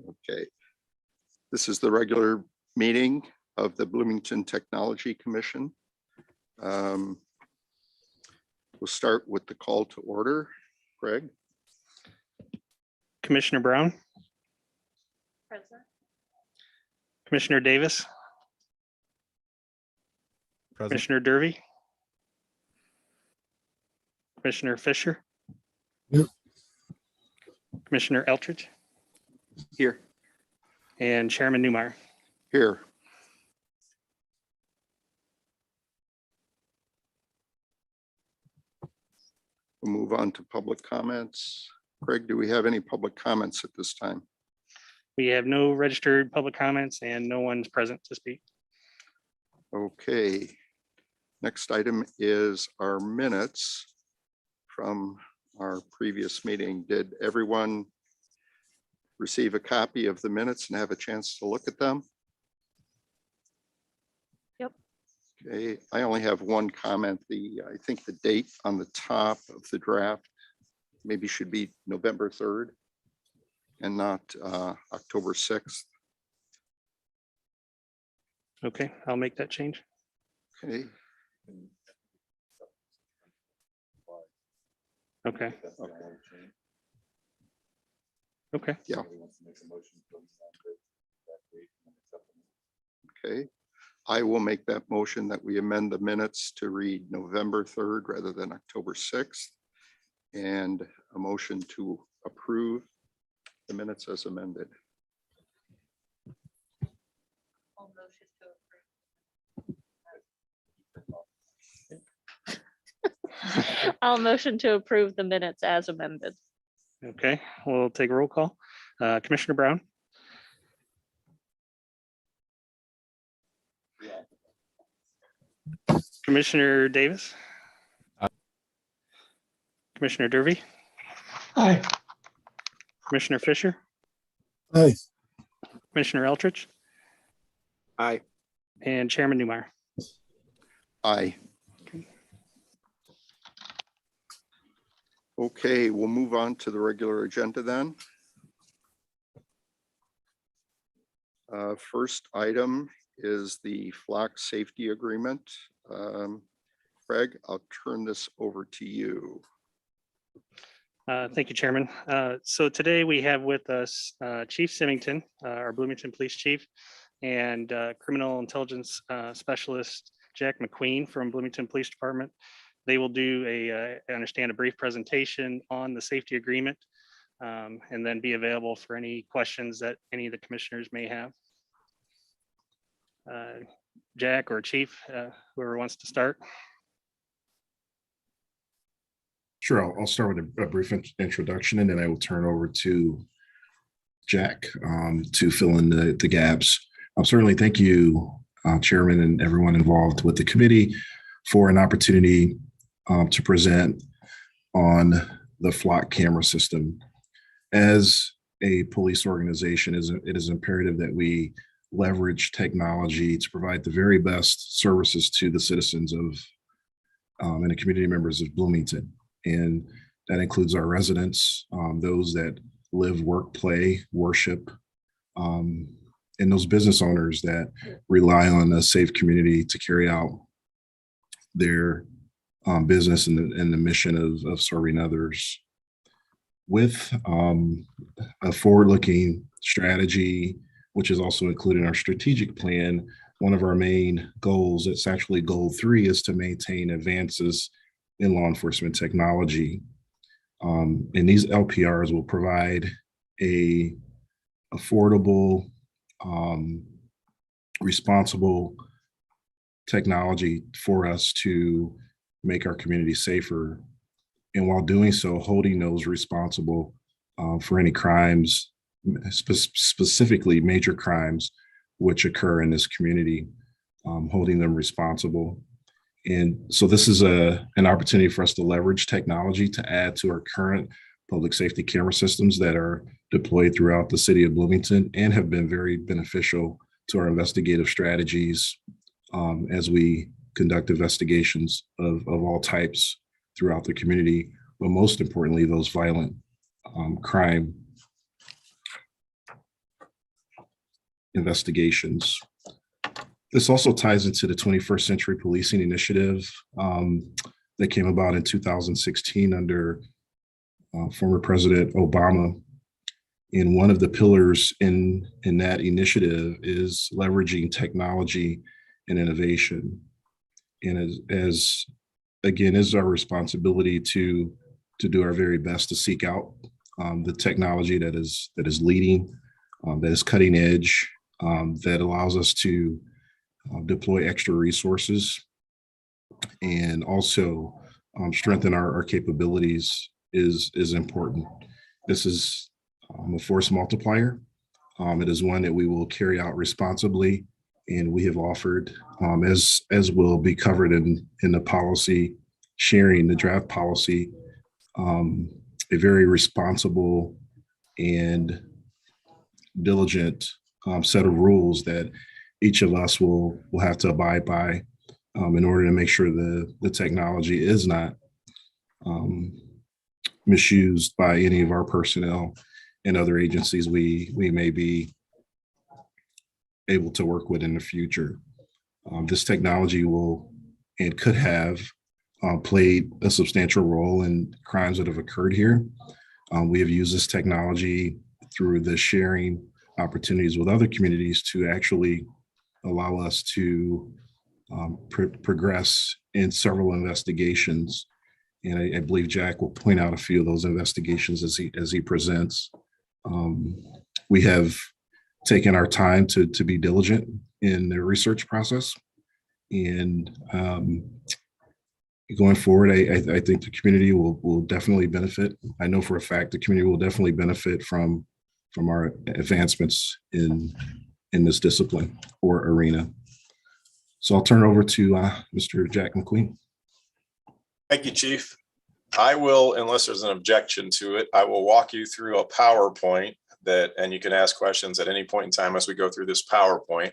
Okay. This is the regular meeting of the Bloomington Technology Commission. We'll start with the call to order. Greg? Commissioner Brown, Present. Commissioner Davis, Present. Commissioner Derby, Commissioner Fisher. Here. Commissioner Eltrich Here. and Chairman Newmeyer. Here. We'll move on to public comments. Greg, do we have any public comments at this time? We have no registered public comments and no one's present to speak. Okay. Next item is our minutes from our previous meeting. Did everyone receive a copy of the minutes and have a chance to look at them? Yep. Okay, I only have one comment. I think the date on the top of the draft maybe should be November 3rd and not October 6th. Okay, I'll make that change. Okay, Okay. Okay. yeah, okay. I will make that motion that we amend the minutes to read November 3rd rather than October 6th. And a motion to approve the minutes as amended. All motion to approve. I'll motion to approve the minutes as amended. Okay, we'll take a roll call. Commissioner Brown, Commissioner Davis, Commissioner Derby, Aye. Commissioner Fisher, Aye. Commissioner Eltrich, Aye. and Chairman Newmeyer. Aye. Okay, we'll move on to the regular agenda then. First item is the flock safety agreement. Craig, I'll turn this over to you. Thank you, Chairman. So today we have with us Chief Symington, our Bloomington Police Chief, and Criminal Intelligence Specialist Jack McQueen from Bloomington Police Department. They will do I understand, a brief presentation on the safety agreement, and then be available for any questions that any of the commissioners may have. Jack or Chief, whoever wants to start. Sure, I'll start with a brief introduction and then I will turn over to Jack to fill in the gaps. Certainly thank you, Chairman, and everyone involved with the committee for an opportunity to present on the flock camera system. As a police organization, it is imperative that we leverage technology to provide the very best services to the citizens of and the community members of Bloomington. And that includes our residents, those that live, work, play, worship, and those business owners that rely on a safe community to carry out their business and the mission of serving others. With a forward-looking strategy, which is also included in our strategic plan, one of our main goals, it's actually goal 3, is to maintain advances in law enforcement technology. And these LPRs will provide a affordable, responsible technology for us to make our community safer. And while doing so, holding those responsible for any crimes, specifically major crimes which occur in this community, holding them responsible. And so this is an opportunity for us to leverage technology to add to our current public safety camera systems that are deployed throughout the city of Bloomington and have been very beneficial to our investigative strategies as we conduct investigations of all types throughout the community, but most importantly, those violent crime investigations. This also ties into the 21st Century Policing Initiative that came about in 2016 under former President Obama. And one of the pillars in that initiative is leveraging technology and innovation. And as again, is our responsibility to do our very best to seek out the technology that is leading, that is cutting edge, that allows us to deploy extra resources and also strengthen our capabilities is important. This is a force multiplier. It is one that we will carry out responsibly, and we have offered, as will be covered in the policy sharing, the draft policy, a very responsible and diligent set of rules that each of us will have to abide by in order to make sure the technology is not misused by any of our personnel and other agencies we may be able to work with in the future. This technology will and could have played a substantial role in crimes that have occurred here. We have used this technology through the sharing opportunities with other communities to actually allow us to progress in several investigations. And I believe Jack will point out a few of those investigations as he presents. We have taken our time to be diligent in the research process. And going forward, I think the community will definitely benefit. I know for a fact the community will definitely benefit from our advancements in this discipline or arena. So I'll turn it over to Mr. Jack McQueen. Thank you, Chief. I will, unless there's an objection to it, I will walk you through a PowerPoint and you can ask questions at any point in time as we go through this PowerPoint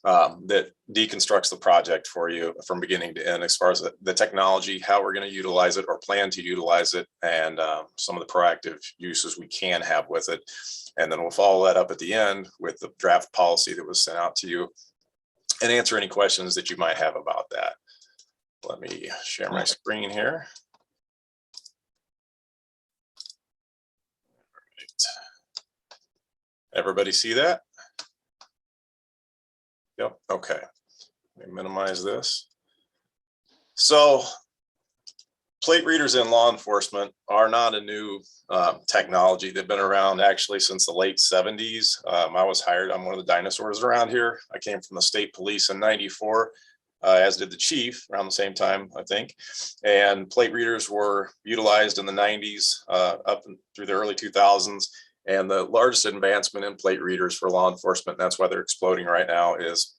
that deconstructs the project for you from beginning to end, as far as the technology, how we're going to utilize it or plan to utilize it, and some of the proactive uses we can have with it. And then we'll follow that up at the end with the draft policy that was sent out to you and answer any questions that you might have about that. Let me share my screen here. Everybody see that? Yep. Okay. Let me minimize this. So plate readers in law enforcement are not a new technology. They've been around actually since the late 70s. I was hired. I'm one of the dinosaurs around here. I came from the state police in '94, as did the chief around the same time, I think. And plate readers were utilized in the 90s up through the early 2000s. And the largest advancement in plate readers for law enforcement, and that's why they're exploding right now, is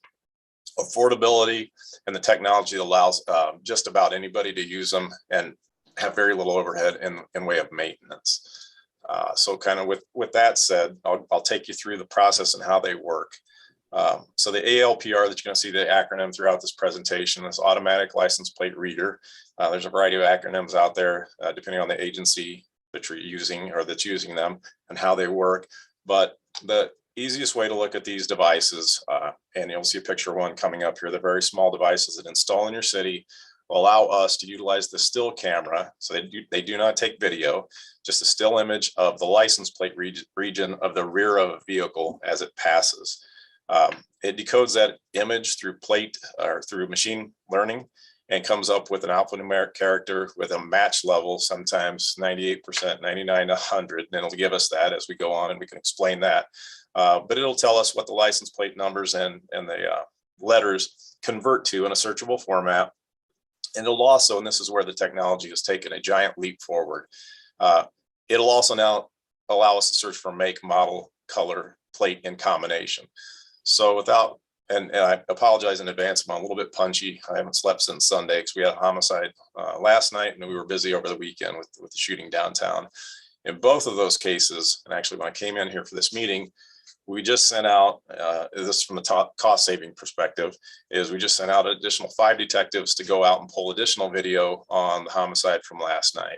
affordability and the technology that allows just about anybody to use them and have very little overhead in way of maintenance. So kind of with that said, I'll take you through the process and how they work. So the ALPR that you're going to see the acronym throughout this presentation is Automatic License Plate Reader. There's a variety of acronyms out there depending on the agency that you're using or that's using them and how they work. But the easiest way to look at these devices, and you'll see a picture one coming up here, the very small devices that install in your city will allow us to utilize the still camera. So they do not take video, just a still image of the license plate region of the rear of a vehicle as it passes. It decodes that image through plate or through machine learning and comes up with an alphanumeric character with a match level, sometimes 98%, 99 to 100. And it'll give us that as we go on and we can explain that. But it'll tell us what the license plate numbers and the letters convert to in a searchable format. And it'll also, and this is where the technology has taken a giant leap forward. It'll also now allow us to search for make, model, color, plate in combination. So without, and I apologize in advance, I'm a little bit punchy. I haven't slept since Sunday because we had a homicide last night and we were busy over the weekend with the shooting downtown. In both of those cases, and actually when I came in here for this meeting, we just sent out, this from the cost saving perspective, is we just sent out an additional 5 detectives to go out and pull additional video on the homicide from last night.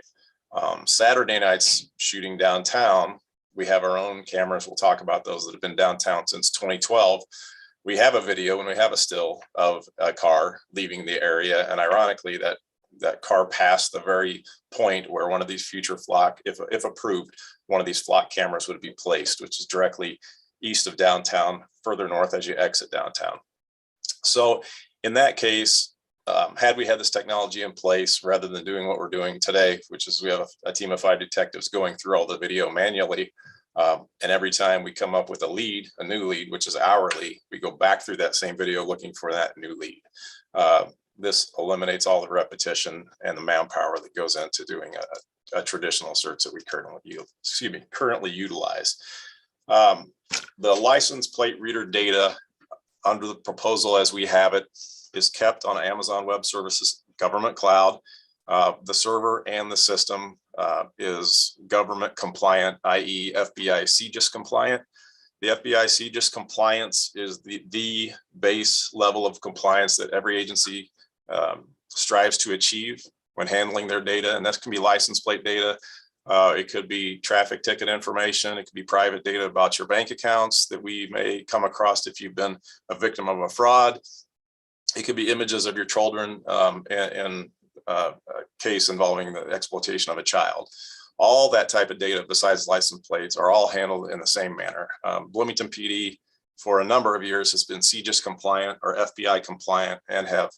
Saturday night's shooting downtown We have our own cameras. We'll talk about those that have been downtown since 2012. We have a video and we have a still of a car leaving the area. And ironically, that car passed the very point where one of these future flock, if approved, one of these flock cameras would be placed, which is directly east of downtown, further north as you exit downtown. So in that case, had we had this technology in place rather than doing what we're doing today, which is we have a team of 5 detectives going through all the video manually. And every time we come up with a new lead, which is hourly, we go back through that same video looking for that new lead. This eliminates all the repetition and the manpower that goes into doing a traditional search that we currently utilize. The license plate reader data under the proposal as we have it is kept on Amazon Web Services government cloud. The server and the system is government compliant, i.e. FBI CJIS compliant. The FBI CJIS compliance is the base level of compliance that every agency strives to achieve when handling their data. And that can be license plate data. It could be traffic ticket information. It could be private data about your bank accounts that we may come across if you've been a victim of a fraud. It could be images of your children in a case involving the exploitation of a child. All that type of data besides license plates are all handled in the same manner. Bloomington PD for a number of years has been CJIS compliant or FBI compliant and have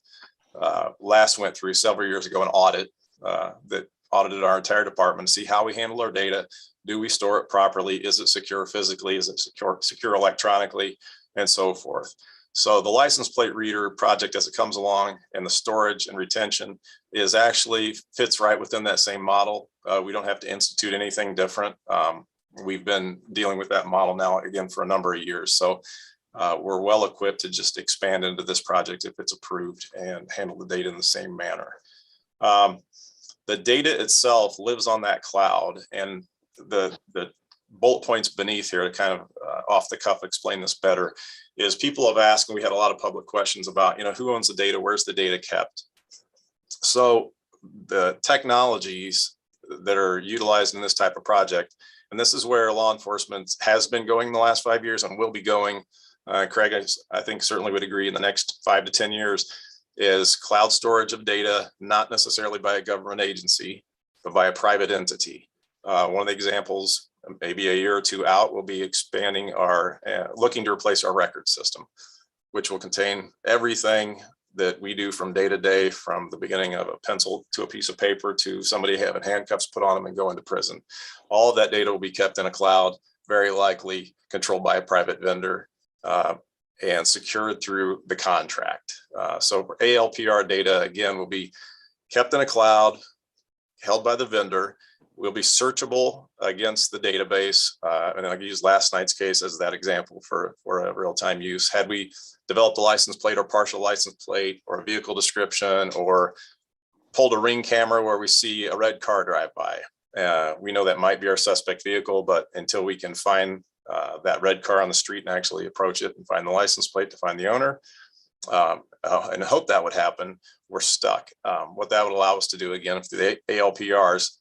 last went through several years ago an audit that audited our entire department to see how we handle our data. Do we store it properly? Is it secure physically? Is it secure electronically? And so forth. So the license plate reader project as it comes along and the storage and retention is actually fits right within that same model. We don't have to institute anything different. We've been dealing with that model now again for a number of years. So we're well equipped to just expand into this project if it's approved and handle the data in the same manner. The data itself lives on that cloud, and the bullet points beneath here to kind of off the cuff explain this better is people have asked, and we had a lot of public questions about, who owns the data? Where's the data kept? So the technologies that are utilized in this type of project, and this is where law enforcement has been going the last 5 years and will be going, Craig, I think certainly would agree in the next 5 to 10 years, is cloud storage of data, not necessarily by a government agency, but by a private entity. One of the examples, maybe a year or two out, will be expanding our, looking to replace our record system, which will contain everything that we do from day to day, from the beginning of a pencil to a piece of paper to somebody having handcuffs put on them and going to prison. All of that data will be kept in a cloud, very likely controlled by a private vendor and secured through the contract. So ALPR data, again, will be kept in a cloud, held by the vendor, will be searchable against the database. And I'll use last night's case as that example for a real-time use. Had we developed a license plate or partial license plate or a vehicle description or pulled a ring camera where we see a red car drive by, we know that might be our suspect vehicle, but until we can find that red car on the street and actually approach it and find the license plate to find the owner, and hope that would happen, we're stuck. What that would allow us to do, again, through the ALPRs,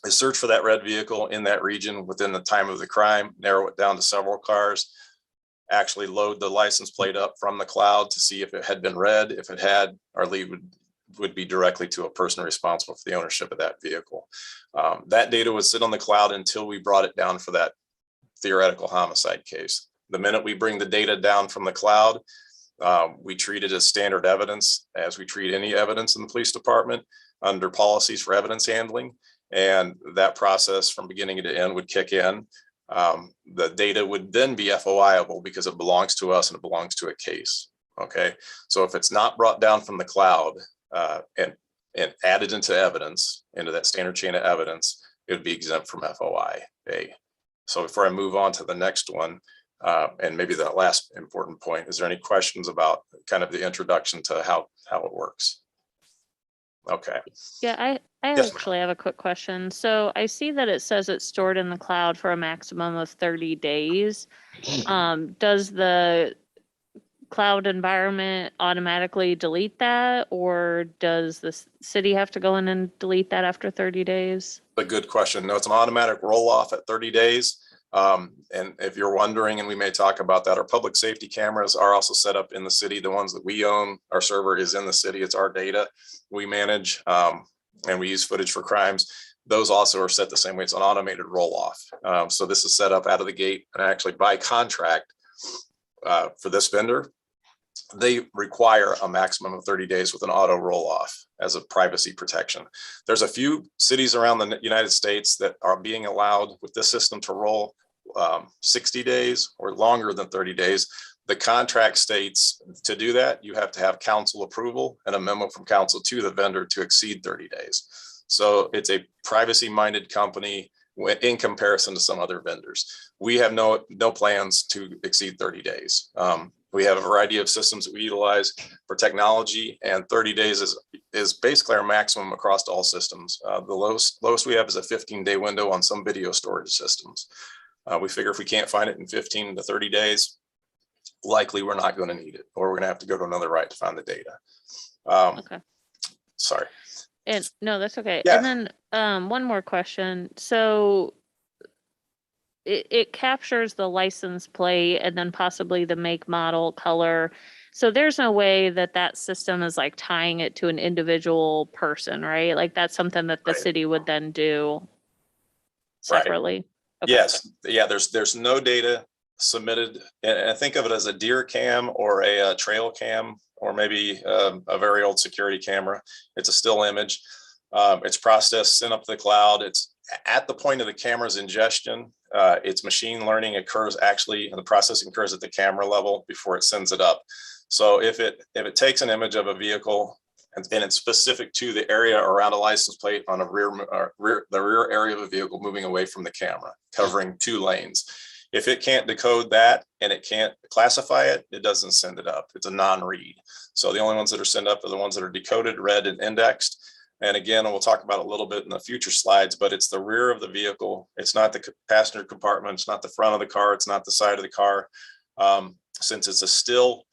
is search for that red vehicle in that region within the time of the crime, narrow it down to several cars, actually load the license plate up from the cloud to see if it had been read. If it had, our lead would be directly to a person responsible for the ownership of that vehicle. That data would sit on the cloud until we brought it down for that theoretical homicide case. The minute we bring the data down from the cloud, we treat it as standard evidence, as we treat any evidence in the police department under policies for evidence handling. And that process from beginning to end would kick in. The data would then be FOIable because it belongs to us and it belongs to a case. Okay, so if it's not brought down from the cloud and added into evidence, into that standard chain of evidence, it would be exempt from FOIA. So before I move on to the next one, and maybe the last important point, is there any questions about kind of the introduction to how it works? Okay. Yeah, I Yes, ma'am. actually have a quick question. So I see that it says it's stored in the cloud for a maximum of 30 days. Does the cloud environment automatically delete that, or does the city have to go in and delete that after 30 days? A good question. No, it's an automatic roll off at 30 days. And if you're wondering, and we may talk about that, our public safety cameras are also set up in the city. The ones that we own, our server is in the city. It's our data we manage, and we use footage for crimes. Those also are set the same way. It's an automated roll off. So this is set up out of the gate, and actually by contract for this vendor, they require a maximum of 30 days with an auto roll off as a privacy protection. There's a few cities around the United States that are being allowed with this system to roll 60 days or longer than 30 days. The contract states to do that, you have to have council approval and a memo from council to the vendor to exceed 30 days. So it's a privacy minded company in comparison to some other vendors. We have no plans to exceed 30 days. We have a variety of systems that we utilize for technology, and 30 days is basically our maximum across all systems. The lowest we have is a 15-day window on some video storage systems. We figure if we can't find it in 15 to 30 days, likely we're not going to need it, or we're going to have to go to another right to find the data. Okay. Sorry. And no, that's okay. Yeah. And then one more question. So it captures the license plate and then possibly the make, model, color. So there's no way that that system is like tying it to an individual person, right? Like that's something that the Right. city would then do Right. separately. Okay. Yes. Yeah. There's no data submitted, and I think of it as a deer cam or a trail cam, or maybe a very old security camera. It's a still image. It's processed, sent up to the cloud. It's at the point of the camera's ingestion. Its machine learning occurs actually, and the processing occurs at the camera level before it sends it up. So if it takes an image of a vehicle and it's specific to the area around a license plate on a the rear area of a vehicle moving away from the camera, covering 2 lanes. If it can't decode that and it can't classify it, it doesn't send it up. It's a non-read. So the only ones that are sent up are the ones that are decoded, read, and indexed. And again, we'll talk about a little bit in the future slides, but it's the rear of the vehicle. It's not the passenger compartment. It's not the front of the car. It's not the side of the car. Since it's a still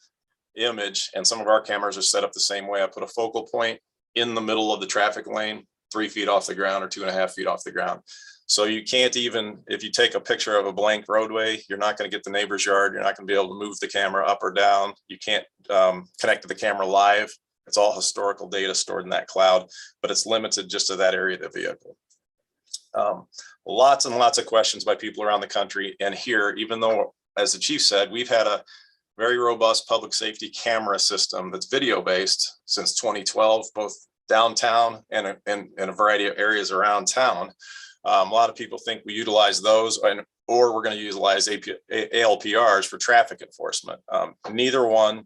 image, and some of our cameras are set up the same way, I put a focal point in the middle of the traffic lane, 3 feet off the ground or 2.5 feet off the ground. So you can't even, if you take a picture of a blank roadway, you're not going to get the neighbor's yard. You're not going to be able to move the camera up or down. You can't connect to the camera live. It's all historical data stored in that cloud, but it's limited just to that area of the vehicle. Lots and lots of questions by people around the country. And here, even though, as the chief said, we've had a very robust public safety camera system that's video based since 2012, both downtown and in a variety of areas around town. A lot of people think we utilize those, or we're going to utilize ALPRs for traffic enforcement. Neither one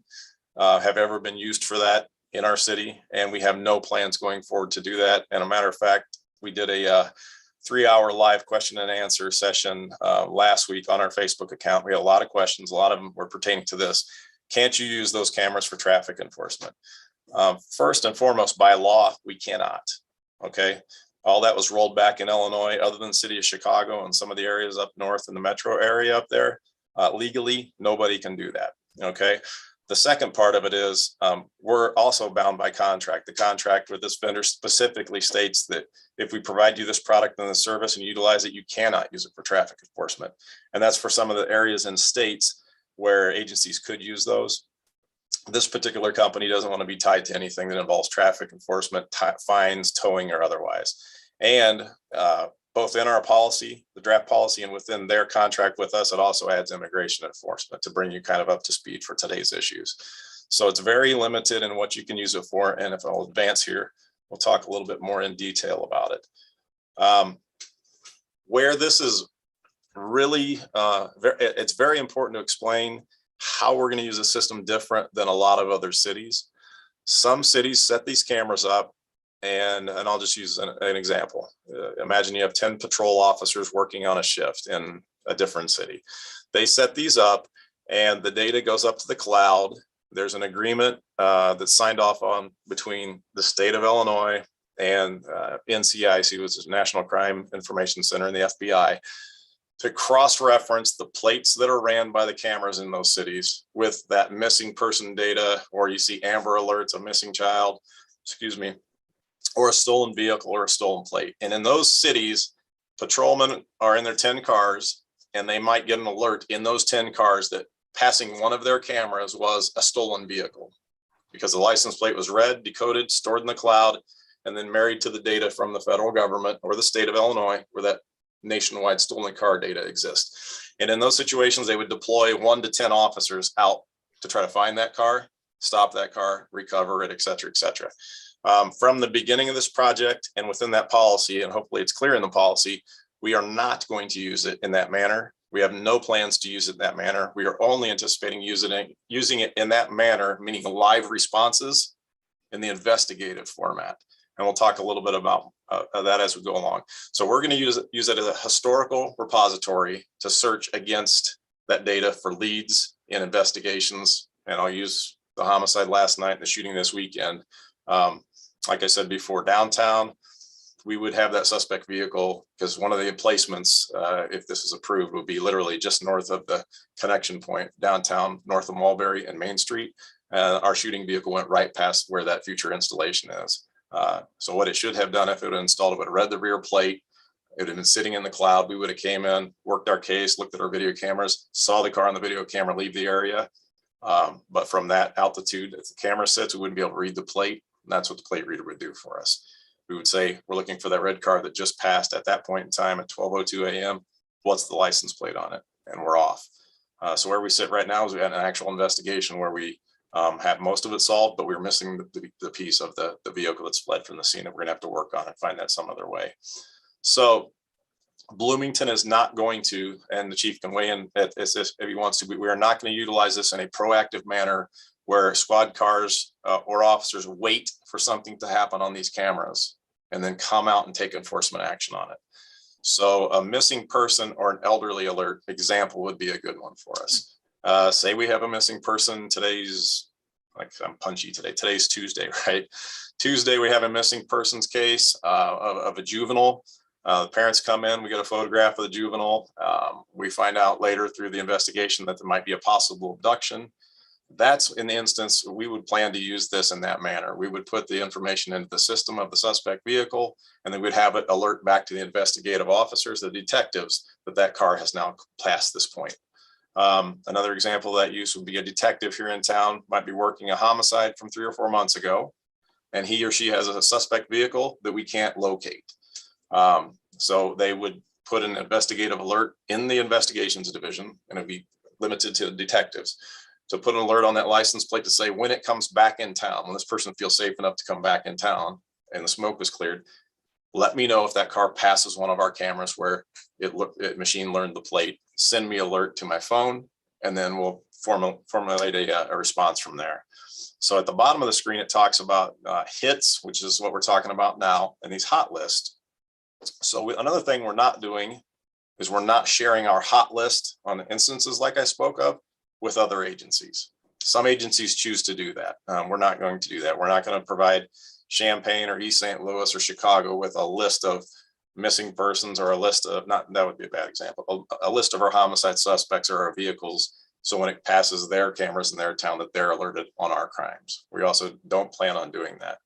have ever been used for that in our city, and we have no plans going forward to do that. And a matter of fact, we did a 3-hour live question and answer session last week on our Facebook account. We had a lot of questions. A lot of them were pertaining to this. Can't you use those cameras for traffic enforcement? First and foremost, by law, we cannot. Okay. All that was rolled back in Illinois, other than the city of Chicago and some of the areas up north in the metro area up there. Legally, nobody can do that. Okay. The second part of it is we're also bound by contract. The contract with this vendor specifically states that if we provide you this product and the service and utilize it, you cannot use it for traffic enforcement. And that's for some of the areas in states where agencies could use those. This particular company doesn't want to be tied to anything that involves traffic enforcement, fines, towing, or otherwise. And both in our policy, the draft policy, and within their contract with us, it also adds immigration enforcement to bring you kind of up to speed for today's issues. So it's very limited in what you can use it for. And if I'll advance here, we'll talk a little bit more in detail about it. Where this is really, it's very important to explain how we're going to use a system different than a lot of other cities. Some cities set these cameras up, and I'll just use an example. Imagine you have 10 patrol officers working on a shift in a different city. They set these up and the data goes up to the cloud. There's an agreement that's signed off on between the state of Illinois and NCIC, which is National Crime Information Center, and the FBI, to cross-reference the plates that are ran by the cameras in those cities with that missing person data, or you see Amber Alerts, a missing child, excuse me, or a stolen vehicle or a stolen plate. And in those cities, patrolmen are in their 10 cars, and they might get an alert in those 10 cars that passing one of their cameras was a stolen vehicle, because the license plate was read, decoded, stored in the cloud, and then married to the data from the federal government or the state of Illinois, where that nationwide stolen car data exists. And in those situations, they would deploy 1 to 10 officers out to try to find that car, stop that car, recover it, et cetera, et cetera. From the beginning of this project and within that policy, and hopefully it's clear in the policy, we are not going to use it in that manner. We have no plans to use it in that manner. We are only anticipating using it in that manner, meaning live responses in the investigative format. And we'll talk a little bit about that as we go along. So we're going to use it as a historical repository to search against that data for leads in investigations. And I'll use the homicide last night and the shooting this weekend. Like I said before, downtown, we would have that suspect vehicle, because one of the emplacements, if this is approved, would be literally just north of the connection point downtown, north of Mulberry and Main Street. Our shooting vehicle went right past where that future installation is. So what it should have done, if it would have installed, it would have read the rear plate. It would have been sitting in the cloud. We would have came in, worked our case, looked at our video cameras, saw the car on the video camera leave the area. But from that altitude, if the camera sits, we wouldn't be able to read the plate. And that's what the plate reader would do for us. We would say, we're looking for that red car that just passed at that point in time at 12:02 a.m. What's the license plate on it? And we're off. So where we sit right now is we had an actual investigation where we have most of it solved, but we're missing the piece of the vehicle that's fled from the scene, and we're gonna have to work on it, find that some other way. So Bloomington is not going to, and the chief can weigh in if he wants to, we are not going to utilize this in a proactive manner where squad cars or officers wait for something to happen on these cameras and then come out and take enforcement action on it. So a missing person or an elderly alert example would be a good one for us. Say we have a missing person. Today's, like, I'm punchy today. Today's Tuesday, right? Tuesday, we have a missing persons case of a juvenile. The parents come in, we get a photograph of the juvenile. We find out later through the investigation that there might be a possible abduction. That's in the instance we would plan to use this in that manner. We would put the information into the system of the suspect vehicle, and then we'd have it alert back to the investigative officers, the detectives, that that car has now passed this point. Another example of that use would be a detective here in town might be working a homicide from 3 or 4 months ago, and he or she has a suspect vehicle that we can't locate. So they would put an investigative alert in the investigations division, and it'd be limited to detectives, to put an alert on that license plate to say when it comes back in town, when this person feels safe enough to come back in town and the smoke was cleared, let me know if that car passes one of our cameras where it machine learned the plate, send me alert to my phone, and then we'll formulate a response from there. So at the bottom of the screen, it talks about hits, which is what we're talking about now, and these hot lists. So another thing we're not doing is we're not sharing our hot list on the instances like I spoke of with other agencies. Some agencies choose to do that. We're not going to do that. We're not going to provide Champaign or East St. Louis or Chicago with a list of missing persons, or a list of, not, that would be a bad example, a list of our homicide suspects or our vehicles. So when it passes their cameras in their town, that they're alerted on our crimes. We also don't plan on doing that.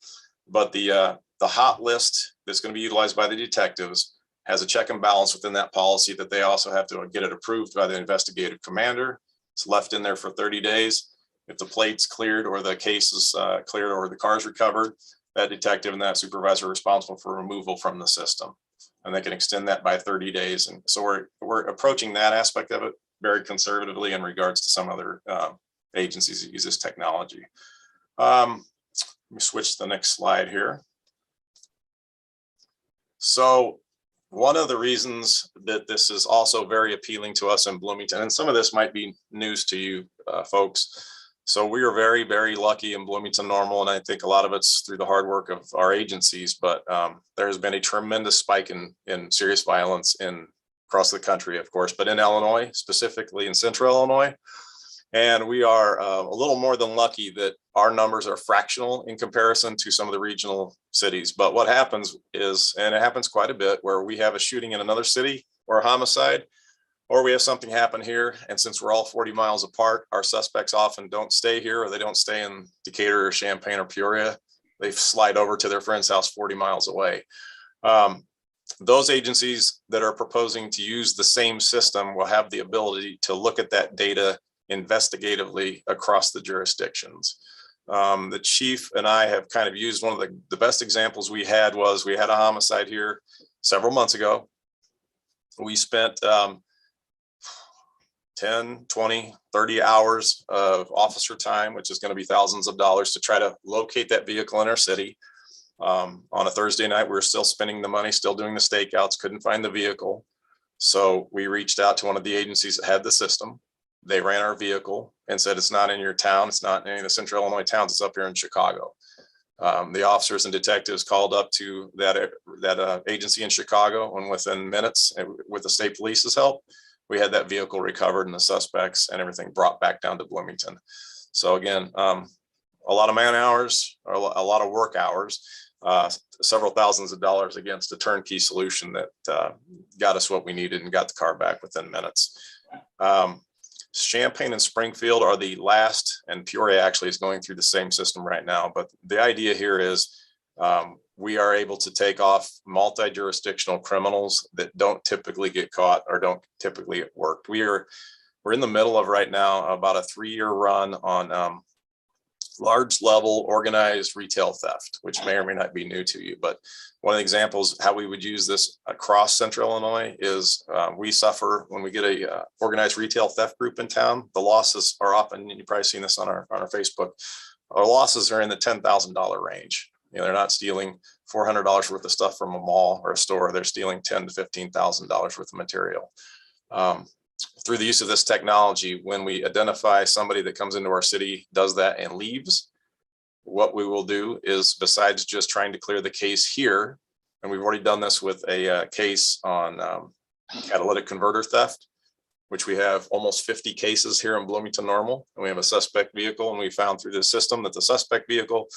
But the hot list that's going to be utilized by the detectives has a check and balance within that policy that they also have to get it approved by the investigative commander. It's left in there for 30 days. If the plate's cleared or the case is cleared or the car's recovered, that detective and that supervisor are responsible for removal from the system. And they can extend that by 30 days. And so we're approaching that aspect of it very conservatively in regards to some other agencies that use this technology. Let me switch to the next slide here. So one of the reasons that this is also very appealing to us in Bloomington, and some of this might be news to you folks. So we are very, very lucky in Bloomington Normal, and I think a lot of it's through the hard work of our agencies, but there has been a tremendous spike in serious violence across the country, of course, but in Illinois, specifically in Central Illinois. And we are a little more than lucky that our numbers are fractional in comparison to some of the regional cities. But what happens is, and it happens quite a bit, where we have a shooting in another city or a homicide, Or we have something happen here, and since we're all 40 miles apart, our suspects often don't stay here, or they don't stay in Decatur or Champaign or Peoria. They slide over to their friend's house 40 miles away. Those agencies that are proposing to use the same system will have the ability to look at that data investigatively across the jurisdictions. The chief and I have kind of used one of the best examples we had a homicide here several months ago. We spent 10, 20, 30 hours of officer time, which is going to be thousands of dollars, to try to locate that vehicle in our city. On a Thursday night, we were still spending the money, still doing the stakeouts, couldn't find the vehicle. So we reached out to one of the agencies that had the system. They ran our vehicle and said, it's not in your town. It's not in any of the central Illinois towns. It's up here in Chicago. The officers and detectives called up to that agency in Chicago, and within minutes, with the state police's help, we had that vehicle recovered and the suspects and everything brought back down to Bloomington. So again, a lot of man hours, or a lot of work hours, several thousands of dollars against a turnkey solution that got us what we needed and got the car back within minutes. Champaign and Springfield are the last, and Peoria actually is going through the same system right now. But the idea here is we are able to take off multi-jurisdictional criminals that don't typically get caught or don't typically get worked. We're in the middle of right now about a 3-year run on large level organized retail theft, which may or may not be new to you. But one of the examples how we would use this across central Illinois is we suffer when we get a organized retail theft group in town. The losses are often, and you've probably seen this on our Facebook, our losses are in the $10,000 range. You know, they're not stealing $400 worth of stuff from a mall or a store. They're stealing $10,000 to $15,000 worth of material. Through the use of this technology, when we identify somebody that comes into our city, does that and leaves, what we will do is, besides just trying to clear the case here, and we've already done this with a case on catalytic converter theft, which we have almost 50 cases here in Bloomington Normal, and we have a suspect vehicle, and we found through this system that the suspect vehicle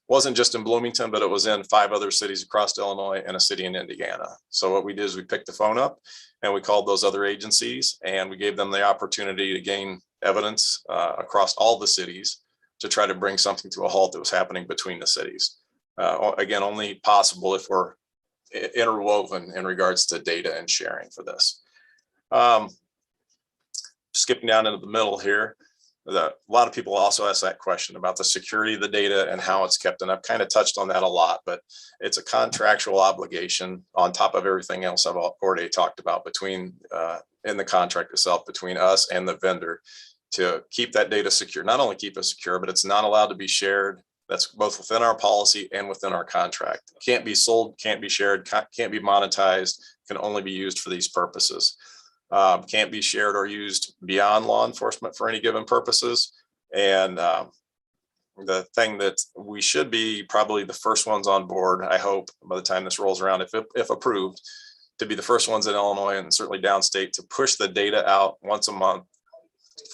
wasn't just in Bloomington, but it was in 5 other cities across Illinois and a city in Indiana. So what we did is we picked the phone up and we called those other agencies, and we gave them the opportunity to gain evidence across all the cities to try to bring something to a halt that was happening between the cities. Again, only possible if we're interwoven in regards to data and sharing for this. Skipping down into the middle here, a lot of people also ask that question about the security of the data and how it's kept. And I've kind of touched on that a lot, but it's a contractual obligation on top of everything else I've already talked about between in the contract itself between us and the vendor to keep that data secure. Not only keep it secure, but it's not allowed to be shared. That's both within our policy and within our contract. Can't be sold, can't be shared, can't be monetized, can only be used for these purposes. Can't be shared or used beyond law enforcement for any given purposes. And the thing that we should be probably the first ones on board, I hope by the time this rolls around, if approved, to be the first ones in Illinois and certainly downstate to push the data out once a month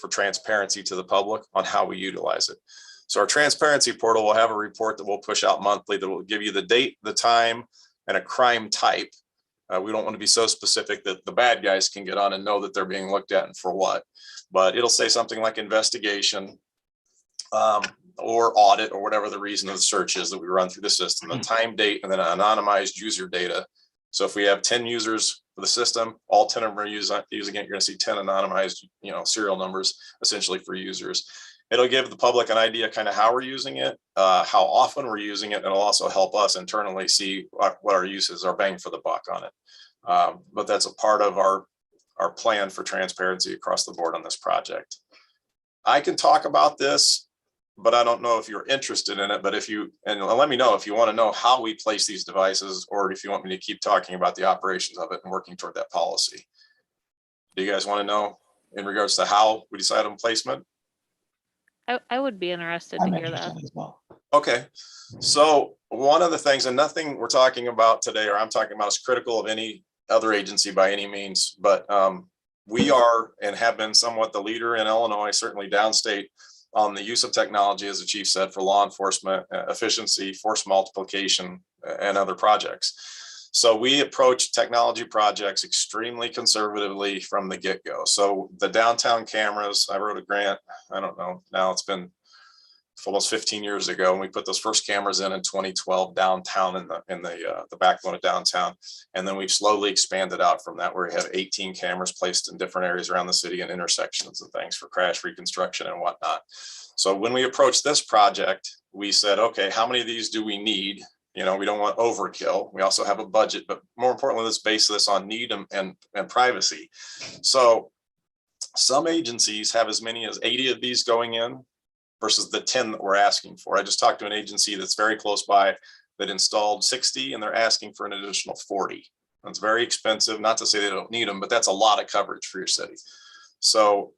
for transparency to the public on how we utilize it. So our transparency portal will have a report that we'll push out monthly that will give you the date, the time, and a crime type. We don't want to be so specific that the bad guys can get on and know that they're being looked at and for what, but it'll say something like investigation or audit or whatever the reason of the search is that we run through the system, the time, date, and then anonymized user data. So if we have 10 users for the system, all 10 of them are using it, you're going to see 10 anonymized, serial numbers essentially for users. It'll give the public an idea kind of how we're using it, how often we're using it, and it'll also help us internally see what our uses are, bang for the buck on it. But that's a part of our plan for transparency across the board on this project. I can talk about this, but I don't know if you're interested in it. But and let me know if you want to know how we place these devices, or if you want me to keep talking about the operations of it and working toward that policy. Do you guys want to know in regards to how we decide on placement? I would be interested to hear that. As well. Okay, so one of the things, and nothing we're talking about today, or I'm talking about, is critical of any other agency by any means, but we are and have been somewhat the leader in Illinois, certainly downstate, on the use of technology, as the chief said, for law enforcement, efficiency, force multiplication, and other projects. So we approach technology projects extremely conservatively from the get-go. So the downtown cameras, I wrote a grant, I don't know, now it's been almost 15 years ago, and we put those first cameras in 2012 downtown in the backbone of downtown. And then we've slowly expanded out from that, where we have 18 cameras placed in different areas around the city and intersections and things for crash reconstruction and whatnot. So when we approached this project, we said, okay, how many of these do we need? You know, we don't want overkill. We also have a budget, but more importantly, let's base this on need and privacy. So some agencies have as many as 80 of these going in versus the 10 that we're asking for. I just talked to an agency that's very close by that installed 60, and they're asking for an additional 40. That's very expensive. Not to say they don't need them, but that's a lot of coverage for your city. So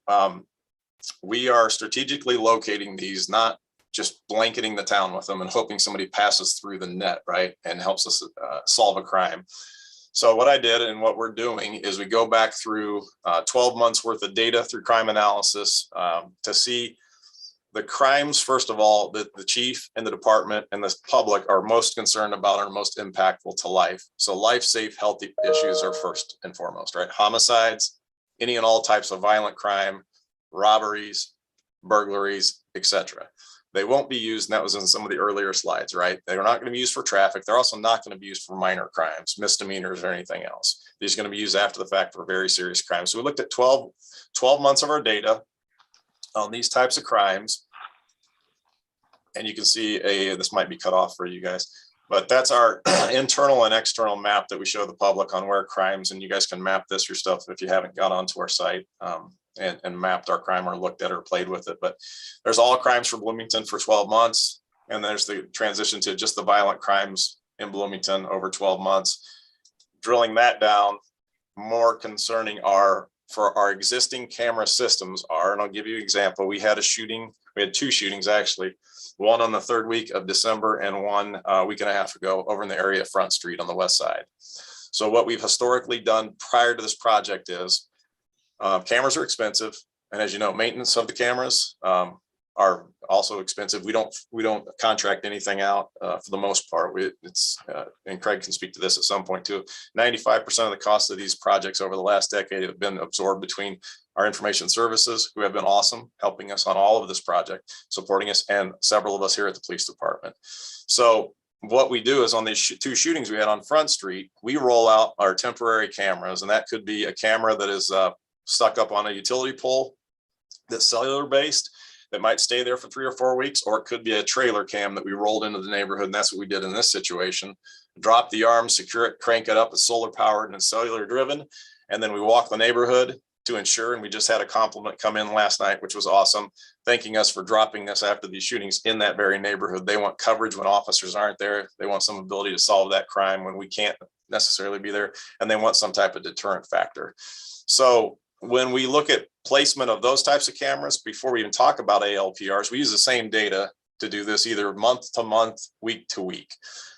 we are strategically locating these, not just blanketing the town with them and hoping somebody passes through the net, right, and helps us solve a crime. So what I did and what we're doing is we go back through 12 months worth of data through crime analysis to see the crimes, first of all, that the chief and the department and the public are most concerned about are most impactful to life. So life, safe, healthy issues are first and foremost, right? Homicides, any and all types of violent crime, robberies, burglaries, etc. They won't be used, and that was in some of the earlier slides, right? They're not going to be used for traffic. They're also not going to be used for minor crimes, misdemeanors, or anything else. These are going to be used after the fact for very serious crimes. So we looked at 12 months of our data on these types of crimes. And you can see this might be cut off for you guys, but that's our internal and external map that we show the public on where crimes, and you guys can map this yourself if you haven't got onto our site and mapped our crime or looked at or played with it. But there's all crimes for Bloomington for 12 months. And there's the transition to just the violent crimes in Bloomington over 12 months. Drilling that down, more concerning are for our existing camera systems are, and I'll give you an example. We had two shootings actually, one on the third week of December and one week and a half ago over in the area of Front Street on the west side. So what we've historically done prior to this project is cameras are expensive. And as you know, maintenance of the cameras are also expensive. We don't contract anything out for the most part. And Craig can speak to this at some point too. 95% of the cost of these projects over the last decade have been absorbed between our information services, who have been awesome, helping us on all of this project, supporting us, and several of us here at the police department. So what we do is on these two shootings we had on Front Street, we roll out our temporary cameras, and that could be a camera that is stuck up on a utility pole that's cellular based, that might stay there for 3 or 4 weeks, or it could be a trailer cam that we rolled into the neighborhood. And that's what we did in this situation. Drop the arm, secure it, crank it up. It's solar powered and it's cellular driven. And then we walk the neighborhood to ensure. And we just had a compliment come in last night, which was awesome, thanking us for dropping this after these shootings in that very neighborhood. They want coverage when officers aren't there. They want some ability to solve that crime when we can't necessarily be there. And they want some type of deterrent factor. So when we look at placement of those types of cameras, before we even talk about ALPRs, we use the same data to do this either month to month, week to week.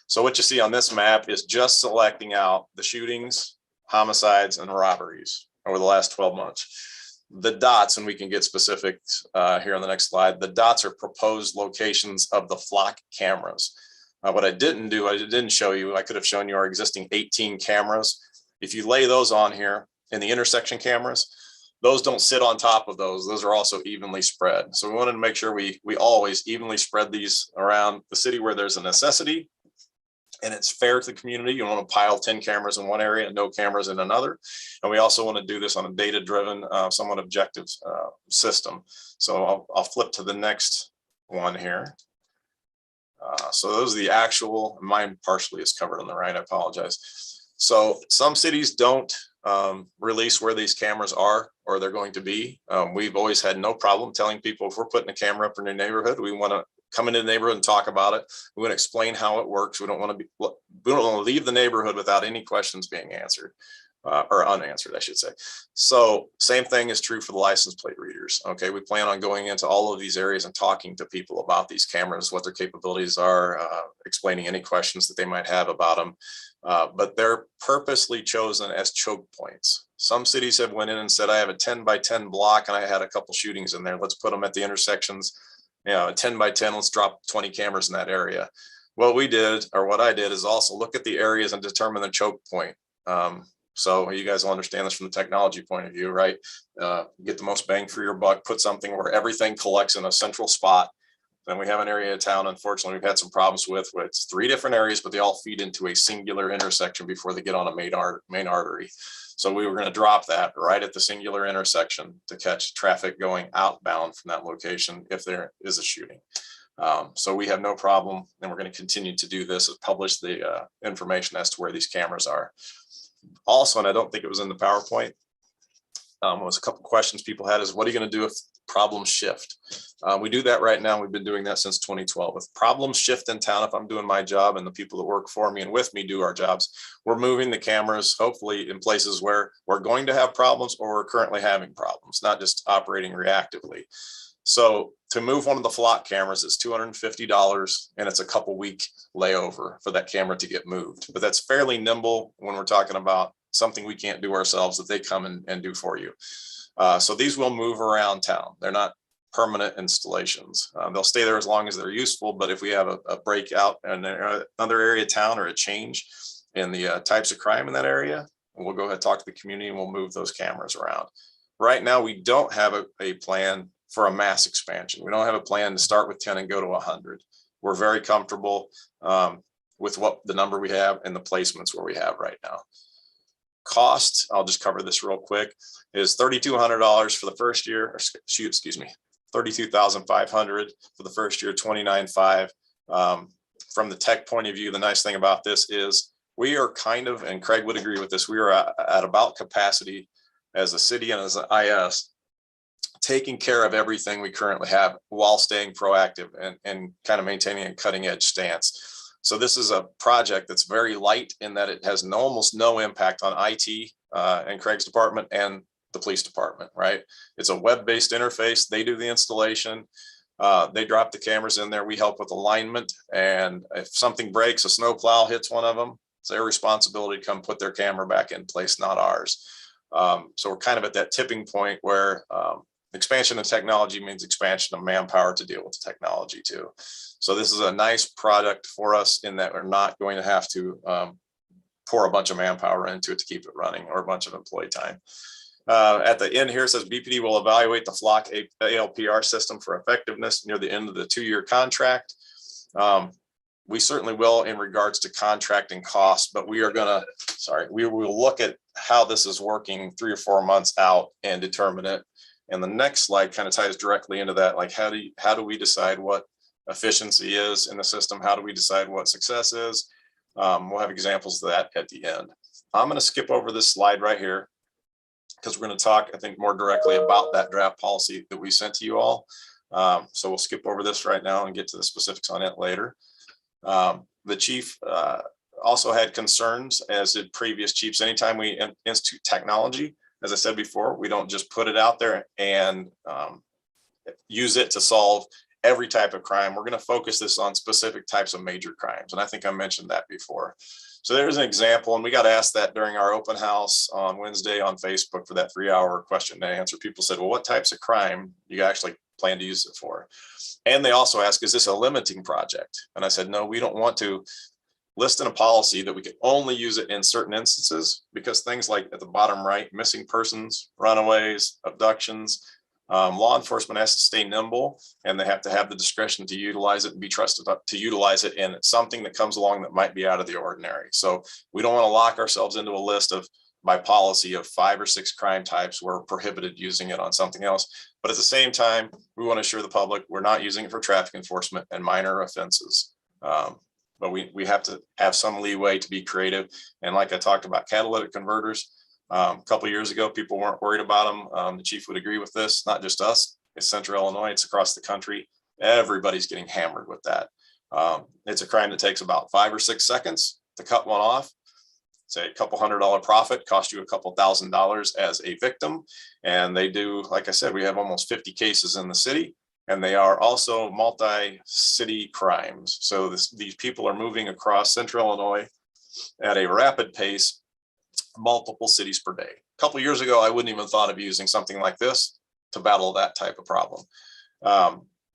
So what you see on this map is just selecting out the shootings, homicides, and robberies over the last 12 months. The dots, and we can get specific here on the next slide, the dots are proposed locations of the flock cameras. What I didn't do, I didn't show you, I could have shown you our existing 18 cameras. If you lay those on here, in the intersection cameras, those don't sit on top of those. Those are also evenly spread. So we wanted to make sure we always evenly spread these around the city where there's a necessity and it's fair to the community. You don't want to pile 10 cameras in one area and no cameras in another. And we also want to do this on a data-driven, somewhat objective system. So I'll flip to the next one here. So those are the actual, mine partially is covered on the right, I apologize. So some cities don't release where these cameras are or they're going to be. We've always had no problem telling people if we're putting a camera up in your neighborhood, we want to come into the neighborhood and talk about it. We want to explain how it works. We don't want to leave the neighborhood without any questions being answered or unanswered, I should say. So same thing is true for the license plate readers. Okay, we plan on going into all of these areas and talking to people about these cameras, what their capabilities are, explaining any questions that they might have about them. But they're purposely chosen as choke points. Some cities have went in and said, I have a 10 by 10 block and I had a couple shootings in there. Let's put them at the intersections, 10 by 10, let's drop 20 cameras in that area. what we did, or what I did, is also look at the areas and determine the choke point. So you guys will understand this from the technology point of view, right? Get the most bang for your buck, put something where everything collects in a central spot. Then we have an area of town, unfortunately, we've had some problems with, where it's 3 different areas, but they all feed into a singular intersection before they get on a main artery. So we were going to drop that right at the singular intersection to catch traffic going outbound from that location if there is a shooting. So we have no problem, and we're going to continue to do this, is publish the information as to where these cameras are. Also, and I don't think it was in the PowerPoint, was a couple questions people had, is what are you going to do if problems shift? We do that right now. We've been doing that since 2012. If problems shift in town, if I'm doing my job and the people that work for me and with me do our jobs, we're moving the cameras, hopefully in places where we're going to have problems or we're currently having problems, not just operating reactively. So to move one of the flock cameras is $250, and it's a couple week layover for that camera to get moved. But that's fairly nimble when we're talking about something we can't do ourselves that they come and do for you. So these will move around town. They're not permanent installations. They'll stay there as long as they're useful. But if we have a breakout in another area of town or a change in the types of crime in that area, we'll go ahead and talk to the community and we'll move those cameras around. Right now, we don't have a plan for a mass expansion. We don't have a plan to start with 10 and go to 100. We're very comfortable with what the number we have and the placements where we have right now. Cost, I'll just cover this real quick, is $3,200 for the first year, or excuse me, $32,500 for the first year, $29,500. From the tech point of view, the nice thing about this is we are kind of, and Craig would agree with this, we are at about capacity as a city and as an IS, taking care of everything we currently have while staying proactive and kind of maintaining a cutting edge stance. So this is a project that's very light in that it has almost no impact on IT and Craig's department and the police department, right? It's a web-based interface. They do the installation. They drop the cameras in there. We help with alignment. And if something breaks, a snowplow hits one of them, it's their responsibility to come put their camera back in place, not ours. So we're kind of at that tipping point where expansion of technology means expansion of manpower to deal with the technology too. So this is a nice product for us in that we're not going to have to pour a bunch of manpower into it to keep it running, or a bunch of employee time. At the end here, it says BPD will evaluate the flock ALPR system for effectiveness near the end of the 2-year contract. We certainly will in regards to contracting costs, but we will look at how this is working 3 or 4 months out and determine it. And the next slide kind of ties directly into that. Like, how do we decide what efficiency is in the system? How do we decide what success is? We'll have examples of that at the end. I'm going to skip over this slide right here because we're going to talk, I think, more directly about that draft policy that we sent to you all. So we'll skip over this right now and get to the specifics on it later. The chief also had concerns, as did previous chiefs. Anytime we institute technology, as I said before, we don't just put it out there and use it to solve every type of crime. We're going to focus this on specific types of major crimes. And I think I mentioned that before. So there's an example, and we got asked that during our open house on Wednesday on Facebook for that 3-hour question and answer. People said, well, what types of crime do you actually plan to use it for? And they also asked, is this a limiting project? And I said, no, we don't want to list in a policy that we can only use it in certain instances, because things like at the bottom right, missing persons, runaways, abductions, law enforcement has to stay nimble, and they have to have the discretion to utilize it and be trusted to utilize it in something that comes along that might be out of the ordinary. So we don't want to lock ourselves into a list of, by policy, of 5 or 6 crime types where we're prohibited using it on something else. But at the same time, we want to assure the public we're not using it for traffic enforcement and minor offenses. But we have to have some leeway to be creative. And like I talked about catalytic converters, a couple of years ago, people weren't worried about them. The chief would agree with this, not just us. It's Central Illinois, it's across the country. Everybody's getting hammered with that. It's a crime that takes about 5 or 6 seconds to cut one off. Say a couple $100 profit, cost you a couple $1,000 as a victim. And they do, like I said, we have almost 50 cases in the city. And they are also multi-city crimes. So these people are moving across Central Illinois at a rapid pace, multiple cities per day. A couple of years ago, I wouldn't even thought of using something like this to battle that type of problem.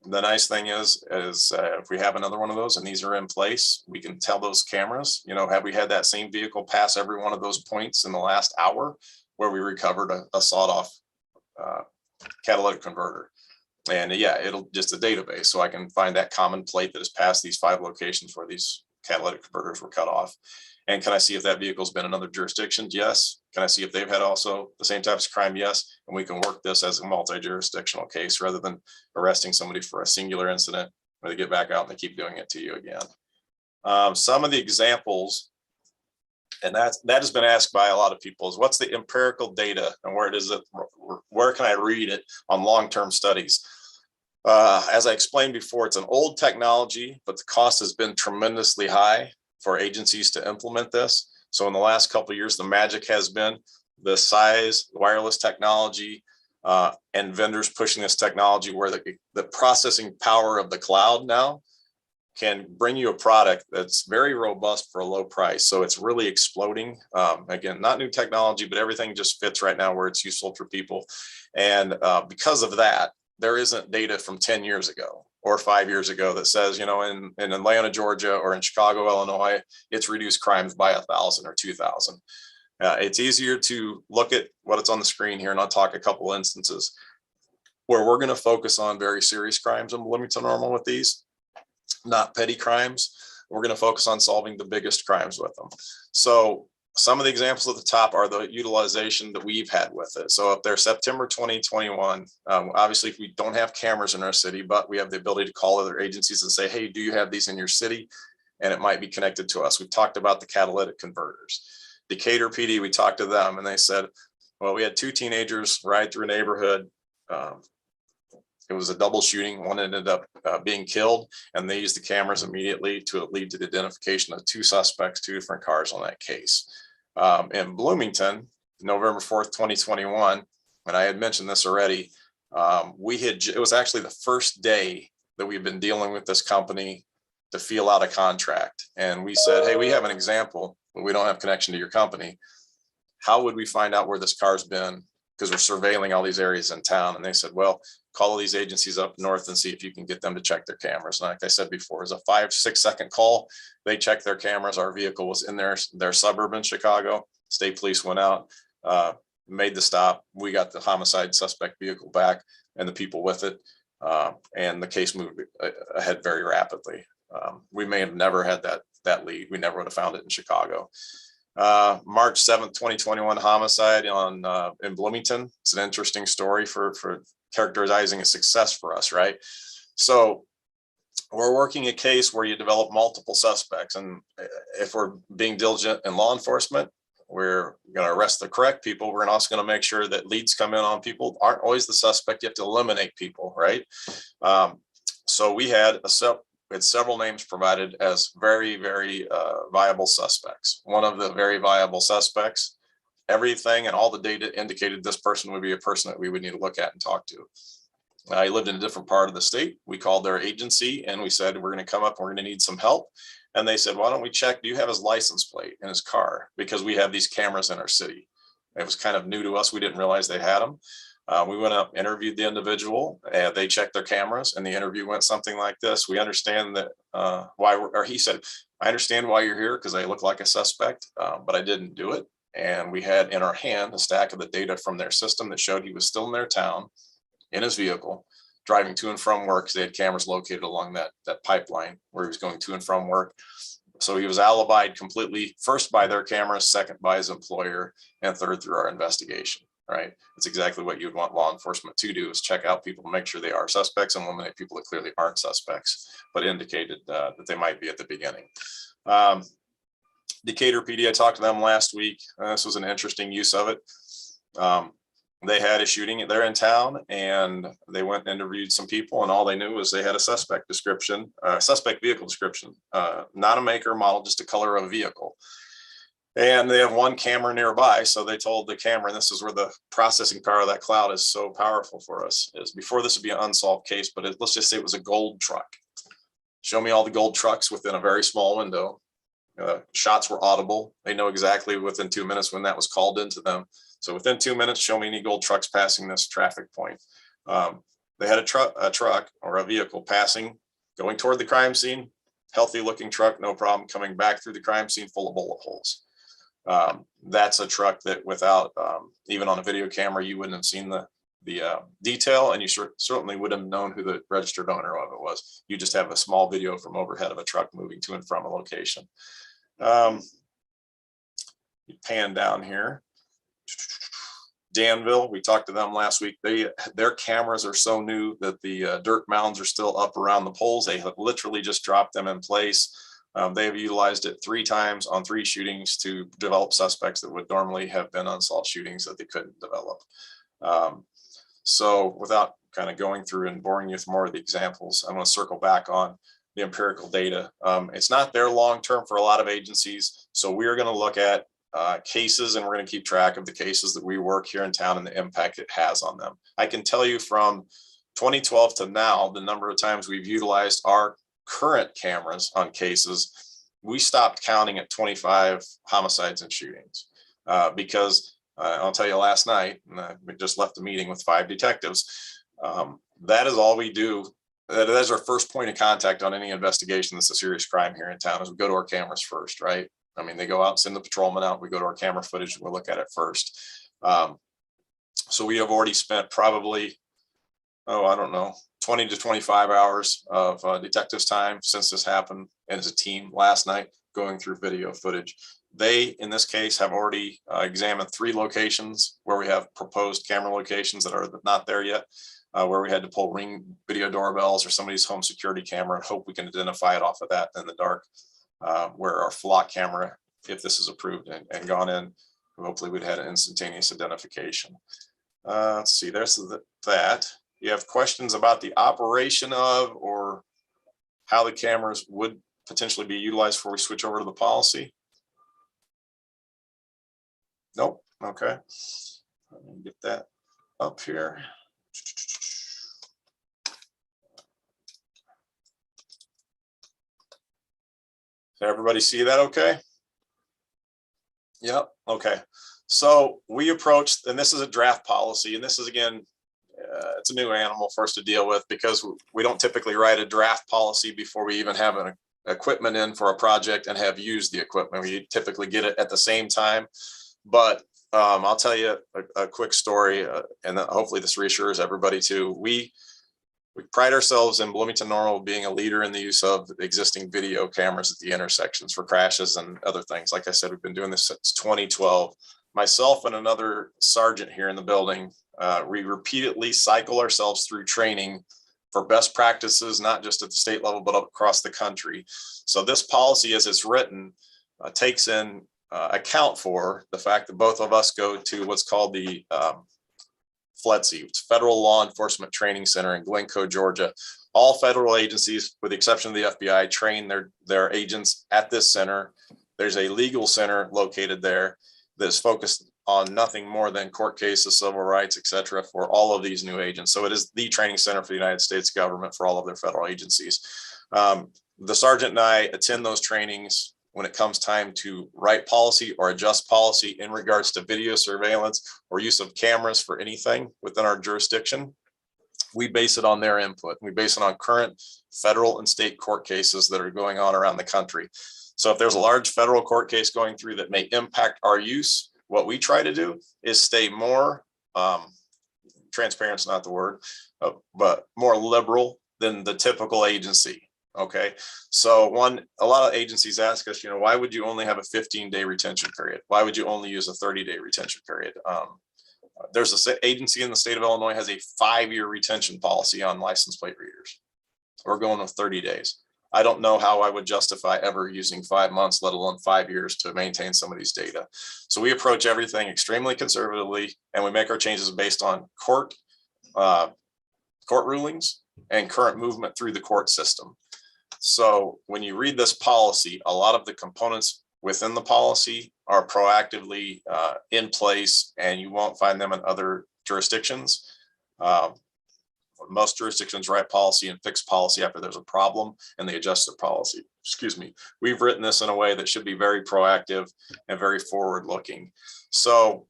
The nice thing is if we have another one of those and these are in place, we can tell those cameras, you know, have we had that same vehicle pass every one of those points in the last hour where we recovered a sawed off catalytic converter. And yeah, it'll just a database. So I can find that common plate that has passed these 5 locations where these catalytic converters were cut off. And can I see if that vehicle's been in other jurisdictions? Yes. Can I see if they've had also the same types of crime? Yes. And we can work this as a multi-jurisdictional case rather than arresting somebody for a singular incident where they get back out and they keep doing it to you again. Some of the examples, and that has been asked by a lot of people, is what's the empirical data and where can I read it on long-term studies? As I explained before, it's an old technology, but the cost has been tremendously high for agencies to implement this. So in the last couple of years, the magic has been the size, wireless technology, and vendors pushing this technology where the processing power of the cloud now can bring you a product that's very robust for a low price. So it's really exploding. Again, not new technology, but everything just fits right now where it's useful for people. And because of that, there isn't data from 10 years ago or 5 years ago that says, you know, in Atlanta, Georgia, or in Chicago, Illinois, it's reduced crimes by 1,000 or 2,000. It's easier to look at what it's on the screen here, and I'll talk a couple instances where we're going to focus on very serious crimes and limit to normal with these, not petty crimes. We're going to focus on solving the biggest crimes with them. So some of the examples at the top are the utilization that we've had with it. So if they're September 2021, obviously if we don't have cameras in our city, but we have the ability to call other agencies and say, hey, do you have these in your city? And it might be connected to us. We've talked about the catalytic converters. Decatur PD, we talked to them and they said, well, we had 2 teenagers ride through a neighborhood. It was a double shooting. One ended up being killed, and they used the cameras immediately to lead to the identification of 2 suspects, 2 different cars on that case. In Bloomington, November 4th, 2021, and I had mentioned this already, it was actually the first day that we've been dealing with this company to feel out a contract. And we said, hey, we have an example, but we don't have connection to your company. How would we find out where this car's been? Because we're surveilling all these areas in town. And they said, well, call these agencies up north and see if you can get them to check their cameras. And like I said before, it was a 5-6 second call. They checked their cameras. Our vehicle was in their suburb in Chicago. State police went out, made the stop. We got the homicide suspect vehicle back and the people with it. And the case moved ahead very rapidly. We may have never had that lead. We never would have found it in Chicago. March 7th, 2021 homicide in Bloomington. It's an interesting story for characterizing a success for us, right? So we're working a case where you develop multiple suspects, and if we're being diligent in law enforcement, we're going to arrest the correct people. We're also going to make sure that leads come in on people aren't always the suspect. You have to eliminate people, right? So we had several names provided as very, very viable suspects. One of the very viable suspects, everything and all the data indicated this person would be a person that we would need to look at and talk to. He lived in a different part of the state. We called their agency and we said, we're going to come up, we're going to need some help. And they said, why don't we check, do you have his license plate in his car? Because we have these cameras in our city. It was kind of new to us. We didn't realize they had them. We went up, interviewed the individual, and they checked their cameras, and the interview went something like this. We understand that he said, I understand why you're here because I look like a suspect, but I didn't do it. And we had in our hand a stack of the data from their system that showed he was still in their town in his vehicle, driving to and from work because they had cameras located along that pipeline where he was going to and from work. So he was alibied completely, first by their cameras, second by his employer, and third through our investigation. Right. It's exactly what you'd want law enforcement to do, is check out people to make sure they are suspects and eliminate people that clearly aren't suspects, but indicated that they might be at the beginning. Decatur PD, I talked to them last week. This was an interesting use of it. They had a shooting there in town and they went and interviewed some people, and all they knew was they had a suspect description, suspect vehicle description, not a maker, model, just a color of a vehicle. And they have one camera nearby. So they told the camera, and this is where the processing power of that cloud is so powerful for us, is before this would be an unsolved case, but let's just say it was a gold truck. Show me all the gold trucks within a very small window. Shots were audible. They know exactly within 2 minutes when that was called into them. So within 2 minutes, show me any gold trucks passing this traffic point. they had a truck or a vehicle passing, going toward the crime scene, healthy looking truck, no problem, coming back through the crime scene full of bullet holes. That's a truck that without, even on a video camera, you wouldn't have seen the detail, and you certainly would have known who the registered owner of it was. You just have a small video from overhead of a truck moving to and from a location. You pan down here. Danville, we talked to them last week. Their cameras are so new that the dirt mounds are still up around the poles. They have literally just dropped them in place. They've utilized it 3 times on 3 shootings to develop suspects that would normally have been unsolved shootings that they couldn't develop. So without kind of going through and boring you with more of the examples, I'm going to circle back on the empirical data. It's not there long-term for a lot of agencies. So we are going to look at cases, and we're going to keep track of the cases that we work here in town and the impact it has on them. I can tell you from 2012 to now, the number of times we've utilized our current cameras on cases, we stopped counting at 25 homicides and shootings because I'll tell you last night, we just left the meeting with 5 detectives. That is all we do. That is our first point of contact on any investigation that's a serious crime here in town, is we go to our cameras first, right? I mean, they go out and send the patrolman out. We go to our camera footage and we'll look at it first. So we have already spent probably, I don't know, 20 to 25 hours of detectives' time since this happened, and as a team last night going through video footage. They, in this case, have already examined 3 locations where we have proposed camera locations that are not there yet, where we had to pull Ring video doorbells or somebody's home security camera and hope we can identify it off of that in the dark. Where our flock camera, if this is approved and gone in, hopefully we'd had an instantaneous identification. Let's see, there's that. You have questions about the operation of or how the cameras would potentially be utilized before we switch over to the policy? Nope. Okay. Let me get that up here. Did everybody see that okay? Yep. Okay. So we approached, and this is a draft policy, and this is, again, it's a new animal for us to deal with because we don't typically write a draft policy before we even have an equipment in for a project and have used the equipment. We typically get it at the same time. But I'll tell you a quick story, and hopefully this reassures everybody too. We pride ourselves in Bloomington Normal being a leader in the use of existing video cameras at the intersections for crashes and other things. Like I said, we've been doing this since 2012. Myself and another sergeant here in the building, we repeatedly cycle ourselves through training for best practices, not just at the state level, but across the country. So this policy, as it's written, takes in account for the fact that both of us go to what's called the FLETC, it's Federal Law Enforcement Training Center in Glencoe, Georgia. All federal agencies, with the exception of the FBI, train their agents at this center. There's a legal center located there that is focused on nothing more than court cases, civil rights, et cetera, for all of these new agents. So it is the training center for the United States government for all of their federal agencies. The sergeant and I attend those trainings when it comes time to write policy or adjust policy in regards to video surveillance or use of cameras for anything within our jurisdiction. We base it on their input. We base it on current federal and state court cases that are going on around the country. So if there's a large federal court case going through that may impact our use, what we try to do is stay more, transparent's not the word, but more liberal than the typical agency. Okay, so a lot of agencies ask us, why would you only have a 15-day retention period? Why would you only use a 30-day retention period? There's an agency in the state of Illinois has a 5-year retention policy on license plate readers. We're going with 30 days. I don't know how I would justify ever using 5 months, let alone 5 years, to maintain some of these data. So we approach everything extremely conservatively, and we make our changes based on court rulings and current movement through the court system. So when you read this policy, a lot of the components within the policy are proactively in place, and you won't find them in other jurisdictions. Most jurisdictions write policy and fix policy after there's a problem, and they adjust the policy. Excuse me. We've written this in a way that should be very proactive and very forward looking. So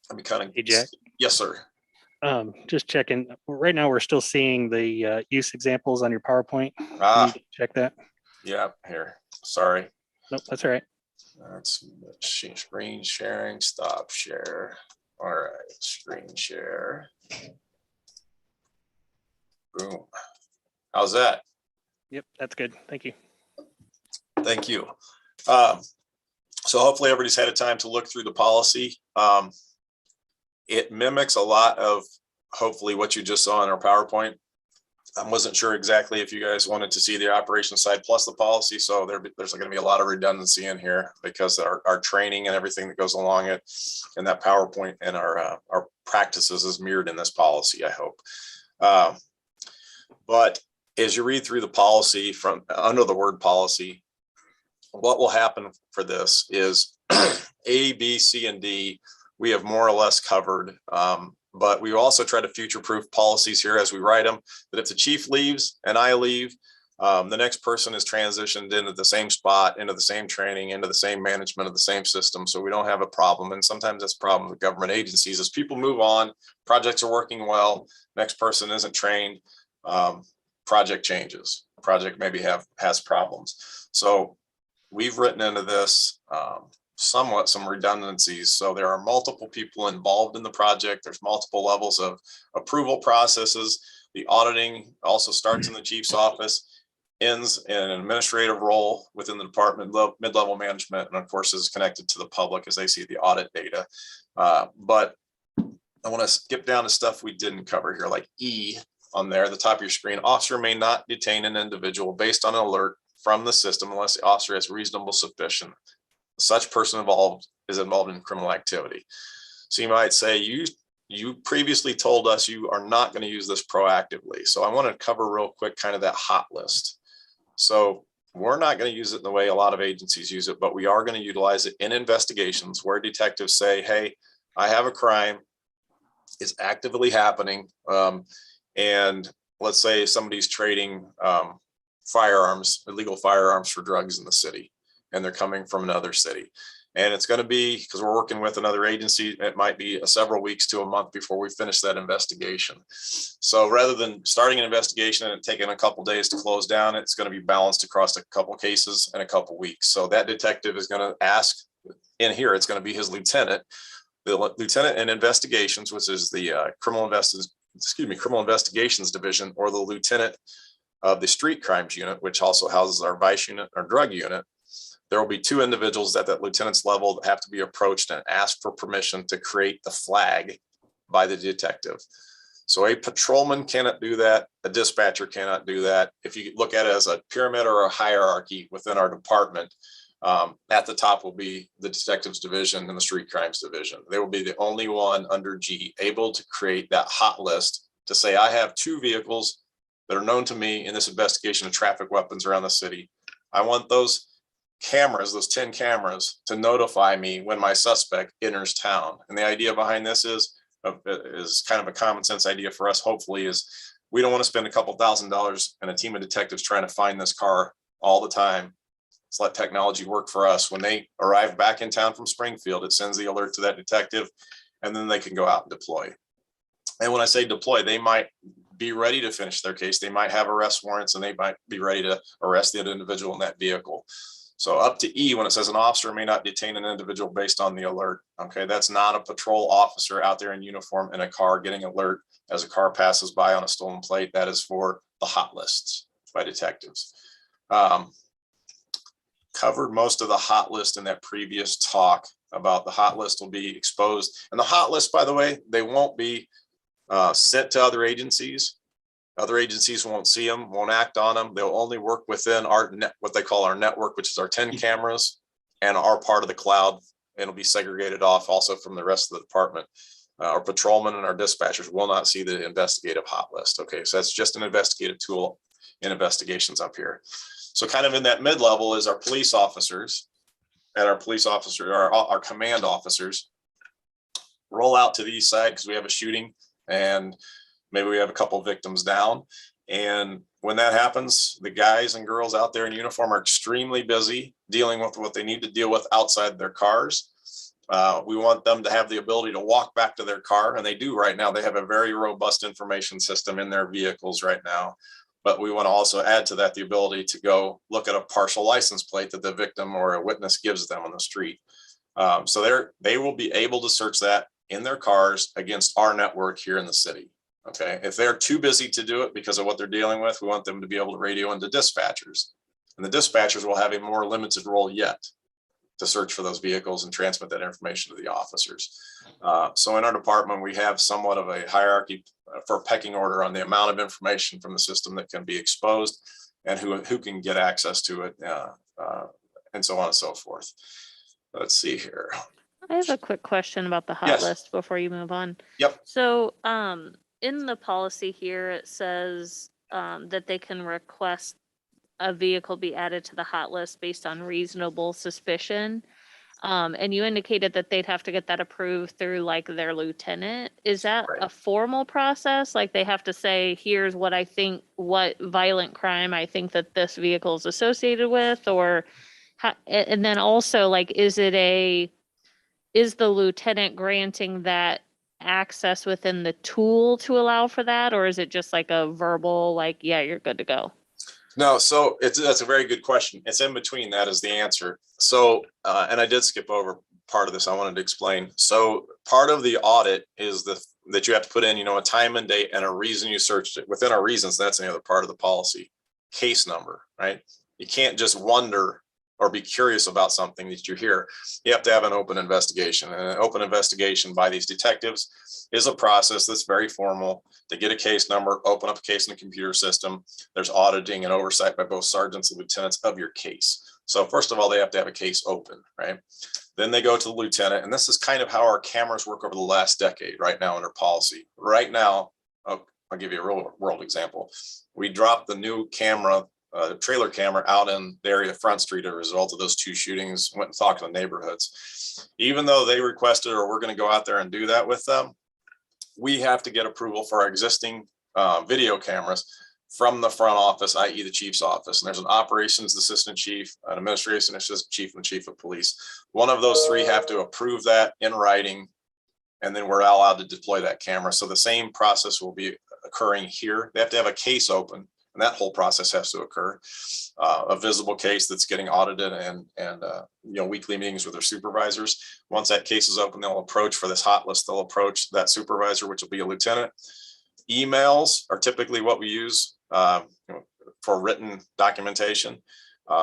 let me kind of. Hey, Jack. Yes, sir. Just checking. Right now, we're still seeing the use examples on your PowerPoint. Can Ah, you check that? yeah, here, sorry. Nope, that's all right. That's screen sharing, stop share. All right, screen share. Boom. How's that? Yep, that's good. Thank you. Thank you. So hopefully everybody's had a time to look through the policy. It mimics a lot of hopefully what you just saw in our PowerPoint. I wasn't sure exactly if you guys wanted to see the operations side plus the policy. So there's going to be a lot of redundancy in here because our training and everything that goes along it and that PowerPoint and our practices is mirrored in this policy, I hope. But as you read through the policy from under the word policy, what will happen for this is A, B, C, and D, we have more or less covered. But we also try to future-proof policies here as we write them, that if the chief leaves and I leave, the next person is transitioned into the same spot, into the same training, into the same management of the same system. So we don't have a problem. And sometimes that's a problem with government agencies as people move on, projects are working well, next person isn't trained, project changes, project maybe has problems. So we've written into this somewhat some redundancies. So there are multiple people involved in the project. There's multiple levels of approval processes. The auditing also starts in the chief's office, ends in an administrative role within the department, mid-level management, and of course is connected to the public as they see the audit data. But I want to skip down to stuff we didn't cover here, like E on there, the top of your screen. Officer may not detain an individual based on an alert from the system unless the officer has reasonable suspicion such person is involved in criminal activity. So you might say, you previously told us you are not going to use this proactively. So I want to cover real quick kind of that hot list. So we're not going to use it in the way a lot of agencies use it, but we are going to utilize it in investigations where detectives say, hey, I have a crime, it's actively happening. And let's say somebody's trading firearms, illegal firearms for drugs in the city, and they're coming from another city. And it's going to be, because we're working with another agency, it might be several weeks to a month before we finish that investigation. So rather than starting an investigation and taking a couple days to close down, it's going to be balanced across a couple cases in a couple weeks. So that detective is going to ask in here, it's going to be his lieutenant, the lieutenant in investigations, which is the criminal investigations division, or the lieutenant of the street crimes unit, which also houses our vice unit, our drug unit. There will be two individuals at that lieutenant's level that have to be approached and asked for permission to create the flag by the detective. So a patrolman cannot do that. A dispatcher cannot do that. If you look at it as a pyramid or a hierarchy within our department, at the top will be the detectives division and the street crimes division. They will be the only one under G able to create that hot list to say, I have two vehicles that are known to me in this investigation of traffic weapons around the city. I want those cameras, those 10 cameras, to notify me when my suspect enters town. And the idea behind this is kind of a common sense idea for us, hopefully, is we don't want to spend a couple $1,000s and a team of detectives trying to find this car all the time. Let's let technology work for us. When they arrive back in town from Springfield, it sends the alert to that detective, and then they can go out and deploy. And when I say deploy, they might be ready to finish their case. They might have arrest warrants, and they might be ready to arrest the individual in that vehicle. So up to E, when it says an officer may not detain an individual based on the alert. Okay, that's not a patrol officer out there in uniform in a car getting alert as a car passes by on a stolen plate. That is for the hot lists by detectives. Covered most of the hot list in that previous talk about the hot list will be exposed. And the hot list, by the way, they won't be sent to other agencies. Other agencies won't see them, won't act on them. They'll only work within our what they call our network, which is our 10 cameras and our part of the cloud. And it'll be segregated off also from the rest of the department. Our patrolmen and our dispatchers will not see the investigative hot list. Okay, so that's just an investigative tool in investigations up here. So kind of in that mid-level is our police officers, and our command officers roll out to the east side because we have a shooting and maybe we have a couple of victims down. And when that happens, the guys and girls out there in uniform are extremely busy dealing with what they need to deal with outside their cars. We want them to have the ability to walk back to their car, and they do right now. They have a very robust information system in their vehicles right now. But we want to also add to that the ability to go look at a partial license plate that the victim or a witness gives them on the street. So they will be able to search that in their cars against our network here in the city. Okay, if they're too busy to do it because of what they're dealing with, we want them to be able to radio into dispatchers, and the dispatchers will have a more limited role yet to search for those vehicles and transmit that information to the officers. So in our department, we have somewhat of a hierarchy for pecking order on the amount of information from the system that can be exposed and who can get access to it, and so on and so forth. Let's see here. I have a quick question about the hot Yes. list before you move on. Yep. So, in the policy here, it says, that they can request a vehicle be added to the hot list based on reasonable suspicion. And you indicated that they'd have to get that approved through like their lieutenant. Is that Right. a formal process? Like they have to say, here's what I think, what violent crime I think that this vehicle is associated with, or how, and then also like, is the lieutenant granting that access within the tool to allow for that? Or is it just like a verbal, like, yeah, you're good to go? No, so that's a very good question. It's in between, that is the answer. So, and I did skip over part of this I wanted to explain. So part of the audit is that you have to put in, a time and date and a reason you searched it. Within our reasons, that's another part of the policy. Case number, right? You can't just wonder or be curious about something that you hear. You have to have an open investigation, and an open investigation by these detectives is a process that's very formal. To get a case number, open up a case in the computer system. There's auditing and oversight by both sergeants and lieutenants of your case. So first of all, they have to have a case open, right? Then they go to the lieutenant, and this is kind of how our cameras work over the last decade right now under policy. Right now, I'll give you a real world example. We dropped the new camera, trailer camera out in the area of Front Street as a result of those two shootings, went and talked to the neighborhoods. Even though they requested, or we're going to go out there and do that with them, we have to get approval for our existing video cameras from the front office, i.e. the chief's office. And there's an operations assistant chief, an administration assistant chief, and the chief of police. One of those three have to approve that in writing, and then we're allowed to deploy that camera. So the same process will be occurring here. They have to have a case open, and that whole process has to occur. A visible case that's getting audited, and weekly meetings with their supervisors. Once that case is open, they'll approach for this hot list. They'll approach that supervisor, which will be a lieutenant. Emails are typically what we use for written documentation.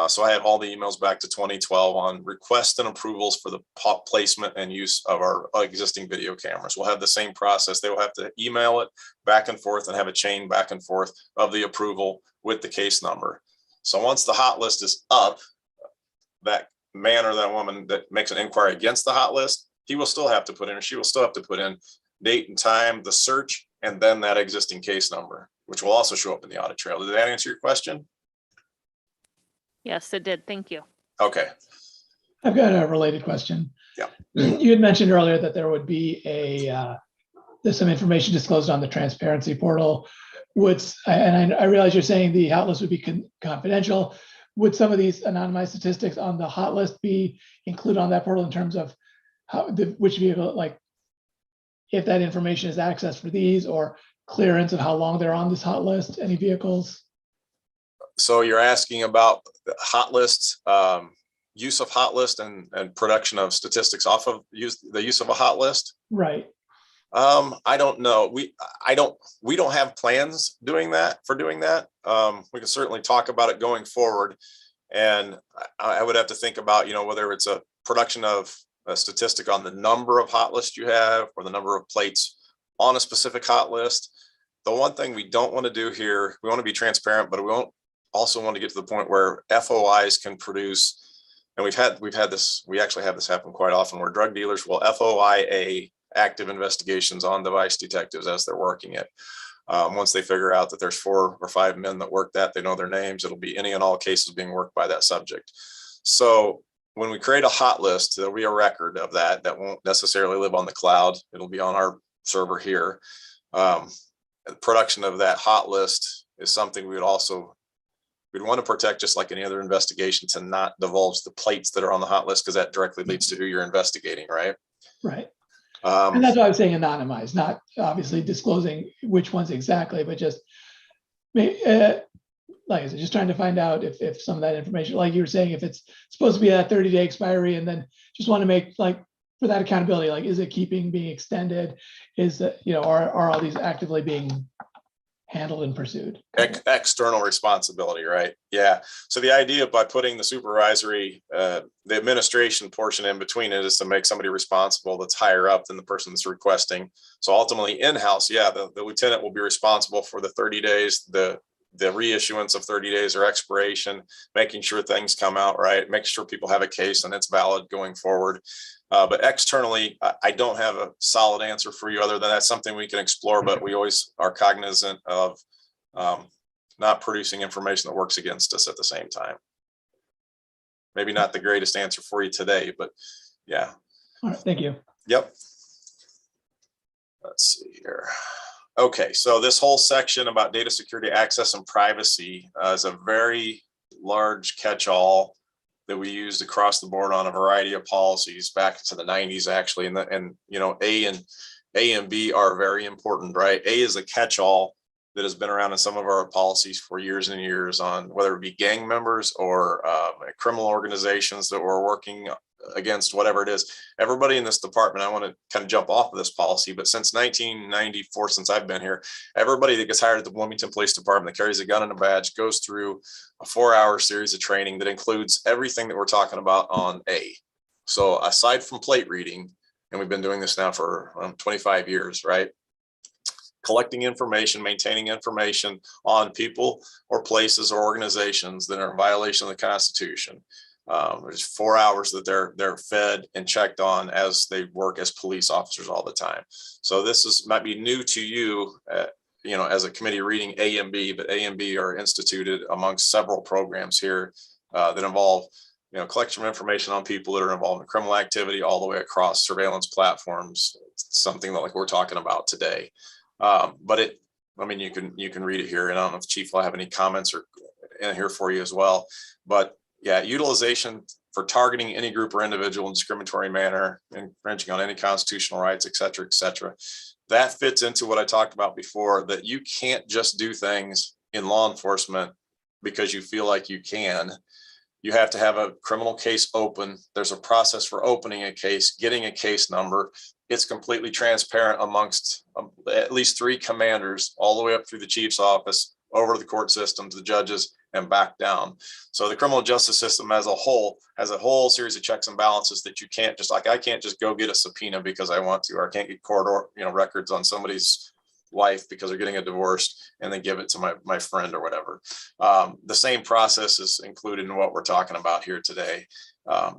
So I have all the emails back to 2012 on requests and approvals for the placement and use of our existing video cameras. We'll have the same process. They will have to email it back and forth and have a chain back and forth of the approval with the case number. So once the hot list is up, that man or that woman that makes an inquiry against the hot list, he will still have to put in, or she will still have to put in date and time, the search, and then that existing case number, which will also show up in the audit trail. Did that answer your question? Yes, it did. Thank you. Okay. I've got a related question. Yeah. You had mentioned earlier that there would be there's some information disclosed on the transparency portal. I realize you're saying the hot list would be confidential. Would some of these anonymized statistics on the hot list be included on that portal in terms of which vehicle, like if that information is accessed for these, or clearance of how long they're on this hot list, any vehicles? So you're asking about hot lists, use of hot list and production of statistics off of the use of a hot list? Right. I don't know. We don't have plans doing that. We can certainly talk about it going forward. And I would have to think about, whether it's a production of a statistic on the number of hot lists you have or the number of plates on a specific hot list. The one thing we don't want to do here, we want to be transparent, but we won't also want to get to the point where FOIs can produce, and we actually have this happen quite often, where drug dealers will FOIA active investigations on device detectives as they're working it. Once they figure out that there's 4 or 5 men that work that, they know their names, it'll be any and all cases being worked by that subject. So when we create a hot list, there'll be a record of that won't necessarily live on the cloud. It'll be on our server here. The production of that hot list is something we would we'd want to protect, just like any other investigation, to not divulge the plates that are on the hot list, because that directly leads to who you're investigating, right? Right. And that's why I was saying anonymized, not obviously disclosing which ones exactly, but just like I said, just trying to find out if some of that information, like you were saying, if it's supposed to be that 30-day expiry, and then just want to make, like, for that accountability, like, is it being extended? Is that, are all these actively being handled and pursued? External responsibility, right? Yeah. So the idea by putting the supervisory, the administration portion in between it is to make somebody responsible that's higher up than the person that's requesting. So ultimately in-house, yeah, the lieutenant will be responsible for the 30 days, the reissuance of 30 days or expiration, making sure things come out right, making sure people have a case and it's valid going forward. But externally, I don't have a solid answer for you, other than that's something we can explore, but we always are cognizant of not producing information that works against us at the same time. Maybe not the greatest answer for you today, but yeah. All right, thank you. Yep. Let's see here. Okay, so this whole section about data security, access, and privacy is a very large catch-all that we used across the board on a variety of policies back into the 90s, actually. And A and B are very important, right? A is a catch-all that has been around in some of our policies for years and years, on whether it be gang members or criminal organizations that we're working against, whatever it is. Everybody in this department, I want to kind of jump off of this policy, but since 1994, since I've been here, everybody that gets hired at the Bloomington Police Department that carries a gun and a badge goes through a 4-hour series of training that includes everything that we're talking about on A. So aside from plate reading, and we've been doing this now for 25 years, right? Collecting information, maintaining information on people or places or organizations that are in violation of the Constitution. There's 4 hours that they're fed and checked on as they work as police officers all the time. So this might be new to you, as a committee reading A and B, but A and B are instituted amongst several programs here that involve, collection of information on people that are involved in criminal activity all the way across surveillance platforms, something like we're talking about today. But you can read it here, and I don't know if Chief will have any comments or in here for you as well. But yeah, utilization for targeting any group or individual in discriminatory manner, infringing on any constitutional rights, et cetera, et cetera. That fits into what I talked about before, that you can't just do things in law enforcement because you feel like you can. You have to have a criminal case open. There's a process for opening a case, getting a case number. It's completely transparent amongst at least 3 commanders, all the way up through the chief's office, over to the court system, to the judges, and back down. So the criminal justice system as a whole has a whole series of checks and balances that you can't just, like, I can't just go get a subpoena because I want to, or I can't get court or records on somebody's wife because they're getting a divorce and then give it to my friend or whatever. The same process is included in what we're talking about here today.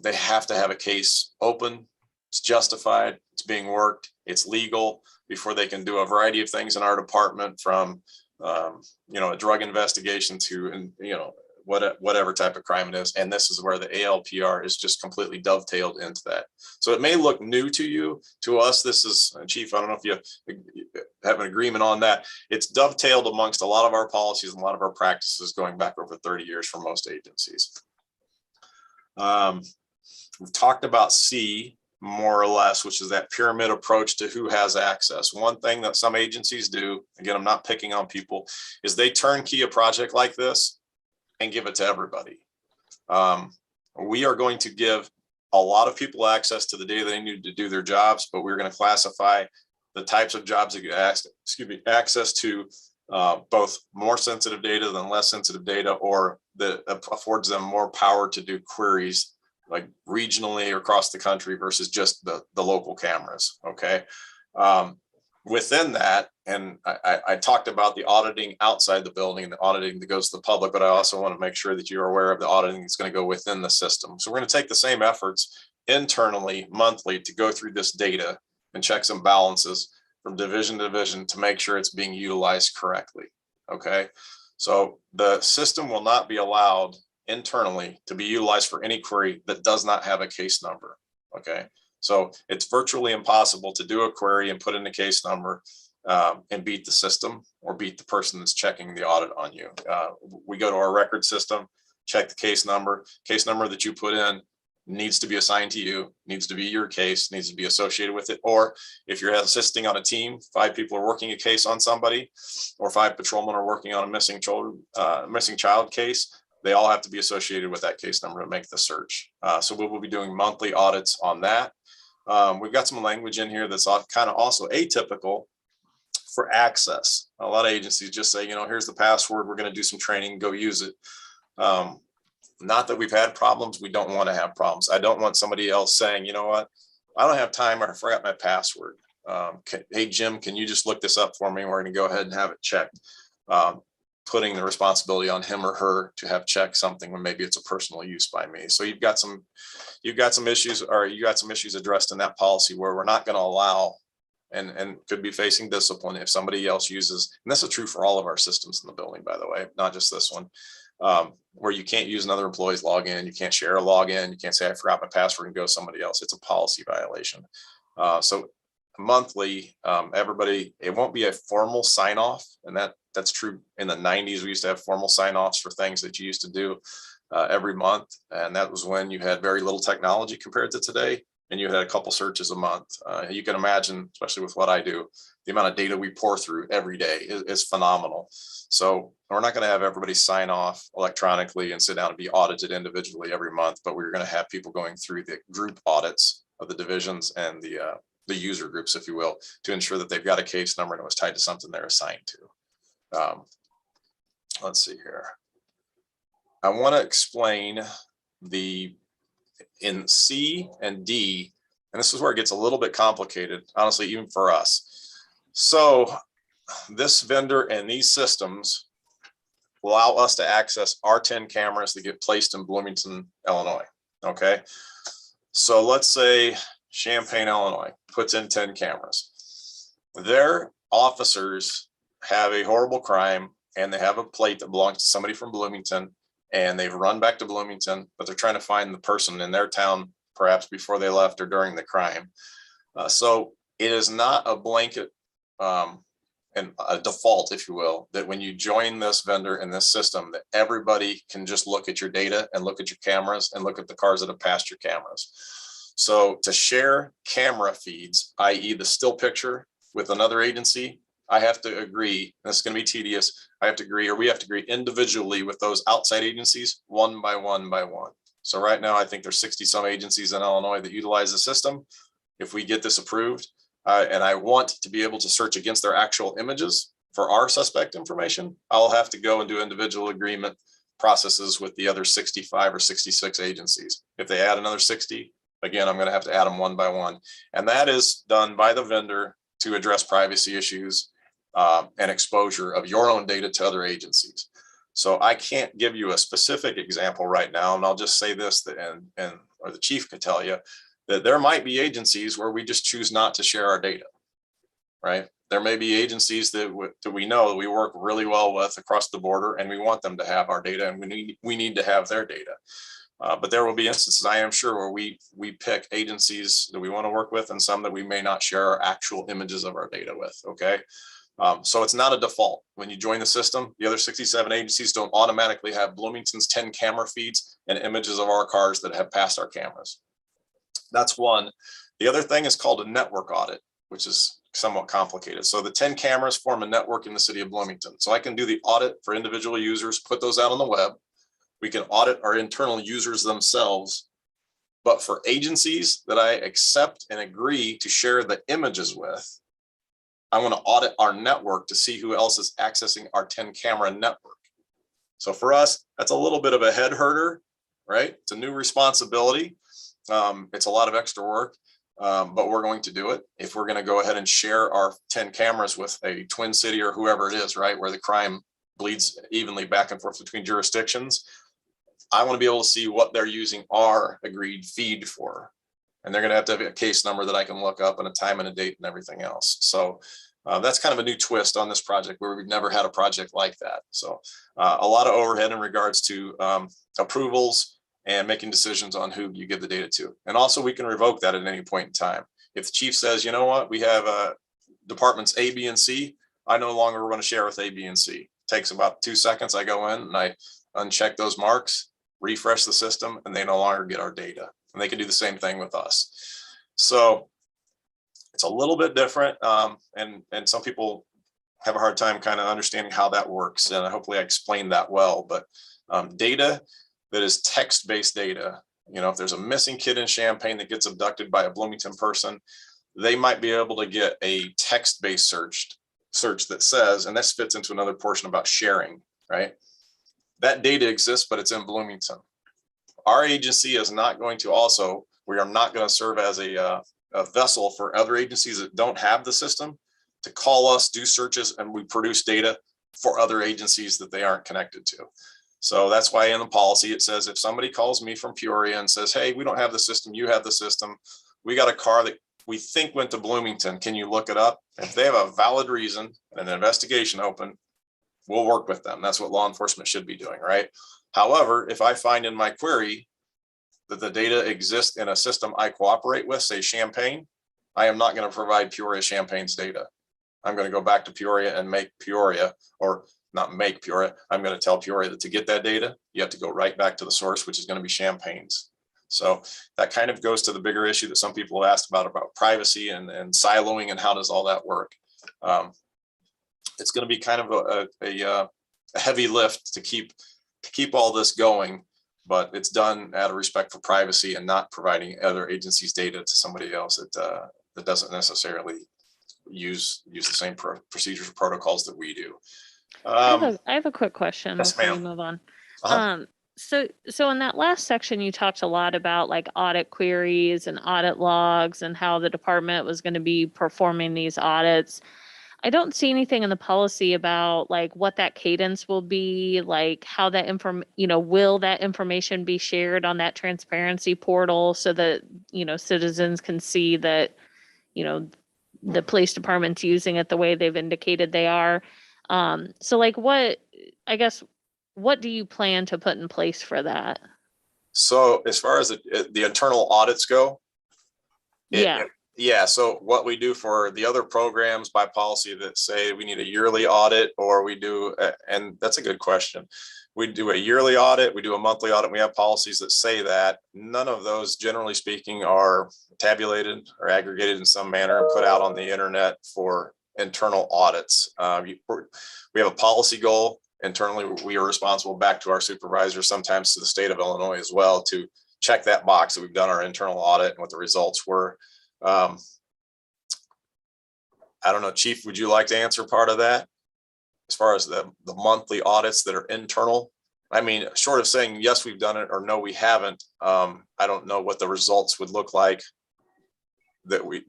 They have to have a case open, it's justified, it's being worked, it's legal, before they can do a variety of things in our department, from a drug investigation to whatever type of crime it is. And this is where the ALPR is just completely dovetailed into that. So it may look new to you. To us, this is, Chief, I don't know if you have an agreement on that. It's dovetailed amongst a lot of our policies and a lot of our practices going back over 30 years for most agencies. We've talked about C, more or less, which is that pyramid approach to who has access. One thing that some agencies do, again, I'm not picking on people, is they turnkey a project like this and give it to everybody. We are going to give a lot of people access to the data they need to do their jobs, but we're going to classify the types of jobs that get access to both more sensitive data than less sensitive data, or that affords them more power to do queries like regionally or across the country versus just the local cameras. Okay. Within that, and I talked about the auditing outside the building and the auditing that goes to the public, but I also want to make sure that you're aware of the auditing that's going to go within the system. So we're going to take the same efforts internally, monthly, to go through this data and checks and balances from division to division to make sure it's being utilized correctly. Okay. So the system will not be allowed internally to be utilized for any query that does not have a case number. Okay. So it's virtually impossible to do a query and put in a case number and beat the system or beat the person that's checking the audit on you. We go to our record system, check the case number that you put in needs to be assigned to you, needs to be your case, needs to be associated with it. Or if you're assisting on a team, 5 people are working a case on somebody, or 5 patrolmen are working on a missing child case, they all have to be associated with that case number to make the search. So we will be doing monthly audits on that. We've got some language in here that's kind of also atypical for access. A lot of agencies just say, here's the password, we're going to do some training, go use it. Not that we've had problems. We don't want to have problems. I don't want somebody else saying, you know what, I don't have time, or I forgot my password. Hey, Jim, can you just look this up for me? We're going to go ahead and have it checked. Putting the responsibility on him or her to have checked something when maybe it's a personal use by me. So you've got some issues, or you got some issues addressed in that policy where we're not going to allow and could be facing discipline if somebody else uses, and this is true for all of our systems in the building, by the way, not just this one. Where you can't use another employee's login, you can't share a login, you can't say I forgot my password and go somebody else. It's a policy violation. So monthly, everybody, it won't be a formal sign off, and that's true. In the 90s, we used to have formal sign offs for things that you used to do every month, and that was when you had very little technology compared to today, and you had a couple searches a month. You can imagine, especially with what I do, the amount of data we pour through every day is phenomenal. So we're not going to have everybody sign off electronically and sit down and be audited individually every month, but we're going to have people going through the group audits of the divisions and the user groups, if you will, to ensure that they've got a case number and it was tied to something they're assigned to. Let's see here. I want to explain in C and D, and this is where it gets a little bit complicated, honestly, even for us. So this vendor and these systems will allow us to access our 10 cameras that get placed in Bloomington, Illinois. Okay. So let's say Champaign, Illinois puts in 10 cameras. Their officers have a horrible crime and they have a plate that belongs to somebody from Bloomington, and they've run back to Bloomington, but they're trying to find the person in their town, perhaps before they left or during the crime. So it is not a blanket and a default, if you will, that when you join this vendor in this system, that everybody can just look at your data and look at your cameras and look at the cars that have passed your cameras. So to share camera feeds, i.e. the still picture with another agency, I have to agree, and this is going to be tedious, I have to agree, or we have to agree individually with those outside agencies, one by one by one. So right now, I think there's 60 some agencies in Illinois that utilize the system. If we get this approved, and I want to be able to search against their actual images for our suspect information, I'll have to go and do individual agreement processes with the other 65 or 66 agencies. If they add another 60, again, I'm going to have to add them one by one. And that is done by the vendor to address privacy issues and exposure of your own data to other agencies. So I can't give you a specific example right now, and I'll just say this, or the chief could tell you, that there might be agencies where we just choose not to share our data, right? There may be agencies that we know that we work really well with across the border, and we want them to have our data, and we need to have their data. But there will be instances, I am sure, where we pick agencies that we want to work with and some that we may not share our actual images of our data with, okay? So it's not a default. When you join the system, the other 67 agencies don't automatically have Bloomington's 10 camera feeds and images of our cars that have passed our cameras. That's one. The other thing is called a network audit, which is somewhat complicated. So the 10 cameras form a network in the city of Bloomington. So I can do the audit for individual users, put those out on the web. We can audit our internal users themselves. But for agencies that I accept and agree to share the images with, I want to audit our network to see who else is accessing our 10 camera network. So for us, that's a little bit of a head herder, right? It's a new responsibility. It's a lot of extra work, but we're going to do it. If we're going to go ahead and share our 10 cameras with a twin city or whoever it is, right, where the crime bleeds evenly back and forth between jurisdictions, I want to be able to see what they're using our agreed feed for. And they're going to have a case number that I can look up and a time and a date and everything else. So that's kind of a new twist on this project where we've never had a project like that. So a lot of overhead in regards to approvals and making decisions on who you give the data to. And also we can revoke that at any point in time. If the chief says, you know what, we have departments A, B, and C, I no longer want to share with A, B, and C. Takes about 2 seconds. I go in and I uncheck those marks, refresh the system, and they no longer get our data. And they can do the same thing with us. So it's a little bit different. And some people have a hard time kind of understanding how that works. And hopefully I explained that well, but data that is text-based data, you know, if there's a missing kid in Champaign that gets abducted by a Bloomington person, they might be able to get a text-based search that says, and this fits into another portion about sharing, right? That data exists, but it's in Bloomington. Our agency is not going to also, we are not going to serve as a vessel for other agencies that don't have the system to call us, do searches, and we produce data for other agencies that they aren't connected to. So that's why in the policy, it says if somebody calls me from Peoria and says, hey, we don't have the system, you have the system, we got a car that we think went to Bloomington, can you look it up? If they have a valid reason and an investigation open, we'll work with them. That's what law enforcement should be doing, right? However, if I find in my query that the data exists in a system I cooperate with, say Champaign, I am not going to provide Peoria Champaign's data. I'm going to go back to Peoria and make Peoria, or not make Peoria, I'm going to tell Peoria that to get that data, you have to go right back to the source, which is going to be Champaign's. So that kind of goes to the bigger issue that some people asked about privacy and siloing and how does all that work. It's going to be kind of a heavy lift to keep all this going, but it's done out of respect for privacy and not providing other agencies' data to somebody else that doesn't necessarily use the same procedures or protocols that we do. I have a quick question Yes, before we ma'am. move on. Uh-huh. So in that last section, you talked a lot about like audit queries and audit logs and how the department was going to be performing these audits. I don't see anything in the policy about like what that cadence will be, like how that will that information be shared on that transparency portal so that, citizens can see that, the police department's using it the way they've indicated they are. So like what do you plan to put in place for that? So as far as the internal audits go, Yeah. So what we do for the other programs by policy that say we need a yearly audit, or we do, and that's a good question. We do a yearly audit, we do a monthly audit. We have policies that say that. None of those, generally speaking, are tabulated or aggregated in some manner and put out on the internet for internal audits. We have a policy goal. Internally, we are responsible back to our supervisor, sometimes to the state of Illinois as well, to check that box that we've done our internal audit and what the results were. I don't know, Chief, would you like to answer part of that? As far as the monthly audits that are internal? I mean, short of saying, yes, we've done it or no, we haven't. I don't know what the results would look like,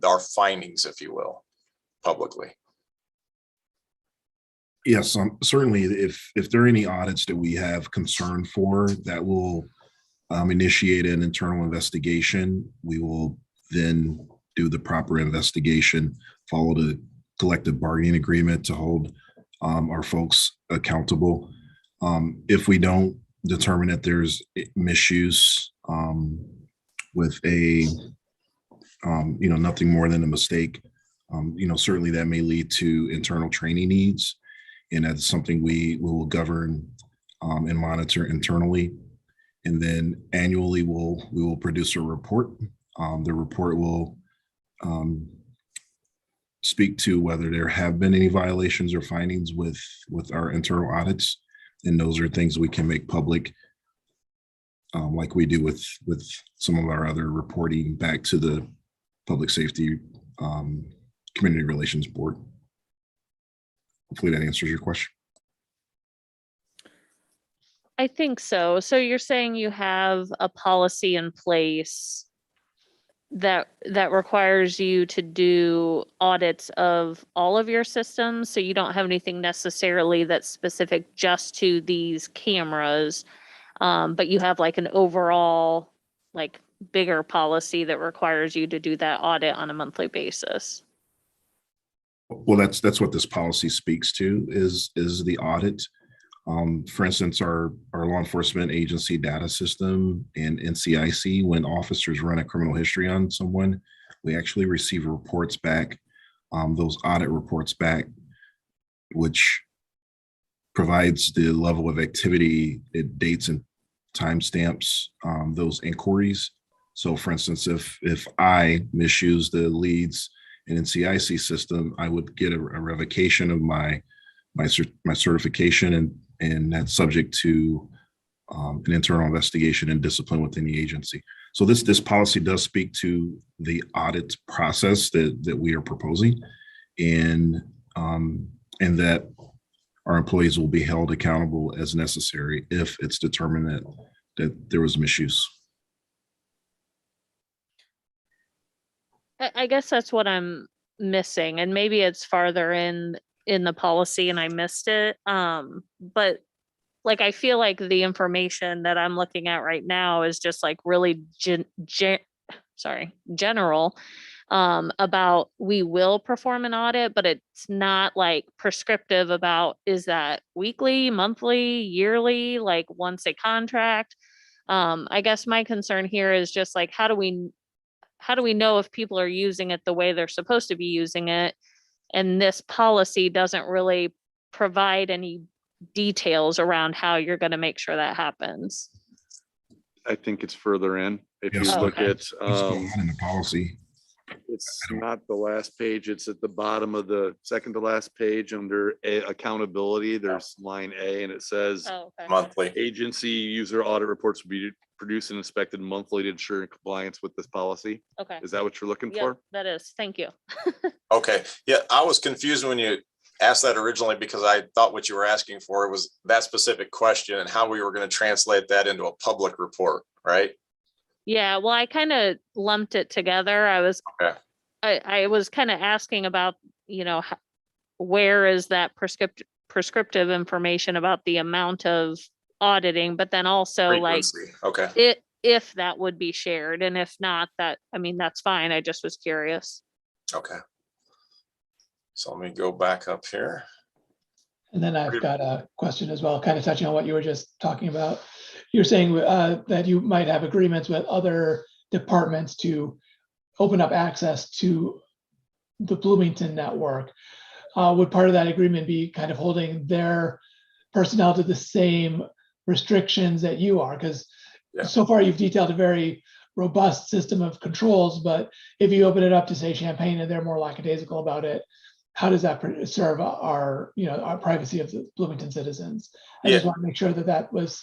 our findings, if you will, publicly. Yes, certainly if there are any audits that we have concern for, that will initiate an internal investigation. We will then do the proper investigation, follow the collective bargaining agreement to hold our folks accountable. If we don't determine that there's misuse with nothing more than a mistake, certainly that may lead to internal training needs. And that's something we will govern and monitor internally. And then annually we will produce a report. The report will speak to whether there have been any violations or findings with our internal audits. And those are things we can make public, like we do with some of our other reporting back to the Public Safety Community Relations Board. Hopefully that answers your question. I think so. So you're saying you have a policy in place that requires you to do audits of all of your systems. So you don't have anything necessarily that's specific just to these cameras, but you have like an overall, like bigger policy that requires you to do that audit on a monthly basis. Well, that's what this policy speaks to is the audit. For instance, our law enforcement agency data system and NCIC, when officers run a criminal history on someone, we actually receive reports back those audit reports back, which provides the level of activity, it dates and timestamps those inquiries. So for instance, if I misuse the leads in NCIC system, I would get a revocation of my certification, and that's subject to an internal investigation and discipline within the agency. So this policy does speak to the audit process that we are proposing, and that our employees will be held accountable as necessary if it's determined that there was misuse. I guess that's what I'm missing, and maybe it's farther in the policy and I missed it. But like, I feel like the information that I'm looking at right now is just like really general about we will perform an audit, but it's not like prescriptive about, is that weekly, monthly, yearly, like once a contract. I guess my concern here is just like, how do we know if people are using it the way they're supposed to be using it? And this policy doesn't really provide any details around how you're going to make sure that happens. I think it's further in. If you Yes, Oh, look okay. at, What's going on in the policy? it's not the last page, it's at the bottom of the second to last page under accountability. There's line A and it says Oh, okay. Monthly. agency user audit reports will be produced and inspected monthly to ensure compliance with this policy. Okay. Is that what you're looking Yep, for? that is. Thank you. Okay, yeah, I was confused when you asked that originally because I thought what you were asking for was that specific question and how we were going to translate that into a public report, right? Yeah, well, I kind of lumped it together. I was Okay. I was kind of asking about, where is that prescriptive information about the amount of auditing, but then also like Frequency. Okay, if that would be shared, and if not, that's fine. I just was curious. okay. So let me go back up here. And then I've got a question as well, kind of touching on what you were just talking about. You're saying that you might have agreements with other departments to open up access to the Bloomington network. Would part of that agreement be kind of holding their personnel to the same restrictions that you are? Because Yeah. so far you've detailed a very robust system of controls, but if you open it up to say Champaign and they're more lackadaisical about it, how does that serve our privacy of the Bloomington citizens? I just Yeah. want to make sure that that was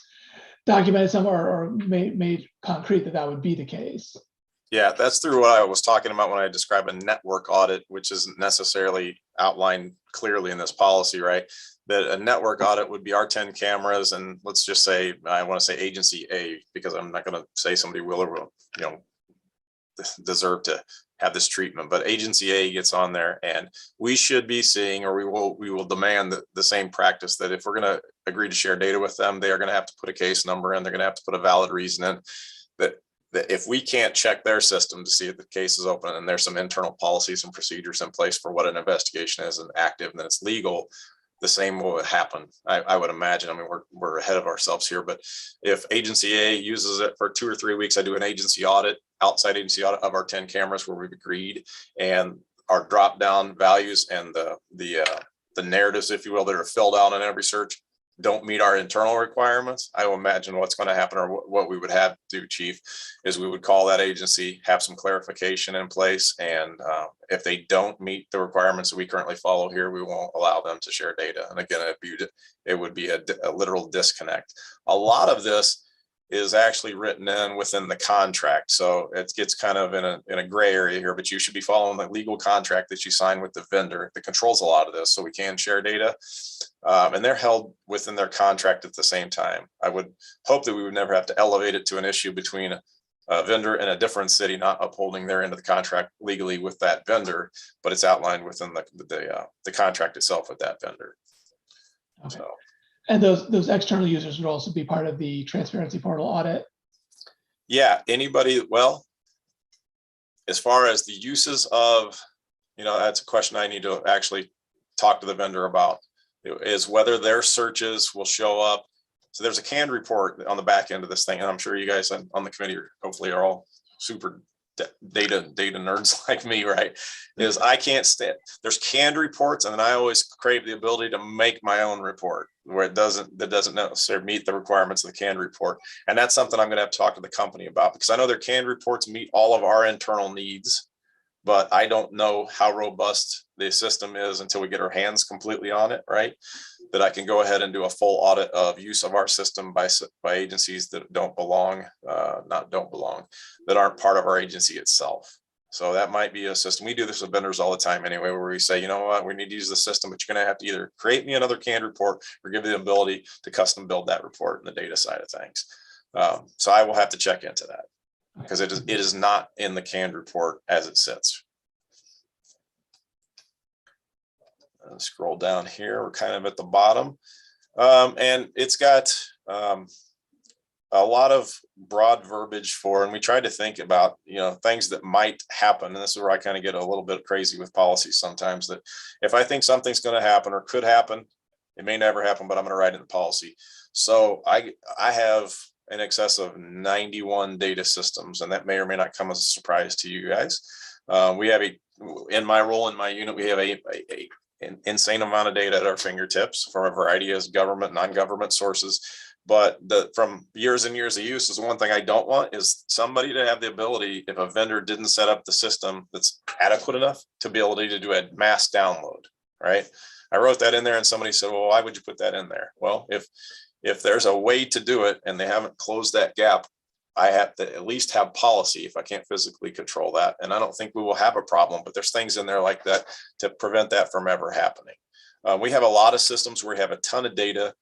documented somewhere or made concrete that would be the case. Yeah, that's through what I was talking about when I describe a network audit, which isn't necessarily outlined clearly in this policy, right? That a network audit would be our 10 cameras, and let's just say, I want to say agency A, because I'm not going to say somebody will or will, deserve to have this treatment, but agency A gets on there and we should be seeing, or we will demand the same practice that if we're going to agree to share data with them, they are going to have to put a case number in, they're going to have to put a valid reason in, that if we can't check their system to see if the case is open and there's some internal policies and procedures in place for what an investigation is and active and then it's legal, the same will happen. I would imagine. I mean, we're ahead of ourselves here, but if agency A uses it for 2 or 3 weeks, I do an agency audit, outside agency audit of our 10 cameras where we've agreed, and our drop down values and the narratives, if you will, that are filled out in every search don't meet our internal requirements. I will imagine what's going to happen, or what we would have to do, Chief, is we would call that agency, have some clarification in place, and if they don't meet the requirements that we currently follow here, we won't allow them to share data. And again, it would be a literal disconnect. A lot of this is actually written in within the contract, so it gets kind of in a gray area here, but you should be following the legal contract that you sign with the vendor that controls a lot of this, so we can share data. And they're held within their contract at the same time. I would hope that we would never have to elevate it to an issue between a vendor in a different city not upholding their end of the contract legally with that vendor, but it's outlined within the contract itself with that vendor. Okay. So, and those external users would also be part of the transparency portal audit. yeah, anybody, well, as far as the uses of, that's a question I need to actually talk to the vendor about, is whether their searches will show up. So there's a canned report on the back end of this thing, and I'm sure you guys on the committee hopefully are all super data nerds like me, right? Is I can't stand, there's canned reports, and then I always crave the ability to make my own report where that doesn't necessarily meet the requirements of the canned report. And that's something I'm going to have to talk to the company about, because I know their canned reports meet all of our internal needs, but I don't know how robust the system is until we get our hands completely on it, right? That I can go ahead and do a full audit of use of our system by agencies that don't belong, that aren't part of our agency itself. So that might be a system. We do this with vendors all the time anyway, where we say, you know what, we need to use the system, but you're going to have to either create me another canned report or give me the ability to custom build that report in the data side of things. So I will have to check into that, because it is not in the canned report as it sits. Scroll down here, we're kind of at the bottom, and it's got a lot of broad verbiage for, and we tried to think about, you know, things that might happen. And this is where I kind of get a little bit crazy with policies sometimes, that if I think something's going to happen or could happen, it may never happen, but I'm going to write in the policy. So I have in excess of 91 data systems, and that may or may not come as a surprise to you guys. We have in my role in my unit, we have an insane amount of data at our fingertips from a variety of government, non-government sources. But from years and years of use is one thing I don't want, is somebody to have the ability, if a vendor didn't set up the system that's adequate enough, to be able to do a mass download, right? I wrote that in there and somebody said, well, why would you put that in there? Well, if there's a way to do it and they haven't closed that gap, I have to at least have policy if I can't physically control that. And I don't think we will have a problem, but there's things in there like that to prevent that from ever happening. We have a lot of systems where we have a ton of data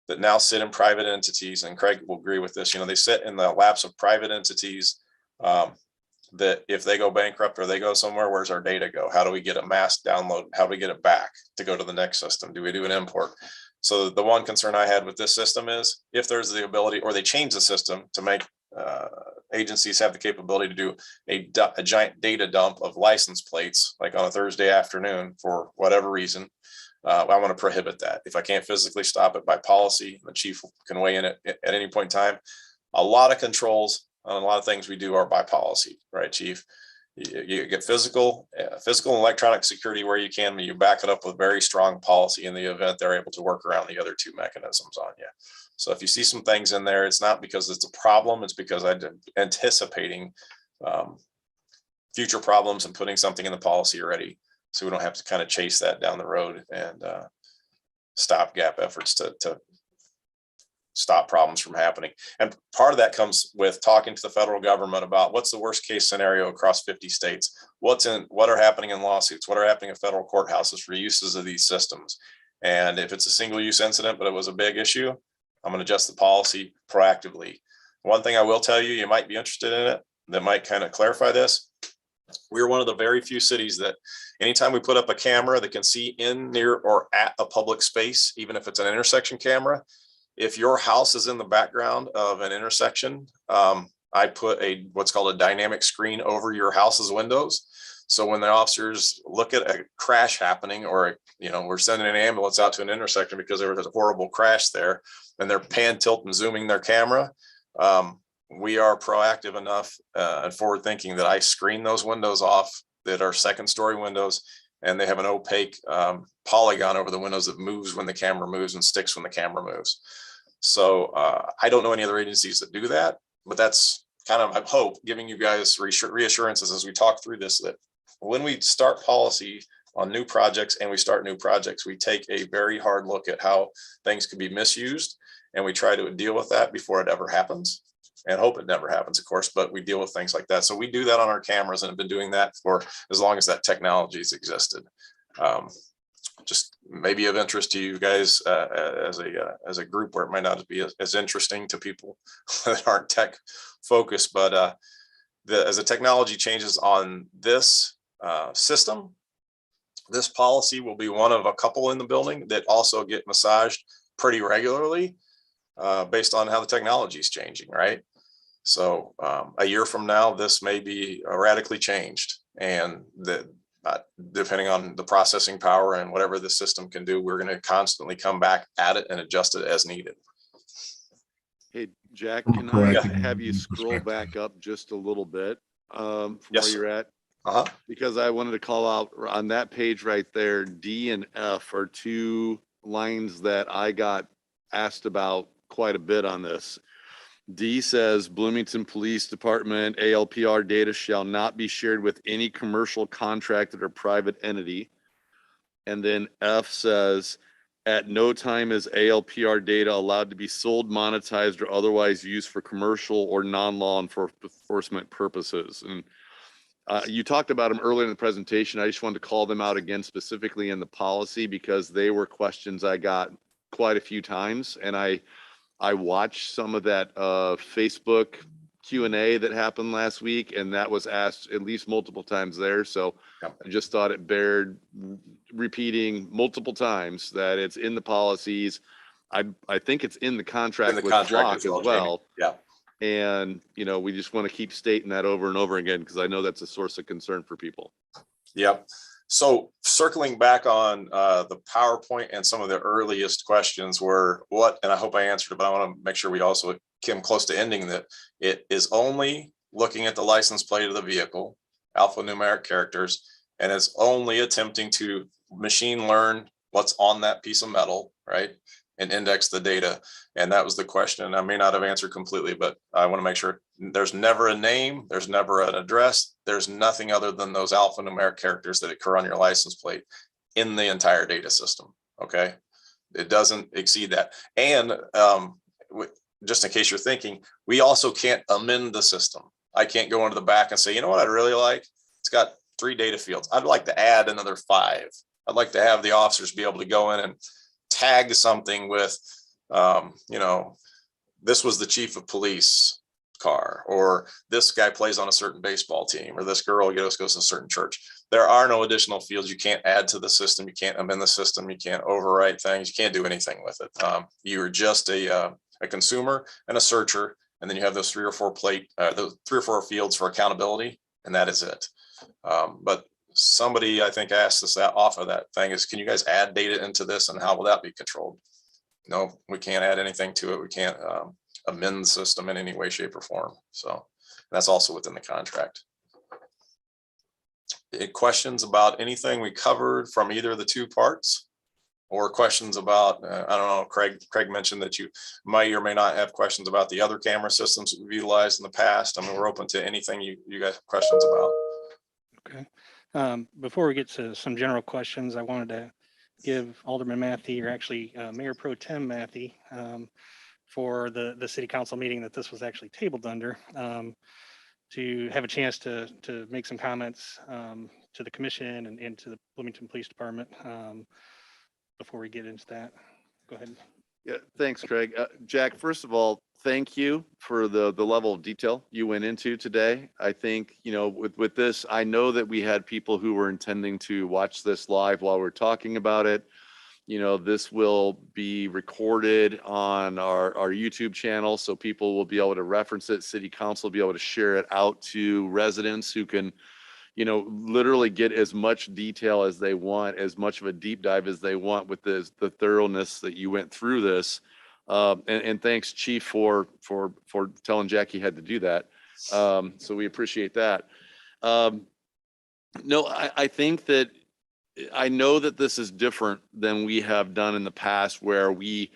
that now sit in private entities, and Craig will agree with this. You know, they sit in the laps of private entities that if they go bankrupt or they go somewhere, where's our data go? How do we get a mass download? How do we get it back to go to the next system? Do we do an import? So the one concern I had with this system is if there's the ability, or they change the system to make agencies have the capability to do a giant data dump of license plates, like on a Thursday afternoon for whatever reason, I want to prohibit that. If I can't physically stop it by policy, the chief can weigh in at any point in time. A lot of controls on a lot of things we do are by policy, right, chief? You get physical and electronic security where you can, but you back it up with very strong policy in the event they're able to work around the other two mechanisms on you. So if you see some things in there, it's not because it's a problem, it's because I'm anticipating future problems and putting something in the policy already, so we don't have to kind of chase that down the road and stopgap efforts to stop problems from happening. And part of that comes with talking to the federal government about what's the worst case scenario across 50 states, what are happening in lawsuits, what are happening in federal courthouses for uses of these systems. And if it's a single use incident, but it was a big issue, I'm going to adjust the policy proactively. One thing I will tell you, you might be interested in it, that might kind of clarify this. We're one of the very few cities that anytime we put up a camera that can see in, near, or at a public space, even if it's an intersection camera, if your house is in the background of an intersection, I put what's called a dynamic screen over your house's windows. So when the officers look at a crash happening, or, you know, we're sending an ambulance out to an intersection because there was a horrible crash there, and they're pan, tilt, and zooming their camera, we are proactive enough and forward thinking that I screen those windows off that are second story windows, and they have an opaque polygon over the windows that moves when the camera moves and sticks when the camera moves. So I don't know any other agencies that do that, but that's kind of, I hope, giving you guys reassurances as we talk through this, that when we start policy on new projects and we start new projects, we take a very hard look at how things could be misused, and we try to deal with that before it ever happens, and hope it never happens, of course, but we deal with things like that. So we do that on our cameras and have been doing that for as long as that technology has existed. Just maybe of interest to you guys as a group, where it might not be as interesting to people that aren't tech focused, but as the technology changes on this system, this policy will be one of a couple in the building that also get massaged pretty regularly based on how the technology is changing, right? So a year from now, this may be radically changed, and depending on the processing power and whatever the system can do, we're going to constantly come back at it and adjust it as needed. Hey, Jack, From a can I proactive have you scroll perspective. back up just a little bit? From Yes, where sir. you're at? Uh-huh. Because I wanted to call out on that page right there, D and F are two lines that I got asked about quite a bit on this. D says Bloomington Police Department ALPR data shall not be shared with any commercial contracted or private entity. And then F says, at no time is ALPR data allowed to be sold, monetized, or otherwise used for commercial or non-law enforcement purposes. And you talked about them earlier in the presentation. I just wanted to call them out again specifically in the policy because they were questions I got quite a few times. And I watched some of that Facebook Q&A that happened last week, and that was asked at least multiple times there. So Yep. I just thought it bared repeating multiple times that it's in the policies. I think it's in the In contract the with contract Flock as as well, well. Jamie. Yeah. And, we just want to keep stating that over and over again, because I know that's a source of concern for people. Yep. So circling back on the PowerPoint and some of the earliest questions were what, and I hope I answered it, but I want to make sure we also came close to ending that it is only looking at the license plate of the vehicle, alphanumeric characters, and it's only attempting to machine learn what's on that piece of metal, right? And index the data. And that was the question. I may not have answered completely, but I want to make sure there's never a name, there's never an address, there's nothing other than those alphanumeric characters that occur on your license plate in the entire data system. Okay. It doesn't exceed that. And just in case you're thinking, we also can't amend the system. I can't go into the back and say, you know what I'd really like? It's got 3 data fields. I'd like to add another 5. I'd like to have the officers be able to go in and tag something with, this was the chief of police car, or this guy plays on a certain baseball team, or this girl goes to a certain church. There are no additional fields. You can't add to the system. You can't amend the system. You can't overwrite things. You can't do anything with it. You are just a consumer and a searcher. And then you have those 3 or 4 those 3 or 4 fields for accountability. And that is it. But somebody, I think, asked us that off of that thing is, can you guys add data into this and how will that be controlled? No, we can't add anything to it. We can't amend the system in any way, shape, or form. So that's also within the contract. Any questions about anything we covered from either of the 2 parts, or questions about, I don't know, Craig mentioned that you might or may not have questions about the other camera systems that we've utilized in the past. I mean, we're open to anything you guys have questions about. Okay. Before we get to some general questions, I wanted to give Alderman Matthey, or actually Mayor Pro Tem Matthey, for the city council meeting that this was actually tabled under, to have a chance to make some comments to the commission and to the Bloomington Police Department before we get into that. Go ahead. Yeah, thanks, Craig. Jack, first of all, thank you for the level of detail you went into today. I think, with this, I know that we had people who were intending to watch this live while we're talking about it. This will be recorded on our YouTube channel, so people will be able to reference it. City council will be able to share it out to residents who can, literally get as much detail as they want, as much of a deep dive as they want with the thoroughness that you went through this. And thanks, Chief, for telling Jack he had to do that. So we appreciate that. No, I think that I know that this is different than we have done in the past, where we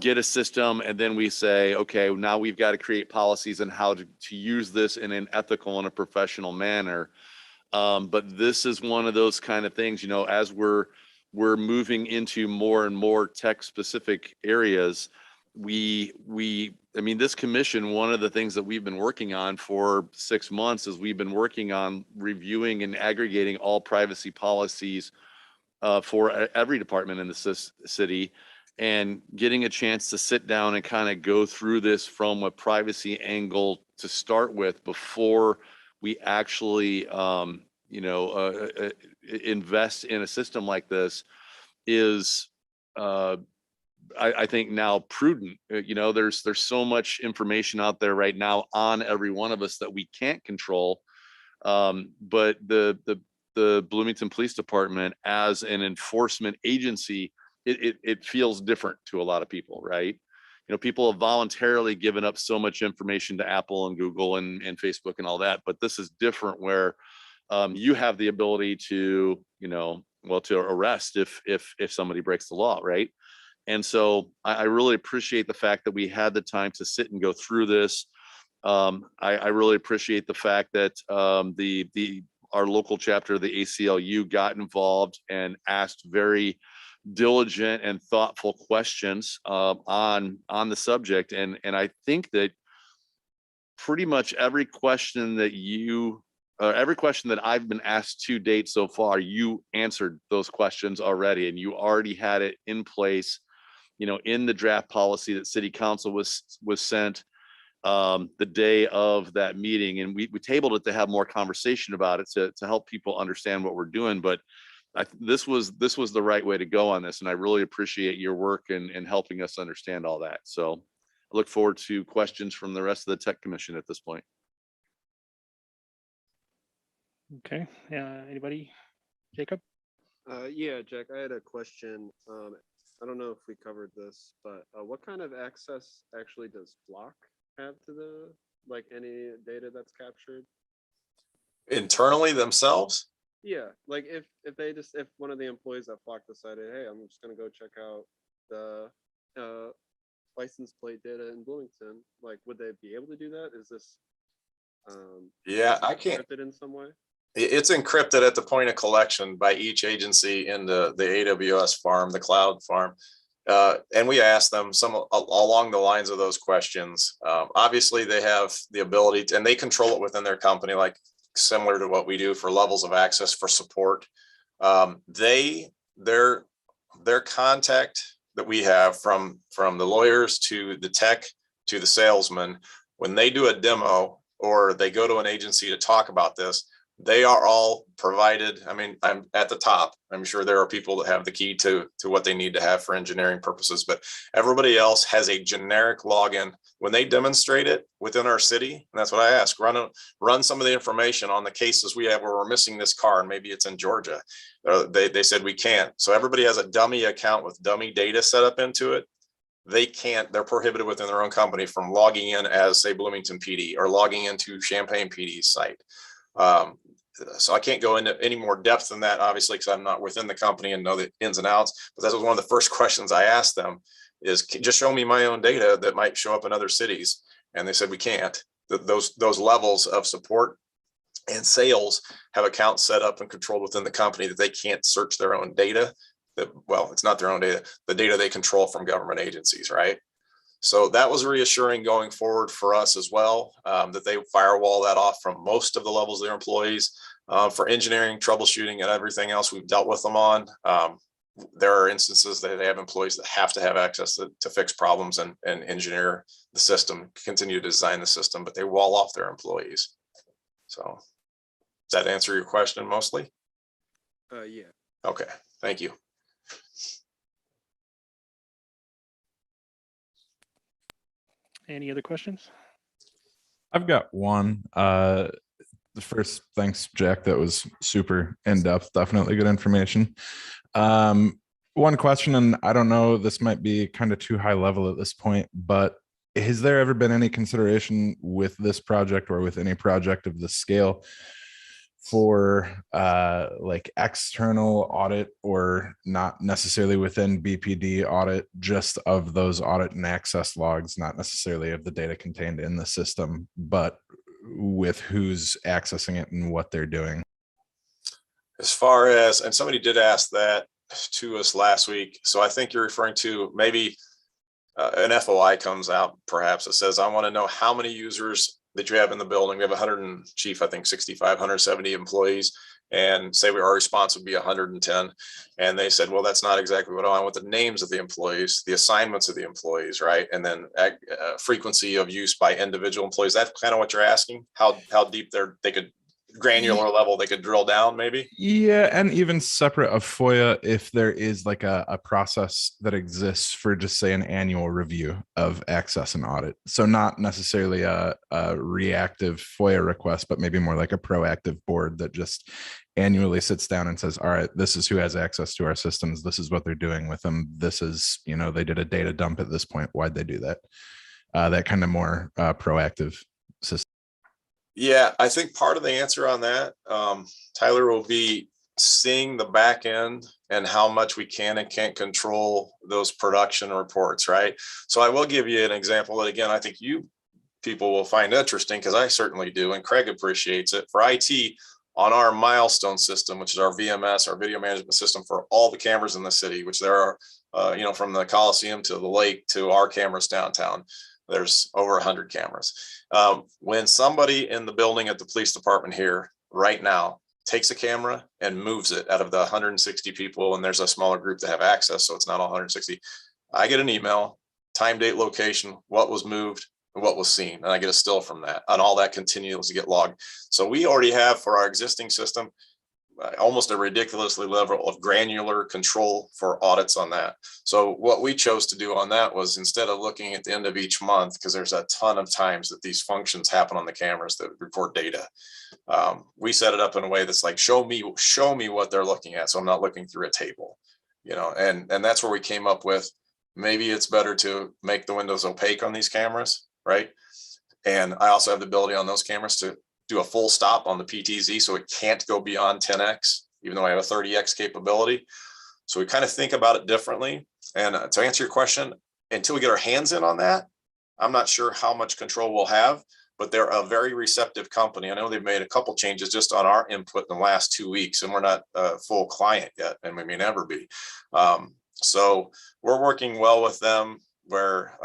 get a system and then we say, okay, now we've got to create policies and how to use this in an ethical and a professional manner. But this is one of those kind of things, as we're moving into more and more tech specific areas, this commission, one of the things that we've been working on for 6 months is we've been working on reviewing and aggregating all privacy policies for every department in the city, and getting a chance to sit down and kind of go through this from a privacy angle to start with before we actually invest in a system like this is I think now prudent. There's so much information out there right now on every one of us that we can't control. But the Bloomington Police Department as an enforcement agency, it feels different to a lot of people, right? people have voluntarily given up so much information to Apple and Google and Facebook and all that, but this is different where you have the ability to, to arrest if somebody breaks the law, right? And so I really appreciate the fact that we had the time to sit and go through this. I really appreciate the fact that our local chapter of the ACLU got involved and asked very diligent and thoughtful questions on the subject. And I think that pretty much every question that I've been asked to date so far, you answered those questions already, and you already had it in place, in the draft policy that city council was sent the day of that meeting. And we tabled it to have more conversation about it to help people understand what we're doing. But this was the right way to go on this. And I really appreciate your work and helping us understand all that. So I look forward to questions from the rest of the tech commission at this point. Okay, anybody? Jacob? Yeah, Jack, I had a question. I don't know if we covered this, but what kind of access actually does Flock have to any data that's captured? Internally themselves? Yeah, like if one of the employees at Flock decided, hey, I'm just gonna go check out the license plate data in Bloomington, would they be able to do that? Is this Yeah, I can't. encrypted in some way? It's encrypted at the point of collection by each agency in the AWS farm, the cloud farm. And we asked them some along the lines of those questions. Obviously, they have the ability to, and they control it within their company, like similar to what we do for levels of access for support. Their contact that we have from the lawyers to the tech to the salesman, when they do a demo or they go to an agency to talk about this, they are all provided. I mean, I'm at the top. I'm sure there are people that have the key to what they need to have for engineering purposes, but everybody else has a generic login. When they demonstrate it within our city, and that's what I ask, run some of the information on the cases we have where we're missing this car, and maybe it's in Georgia. They said we can't. So everybody has a dummy account with dummy data set up into it. They're prohibited within their own company from logging in as, say, Bloomington PD or logging into Champaign PD's site. So I can't go into any more depth than that, obviously, because I'm not within the company and know the ins and outs. But that was one of the first questions I asked them is, just show me my own data that might show up in other cities. And they said, we can't. Those levels of support and sales have accounts set up and controlled within the company that they can't search their own data. It's not their own data, the data they control from government agencies, right? So that was reassuring going forward for us as well, that they firewall that off from most of the levels of their employees. For engineering, troubleshooting, and everything else we've dealt with them on. There are instances that they have employees that have to have access to fix problems and engineer the system, continue to design the system, but they wall off their employees. So does that answer your question mostly? Yeah. Okay, thank you. Any other questions? I've got one. The first, thanks, Jack. That was super in-depth, definitely good information. One question, and I don't know, this might be kind of too high level at this point, but has there ever been any consideration with this project or with any project of this scale for external audit, or not necessarily within BPD audit, just of those audit and access logs, not necessarily of the data contained in the system, but with who's accessing it and what they're doing? As far as, and somebody did ask that to us last week, so I think you're referring to maybe an FOI comes out, perhaps it says, I want to know how many users that you have in the building. We have 100 chief, I think 65, 170 employees, and say our response would be 110. And they said, well, that's not exactly what I want. The names of the employees, the assignments of the employees, right? And then frequency of use by individual employees. That's kind of what you're asking, how deep they could granular level they could drill down maybe. Yeah, and even separate of FOIA, if there is like a process that exists for just say an annual review of access and audit. So not necessarily a reactive FOIA request, but maybe more like a proactive board that just annually sits down and says, all right, this is who has access to our systems. This is what they're doing with them. This is, you know, they did a data dump at this point. Why'd they do that? That kind of more proactive system. Yeah, I think part of the answer on that, Tyler, will be seeing the back end and how much we can and can't control those production reports, right? So I will give you an example that, again, I think you people will find interesting, because I certainly do, and Craig appreciates it. For IT, on our milestone system, which is our VMS, our video management system for all the cameras in the city, which there are, you know, from the Coliseum to the lake to our cameras downtown, there's over 100 cameras. When somebody in the building at the police department here right now takes a camera and moves it out of the 160 people, and there's a smaller group that have access, so it's not all 160, I get an email, time, date, location, what was moved, and what was seen, and I get a still from that, and all that continues to get logged. So we already have, for our existing system, almost a ridiculously level of granular control for audits on that. So what we chose to do on that was, instead of looking at the end of each month, because there's a ton of times that these functions happen on the cameras that report data, we set it up in a way that's like, show me what they're looking at, so I'm not looking through a table, you know. And that's where we came up with, maybe it's better to make the windows opaque on these cameras, right? And I also have the ability on those cameras to do a full stop on the PTZ, so it can't go beyond 10x, even though I have a 30x capability. So we kind of think about it differently. And to answer your question, until we get our hands in on that, I'm not sure how much control we'll have, but they're a very receptive company. I know they've made a couple changes just on our input in the last 2 weeks, and we're not a full client yet, and we may never be. So we're working well with them, where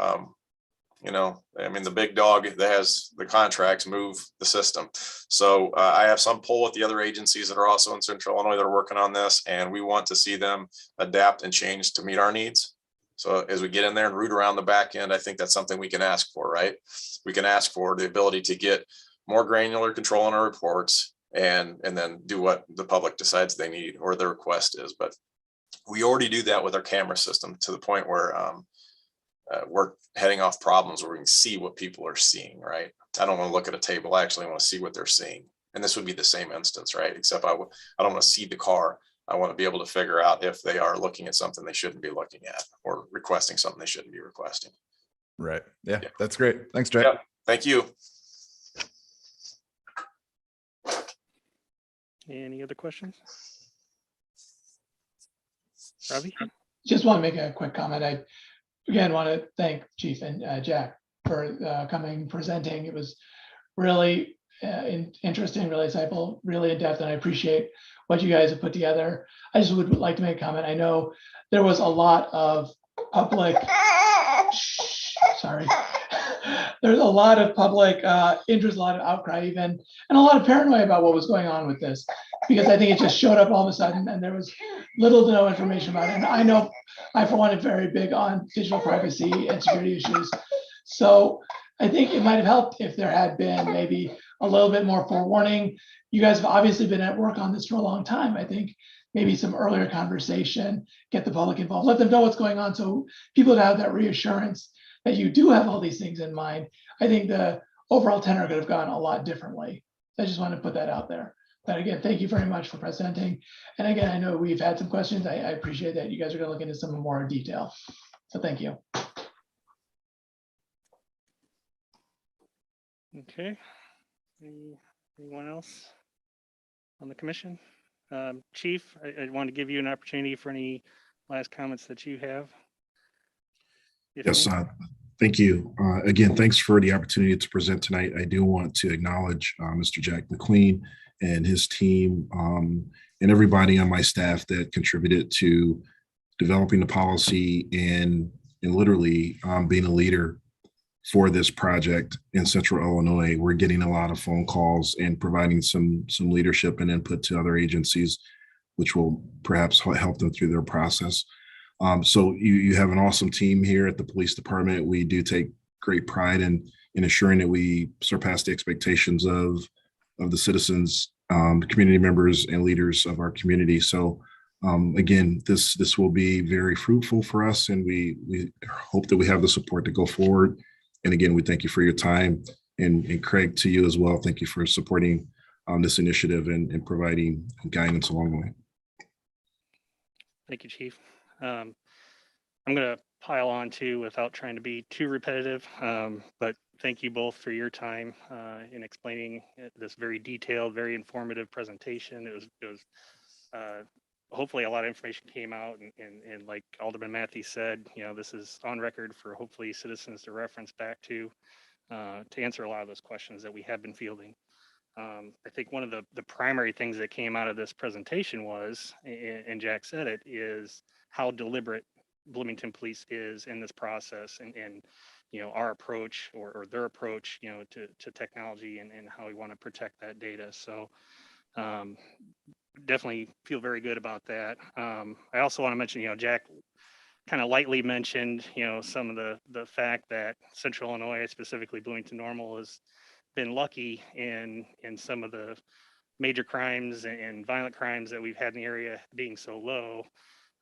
you know, I mean, the big dog that has the contracts move the system. So I have some pull with the other agencies that are also in Central Illinois that are working on this, and we want to see them adapt and change to meet our needs. So as we get in there and root around the back end, I think that's something we can ask for, right? We can ask for the ability to get more granular control on our reports, and then do what the public decides they need or their request is. But we already do that with our camera system, to the point where we're heading off problems where we can see what people are seeing, right? I don't want to look at a table. I actually want to see what they're seeing. And this would be the same instance, right? Except I don't want to see the car. I want to be able to figure out if they are looking at something they shouldn't be looking at, or requesting something they shouldn't be requesting. Right. Yeah, that's great. Thanks, Jack. Yep. Thank you. Any other questions? Robbie? Just want to make a quick comment. I, again, want to thank Chief and Jack for coming, presenting. It was really interesting, really insightful, really in depth, and I appreciate what you guys have put together. I just would like to make a comment. I know there was a lot of public, sorry, there's a lot of public interest, a lot of outcry even, and a lot of paranoia about what was going on with this, because I think it just showed up all of a sudden and there was little to no information about it. And I know I, for one, am very big on digital privacy and security issues. So I think it might have helped if there had been maybe a little bit more forewarning. You guys have obviously been at work on this for a long time. I think maybe some earlier conversation, get the public involved, let them know what's going on, so people would have that reassurance that you do have all these things in mind. I think the overall tenor could have gone a lot differently. I just want to put that out there. But again, thank you very much for presenting. And again, I know we've had some questions. I appreciate that you guys are going to look into some more detail. So thank you. Okay. Anyone else on the commission? Chief, I want to give you an opportunity for any last comments that you have. Yes, thank you. Again, thanks for the opportunity to present tonight. I do want to acknowledge Mr. Jack McQueen and his team, and everybody on my staff that contributed to developing the policy and literally being a leader for this project in Central Illinois. We're getting a lot of phone calls and providing some leadership and input to other agencies, which will perhaps help them through their process. So you have an awesome team here at the police department. We do take great pride in ensuring that we surpass the expectations of the citizens community members and leaders of our community. So again, this will be very fruitful for us, and we hope that we have the support to go forward. And again, we thank you for your time, and Craig, to you as well. Thank you for supporting this initiative and providing guidance along the way. Thank you, Chief. I'm going to pile on too without trying to be too repetitive, but thank you both for your time in explaining this very detailed, very informative presentation. It was hopefully a lot of information came out, and like Alderman Matthews said, this is on record for hopefully citizens to reference back to answer a lot of those questions that we have been fielding. I think one of the primary things that came out of this presentation was, and Jack said it, is how deliberate Bloomington Police is in this process, and our approach or their approach, to technology and how we want to protect that data. So definitely feel very good about that. I also want to mention, Jack kind of lightly mentioned, some of the fact that Central Illinois, specifically Bloomington Normal, has been lucky in some of the major crimes and violent crimes that we've had in the area being so low.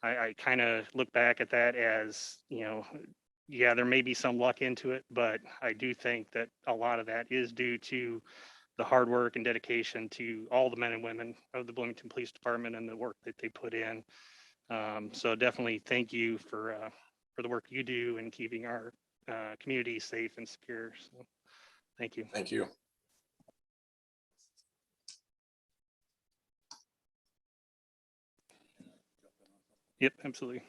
I kind of look back at that as, yeah, there may be some luck into it, but I do think that a lot of that is due to the hard work and dedication to all the men and women of the Bloomington Police Department and the work that they put in. So definitely thank you for the work you do in keeping our community safe and secure. So thank you. Thank you. Yep, absolutely.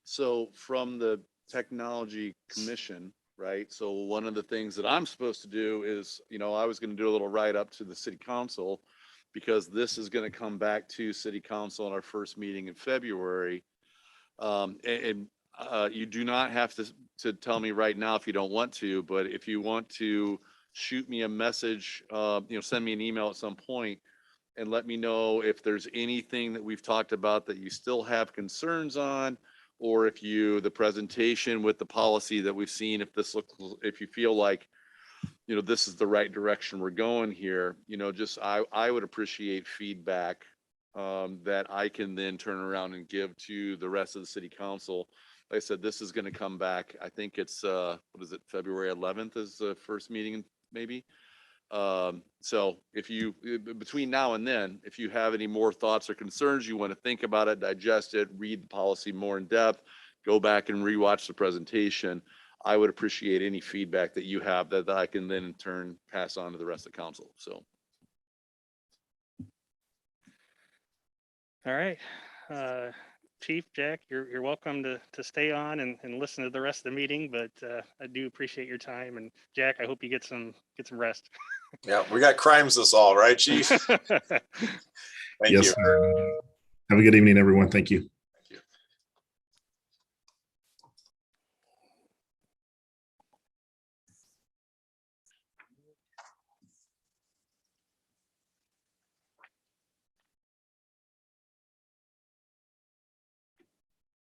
So from the Technology Commission, right? So one of the things that I'm supposed to do is, I was going to do a little write up to the city council, because this is going to come back to city council in our first meeting in February. You do not have to tell me right now if you don't want to, but if you want to shoot me a message, send me an email at some point and let me know if there's anything that we've talked about that you still have concerns on, or if the presentation with the policy that we've seen, if you feel like, this is the right direction we're going here, I would appreciate feedback that I can then turn around and give to the rest of the city council. Like I said, this is going to come back. I think it's, February 11th is the first meeting, maybe. So between now and then, if you have any more thoughts or concerns, you want to think about it, digest it, read the policy more in depth, go back and rewatch the presentation, I would appreciate any feedback that you have that I can then in turn pass on to the rest of the council. So. All right. Chief, Jack, you're welcome to stay on and listen to the rest of the meeting, but I do appreciate your time. And Jack, I hope you get some rest. Yeah, we got crimes this all, right, Chief? Thank Yes, you. sir. Have a good evening, everyone. Thank you. Thank you.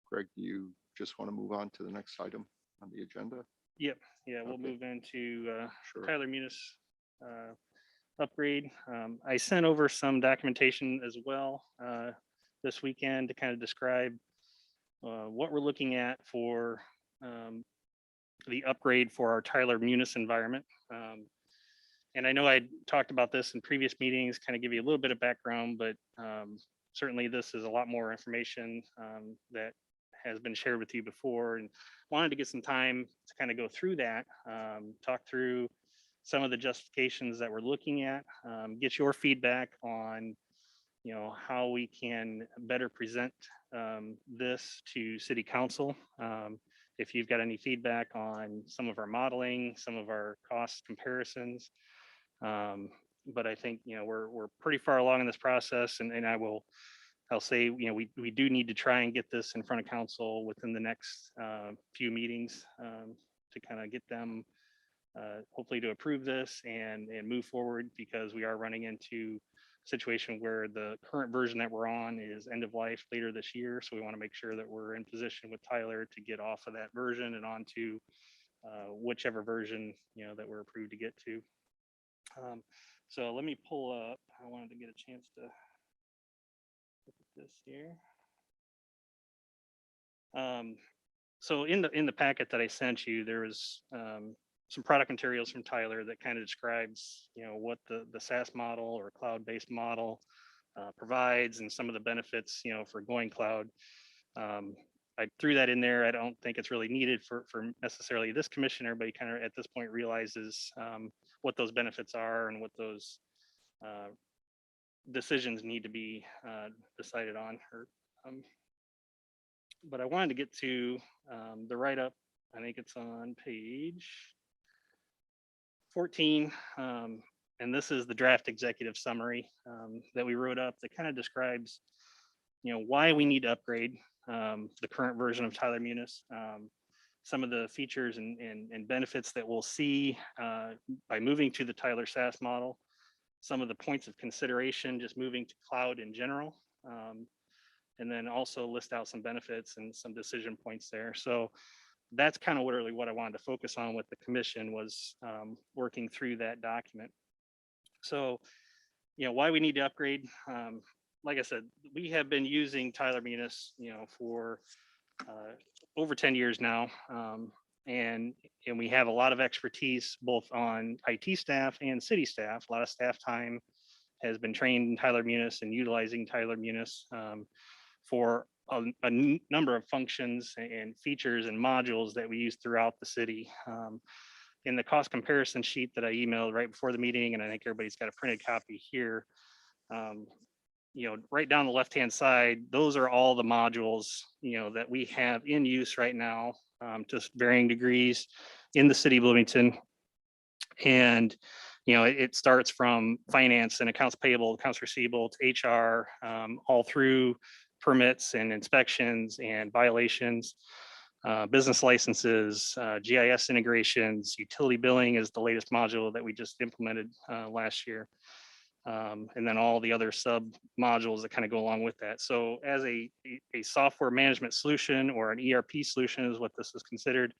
Greg, do you just want to move on to the next item on the agenda? Yep. Yeah, we'll Okay. move into Sure. Tyler Munis upgrade. I sent over some documentation as well this weekend to kind of describe what we're looking at for the upgrade for our Tyler Munis environment. And I know I talked about this in previous meetings, kind of give you a little bit of background, but certainly this is a lot more information that has been shared with you before, and wanted to get some time to kind of go through that, talk through some of the justifications that we're looking at, get your feedback on, how we can better present this to city council. If you've got any feedback on some of our modeling, some of our cost comparisons. But I think, we're pretty far along in this process, and I'll say, we do need to try and get this in front of council within the next few meetings to kind of get them hopefully to approve this and move forward, because we are running into a situation where the current version that we're on is end of life later this year. So we want to make sure that we're in position with Tyler to get off of that version and onto whichever version, that we're approved to get to. So let me pull up, I wanted to get a chance to look at this here. So in the packet that I sent you, there was some product materials from Tyler that kind of describes, what the SaaS model or cloud-based model provides and some of the benefits, for going cloud. I threw that in there. I don't think it's really needed for necessarily this commission. Everybody kind of at this point realizes what those benefits are and what those decisions need to be decided on. But I wanted to get to the write-up. I think it's on page 14. And this is the draft executive summary that we wrote up that kind of describes, why we need to upgrade the current version of Tyler Munis, some of the features and benefits that we'll see by moving to the Tyler SaaS model, some of the points of consideration, just moving to cloud in general, and then also list out some benefits and some decision points there. So that's kind of really what I wanted to focus on with the commission was working through that document. So, why we need to upgrade. Like I said, we have been using Tyler Munis, for over 10 years now. And we have a lot of expertise both on IT staff and city staff. A lot of staff time has been trained in Tyler Munis and utilizing Tyler Munis for a number of functions and features and modules that we use throughout the city. In the cost comparison sheet that I emailed right before the meeting, and I think everybody's got a printed copy here, right down the left-hand side, those are all the modules, that we have in use right now, to varying degrees in the city of Bloomington. And, it starts from finance and accounts payable, accounts receivable to HR, all through permits and inspections and violations, business licenses, GIS integrations, utility billing is the latest module that we just implemented last year. And then all the other sub modules that kind of go along with that. So as a software management solution or an ERP solution is what this is considered,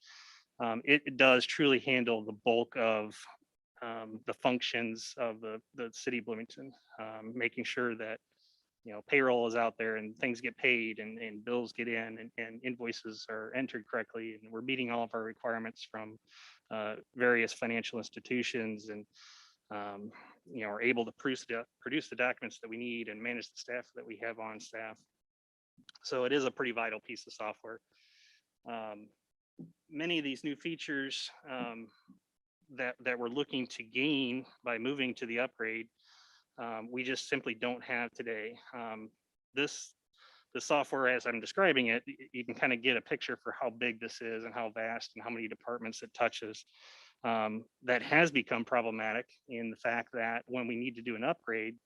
it does truly handle the bulk of the functions of the city of Bloomington, making sure that payroll is out there and things get paid and bills get in and invoices are entered correctly, and we're meeting all of our requirements from various financial institutions, and are able to produce the documents that we need and manage the staff that we have on staff. So it is a pretty vital piece of software. Many of these new features that we're looking to gain by moving to the upgrade, we just simply don't have today. The software, as I'm describing it, you can kind of get a picture for how big this is and how vast and how many departments it touches. That has become problematic in the fact that when we need to do an upgrade,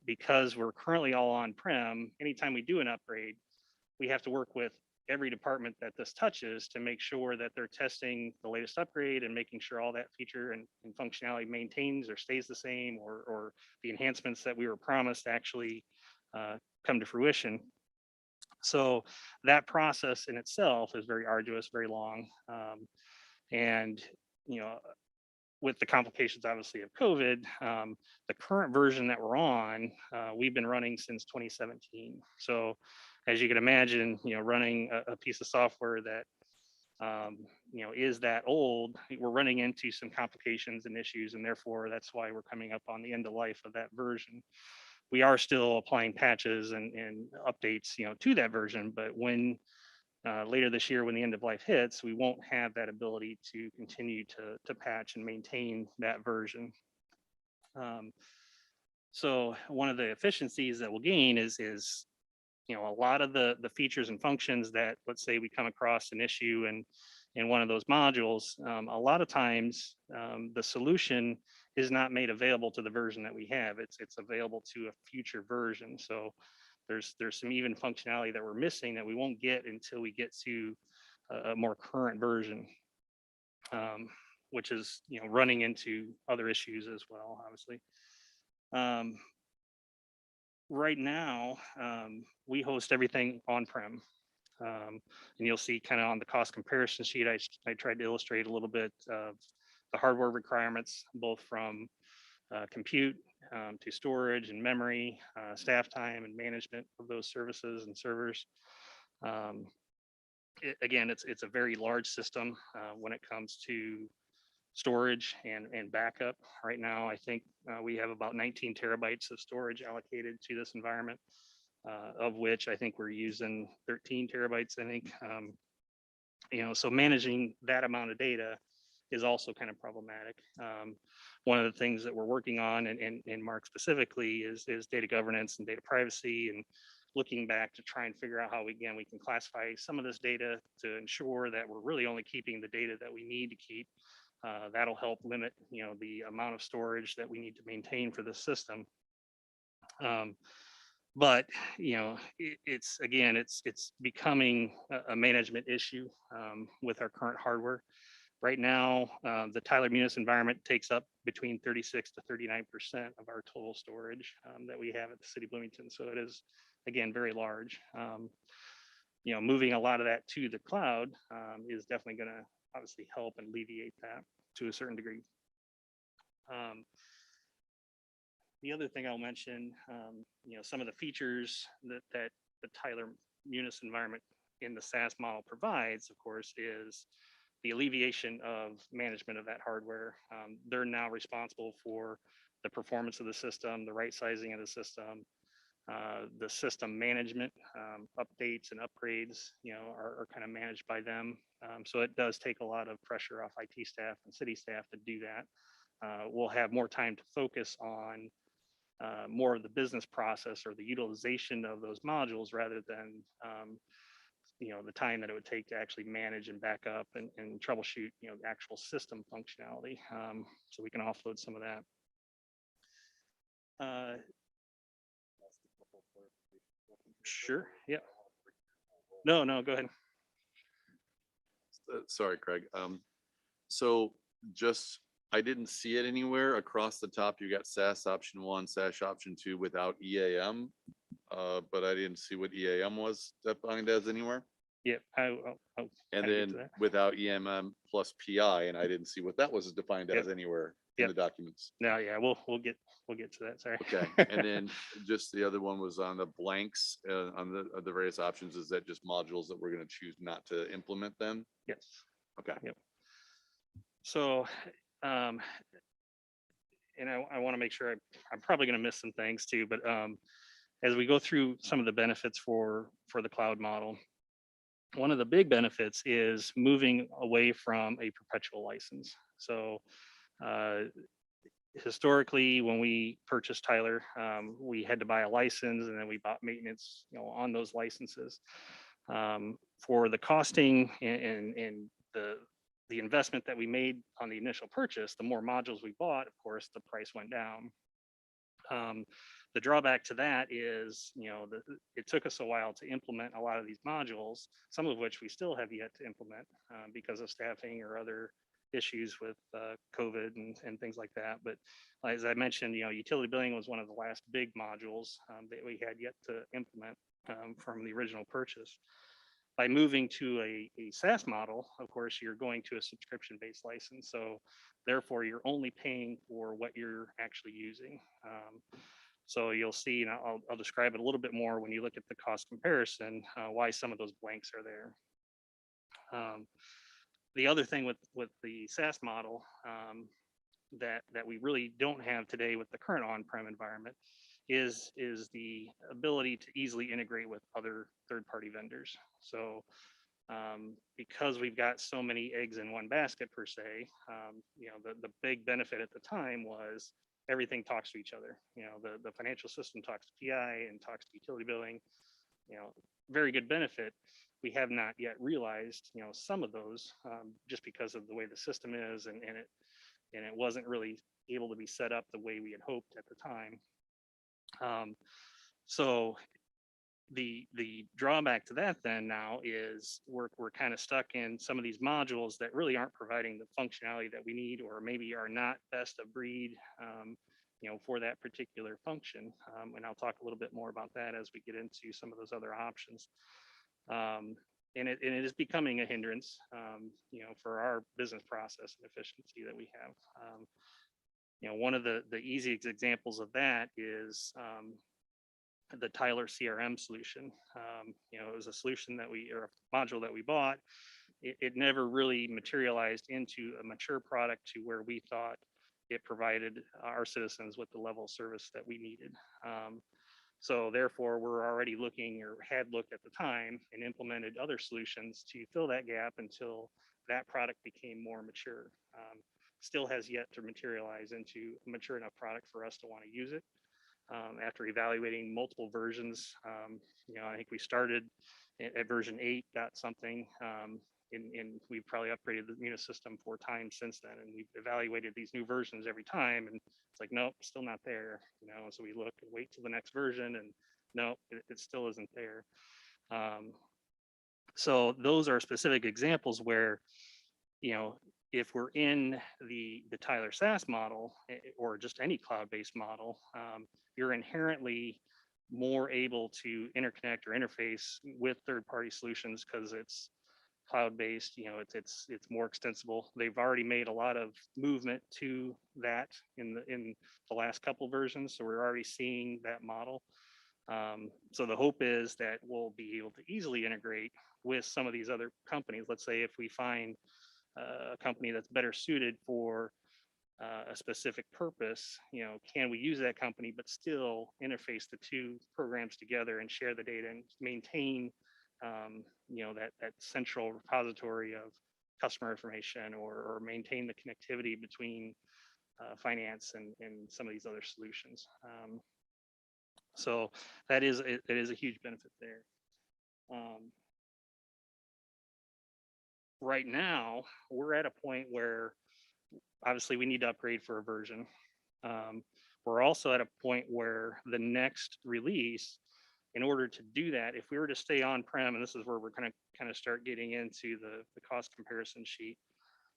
because we're currently all on-prem, anytime we do an upgrade, we have to work with every department that this touches to make sure that they're testing the latest upgrade and making sure all that feature and functionality maintains or stays the same, or the enhancements that we were promised actually come to fruition. So that process in itself is very arduous, very long. And, with the complications obviously of COVID, the current version that we're on, we've been running since 2017. So as you can imagine, running a piece of software that, is that old, we're running into some complications and issues, and therefore that's why we're coming up on the end of life of that version. We are still applying patches and updates, to that version, but when later this year, when the end of life hits, we won't have that ability to continue to patch and maintain that version. So one of the efficiencies that we'll gain is a lot of the features and functions that, let's say we come across an issue in one of those modules, a lot of times the solution is not made available to the version that we have. It's available to a future version. So there's some even functionality that we're missing that we won't get until we get to a more current version, which is running into other issues as well, obviously. Right now, we host everything on-prem. And you'll see kind of on the cost comparison sheet, I tried to illustrate a little bit of the hardware requirements, both from compute to storage and memory, staff time and management of those services and servers. Again, it's a very large system when it comes to storage and backup. Right now, I think we have about 19 terabytes of storage allocated to this environment, of which I think we're using 13 terabytes, I think. So managing that amount of data is also kind of problematic. One of the things that we're working on, and Mark specifically, is data governance and data privacy, and looking back to try and figure out how we can classify some of this data to ensure that we're really only keeping the data that we need to keep. That'll help limit, the amount of storage that we need to maintain for the system. But it's becoming a management issue with our current hardware. Right now, the Tyler Munis environment takes up between 36 to 39% of our total storage that we have at the city of Bloomington. So it is, again, very large. Moving a lot of that to the cloud is definitely going to obviously help and alleviate that to a certain degree. The other thing I'll mention, some of the features that the Tyler Munis environment in the SaaS model provides, of course, is the alleviation of management of that hardware. They're now responsible for the performance of the system, the right sizing of the system management, updates and upgrades, are kind of managed by them. So it does take a lot of pressure off IT staff and city staff to do that. We'll have more time to focus on more of the business process or the utilization of those modules rather than the time that it would take to actually manage and back up and troubleshoot the actual system functionality. So we can offload some of that. Sure. Yeah. No, go ahead. Sorry, Craig. So just, I didn't see it anywhere across the top. You got SAS option 1, SAS option 2 without EAM. But I didn't see what EAM was defined as anywhere. Yeah. And kinda get then to that. without EMM plus PI, and I didn't see what that was defined as anywhere in the documents. No, yeah, we'll get to that. Sorry. Okay, and then just the other one was on the blanks on the various options. Is that just modules that we're going to choose not to implement then? Yes. Okay. Yep. So, and I want to make sure I'm probably going to miss some things too, but as we go through some of the benefits for the cloud model, one of the big benefits is moving away from a perpetual license. So historically, when we purchased Tyler, we had to buy a license and then we bought maintenance, on those licenses. For the costing and the investment that we made on the initial purchase, the more modules we bought, of course, the price went down. The drawback to that is, it took us a while to implement a lot of these modules, some of which we still have yet to implement because of staffing or other issues with COVID and things like that. But as I mentioned, utility billing was one of the last big modules that we had yet to implement from the original purchase. By moving to a SaaS model, of course, you're going to a subscription-based license. So therefore, you're only paying for what you're actually using. So you'll see, and I'll describe it a little bit more when you look at the cost comparison, why some of those blanks are there. The other thing with the SaaS model that we really don't have today with the current on-prem environment is the ability to easily integrate with other third-party vendors. So because we've got so many eggs in one basket per se, the big benefit at the time was everything talks to each other. The financial system talks to PI and talks to utility billing. Very good benefit. We have not yet realized, some of those just because of the way the system is, and it wasn't really able to be set up the way we had hoped at the time. So the drawback to that then now is we're kind of stuck in some of these modules that really aren't providing the functionality that we need, or maybe are not best of breed, for that particular function. And I'll talk a little bit more about that as we get into some of those other options. And it is becoming a hindrance, for our business process and efficiency that we have. One of the easiest examples of that is the Tyler CRM solution. It was a solution or a module that we bought. It never really materialized into a mature product to where we thought it provided our citizens with the level of service that we needed. So therefore, we're already looking, or had looked at the time, and implemented other solutions to fill that gap until that product became more mature. Still has yet to materialize into a mature enough product for us to want to use it. After evaluating multiple versions, I think we started at version 8, got something, and we've probably upgraded the Munis system 4 times since then, and we've evaluated these new versions every time, and it's like, nope, still not there. So we look and wait till the next version, and nope, it still isn't there. So those are specific examples where, if we're in the Tyler SaaS model, or just any cloud-based model, you're inherently more able to interconnect or interface with third-party solutions because it's cloud-based. It's more extensible. They've already made a lot of movement to that in the last couple versions, so we're already seeing that model. So the hope is that we'll be able to easily integrate with some of these other companies. Let's say if we find a company that's better suited for a specific purpose, can we use that company but still interface the two programs together and share the data and maintain that central repository of customer information, or maintain the connectivity between finance and some of these other solutions. So it is a huge benefit there. Right now, we're at a point where obviously we need to upgrade for a version. We're also at a point where the next release, in order to do that, if we were to stay on-prem, and this is where we're going to kind of start getting into the cost comparison sheet,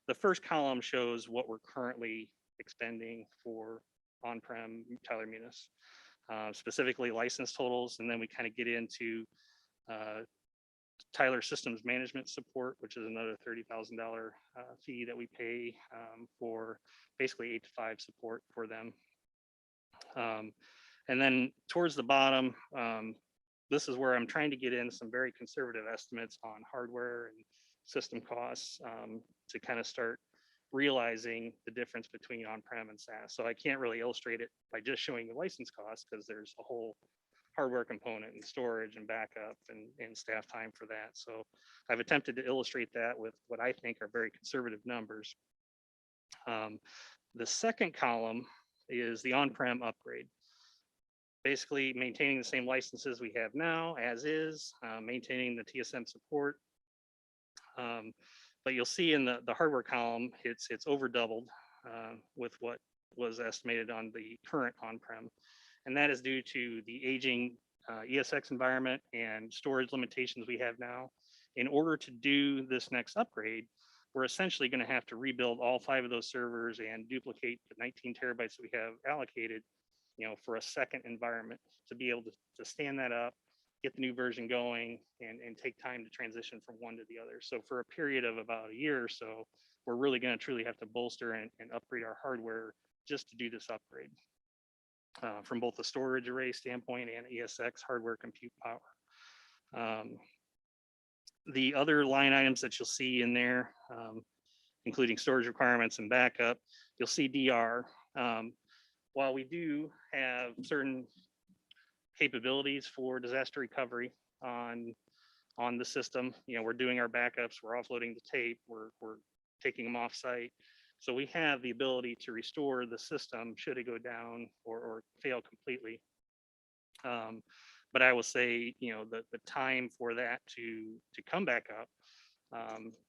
the first column shows what we're currently expending for on-prem Tyler Munis, specifically license totals, and then we kind of get into Tyler Systems Management Support, which is another $30,000 fee that we pay for basically 8 to 5 support for them. And then towards the bottom, this is where I'm trying to get in some very conservative estimates on hardware and system costs to kind of start realizing the difference between on-prem and SaaS. So I can't really illustrate it by just showing the license costs, because there's a whole hardware component and storage and backup and staff time for that. So I've attempted to illustrate that with what I think are very conservative numbers. The second column is the on-prem upgrade. Basically maintaining the same licenses we have now as is, maintaining the TSM support. But you'll see in the hardware column, it's over doubled with what was estimated on the current on-prem. And that is due to the aging ESX environment and storage limitations we have now. In order to do this next upgrade, we're essentially going to have to rebuild all 5 of those servers and duplicate the 19 terabytes that we have allocated, for a second environment, to be able to stand that up, get the new version going, and take time to transition from one to the other. So for a period of about a year or so, we're really going to truly have to bolster and upgrade our hardware just to do this upgrade. From both the storage array standpoint and ESX hardware compute power. The other line items that you'll see in there, including storage requirements and backup, you'll see DR. While we do have certain capabilities for disaster recovery on the system, we're doing our backups, we're offloading the tape, we're taking them off site. So we have the ability to restore the system should it go down or fail completely. But I will say, the time for that to come back up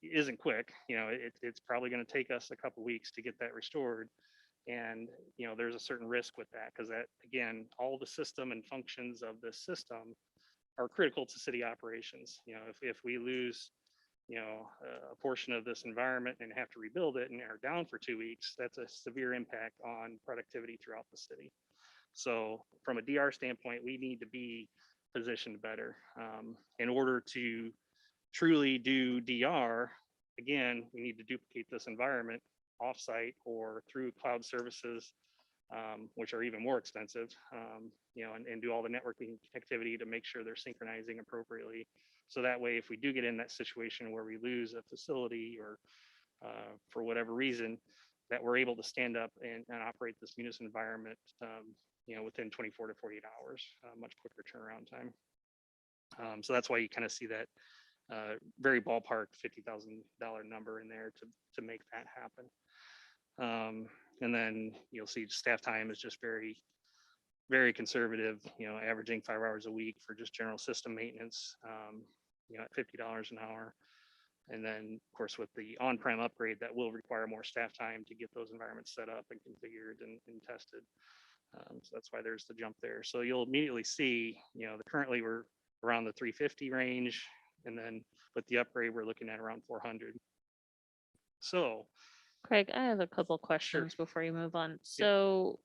isn't quick. It's probably going to take us a couple weeks to get that restored. And, there's a certain risk with that, because that, again, all the system and functions of the system are critical to city operations. If we lose a portion of this environment and have to rebuild it and are down for 2 weeks, that's a severe impact on productivity throughout the city. So from a DR standpoint, we need to be positioned better. In order to truly do DR, again, we need to duplicate this environment offsite or through cloud services, which are even more expensive, and do all the networking activity to make sure they're synchronizing appropriately. So that way, if we do get in that situation where we lose a facility or for whatever reason, that we're able to stand up and operate this Munis environment, within 24 to 48 hours, much quicker turnaround time. So that's why you kind of see that very ballpark $50,000 number in there to make that happen. And then you'll see staff time is just very, very conservative, averaging 5 hours a week for just general system maintenance, at $50 an hour. And then, of course, with the on-prem upgrade, that will require more staff time to get those environments set up and configured and tested. So that's why there's the jump there. So you'll immediately see, currently we're around the 350 range, and then with the upgrade, we're looking at around 400. So, Craig, I have a couple questions before you move on. So,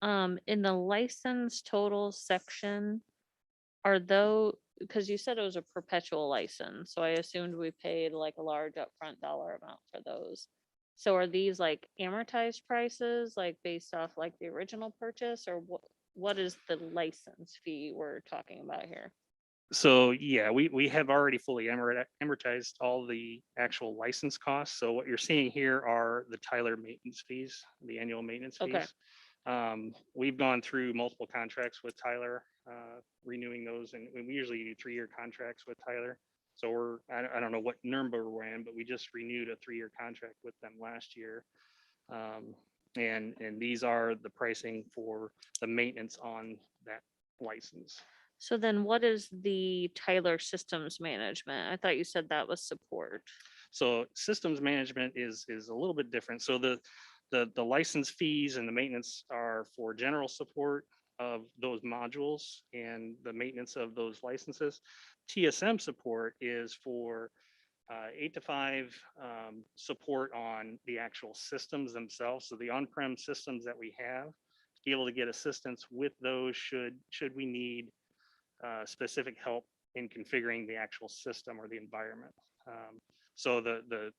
in the license total section, are those, because you said it was a perpetual license, so I assumed we paid like a large upfront dollar amount for those. So are these like amortized prices, like based off like the original purchase, or what is the license fee we're talking about here? So yeah, we have already fully amortized all the actual license costs. So what you're seeing here are the Tyler maintenance fees, the annual maintenance Okay. fees. We've gone through multiple contracts with Tyler, renewing those, and we usually do 3-year contracts with Tyler. So I don't know what number we're in, but we just renewed a 3-year contract with them last year. And these are the pricing for the maintenance on that license. So then what is the Tyler systems management? I thought you said that was support. So systems management is a little bit different. So the license fees and the maintenance are for general support of those modules and the maintenance of those licenses. TSM support is for 8 to 5 support on the actual systems themselves. So the on-prem systems that we have, to be able to get assistance with those should we need specific help in configuring the actual system or the environment. So the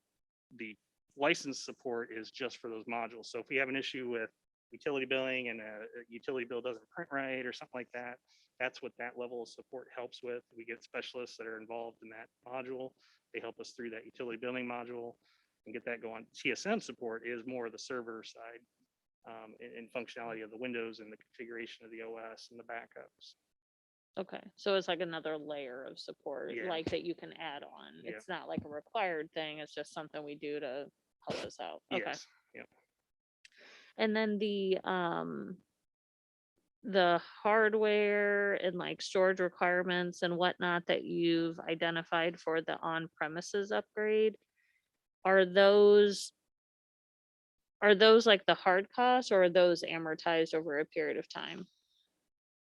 license support is just for those modules. So if we have an issue with utility billing and a utility bill doesn't print right or something like that, that's what that level of support helps with. We get specialists that are involved in that module. They help us through that utility billing module and get that going. TSM support is more the server side and functionality of the Windows and the configuration of the OS and the backups. Okay, so it's like another layer of support, Yeah. like that you can add on. Yeah. It's not like a required thing. It's just something we do to help us out. Okay. Yes. Yeah. And then the hardware and like storage requirements and whatnot that you've identified for the on-premises upgrade, are those like the hard costs, or are those amortized over a period of time?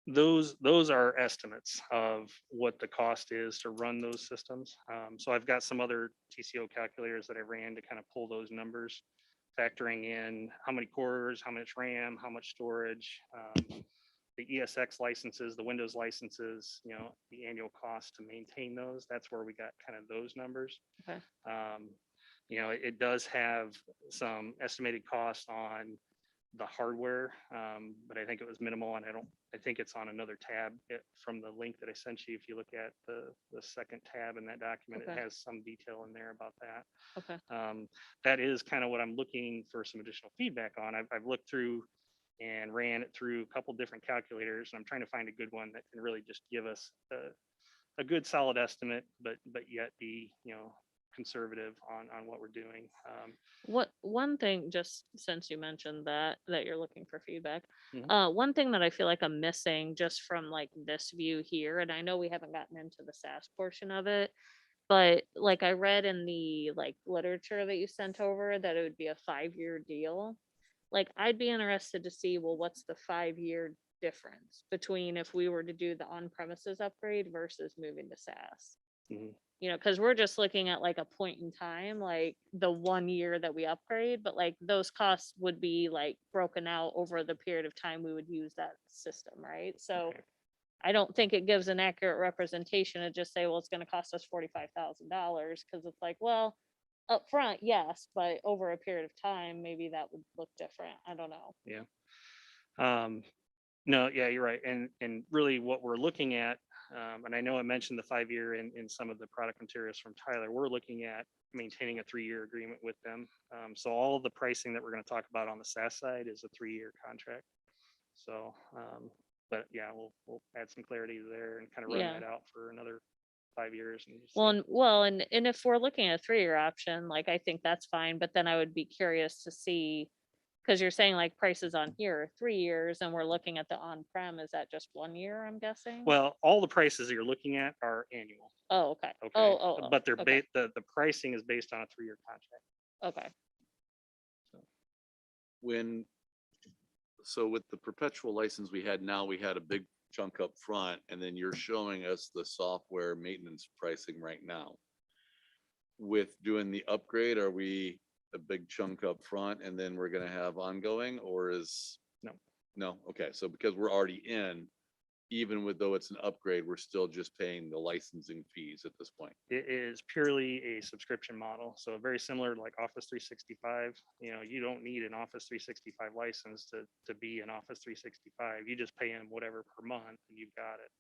Those are estimates of what the cost is to run those systems. So I've got some other TCO calculators that I ran to kind of pull those numbers, factoring in how many cores, how much RAM, how much storage, the ESX licenses, the Windows licenses, the annual cost to maintain those. That's where we got kind of those numbers. Okay. It does have some estimated cost on the hardware, but I think it was minimal, and I think it's on another tab from the link that I sent you. If you look at the second tab in that document, Okay. it has some detail in there about that. Okay. That is kind of what I'm looking for some additional feedback on. I've looked through and ran it through a couple different calculators, and I'm trying to find a good one that can really just give us a good solid estimate, but yet be conservative on what we're doing. One thing, just since you mentioned that you're looking for feedback, Mhm. one thing that I feel like I'm missing just from like this view here, and I know we haven't gotten into the SaaS portion of it, but like I read in the like literature that you sent over that it would be a 5-year deal. Like I'd be interested to see, well, what's the 5-year difference between if we were to do the on-premises upgrade versus moving to SaaS? Mhm. Because we're just looking at like a point in time, like the 1 year that we upgrade, but like those costs would be like broken out over the period of time we would use that system, right? So Okay. I don't think it gives an accurate representation to just say, well, it's going to cost us $45,000, because it's like, well, Up front, yes, but over a period of time, maybe that would look different. I don't know. No, yeah, you're right. And really what we're looking at, and I know I mentioned the 5-year in some of the product materials from Tyler, we're looking at maintaining a 3-year agreement with them. So all of the pricing that we're going to talk about on the SaaS side is a 3-year contract. So, but yeah, we'll add some clarity there and kind of run Yeah. that out for another 5 years. And see. And if we're looking at a 3-year option, like I think that's fine, but then I would be curious to see, because you're saying like prices on here are 3 years and we're looking at the on-prem, is that just 1 year, I'm guessing? Well, all the prices that you're looking at are annual. Oh, okay. Okay. Oh, But they're okay. the pricing is based on a 3-year contract. Okay. So with the perpetual license we had now, we had a big chunk up front, and then you're showing us the software maintenance pricing right now. With doing the upgrade, are we a big chunk up front and then we're gonna have ongoing, or is? No. No, okay, so because we're already in, even with though it's an upgrade, we're still just paying the licensing fees at this point. It is purely a subscription model. So very similar to like Office 365. You know, you don't need an Office 365 license to be an Office 365. You just pay them whatever per month and you've got it.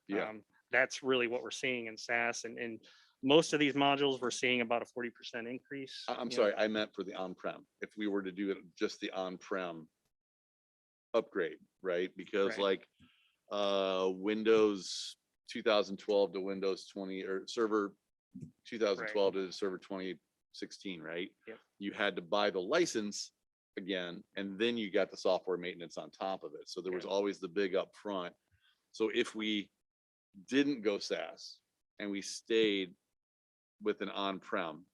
Yeah. That's really what we're seeing in SaaS. And most of these modules, we're seeing about a 40% increase. I'm you know. sorry, I meant for the on-prem. If we were to do it just the on-prem upgrade, right? Because Right. like Windows 2012 to Windows 20 or server 2012 to server 2016, right? Yep. You had to buy the license again, and then you got the software maintenance on top of it. So there was Yeah. always the big upfront. So if we didn't go SaaS and we stayed with an on-prem,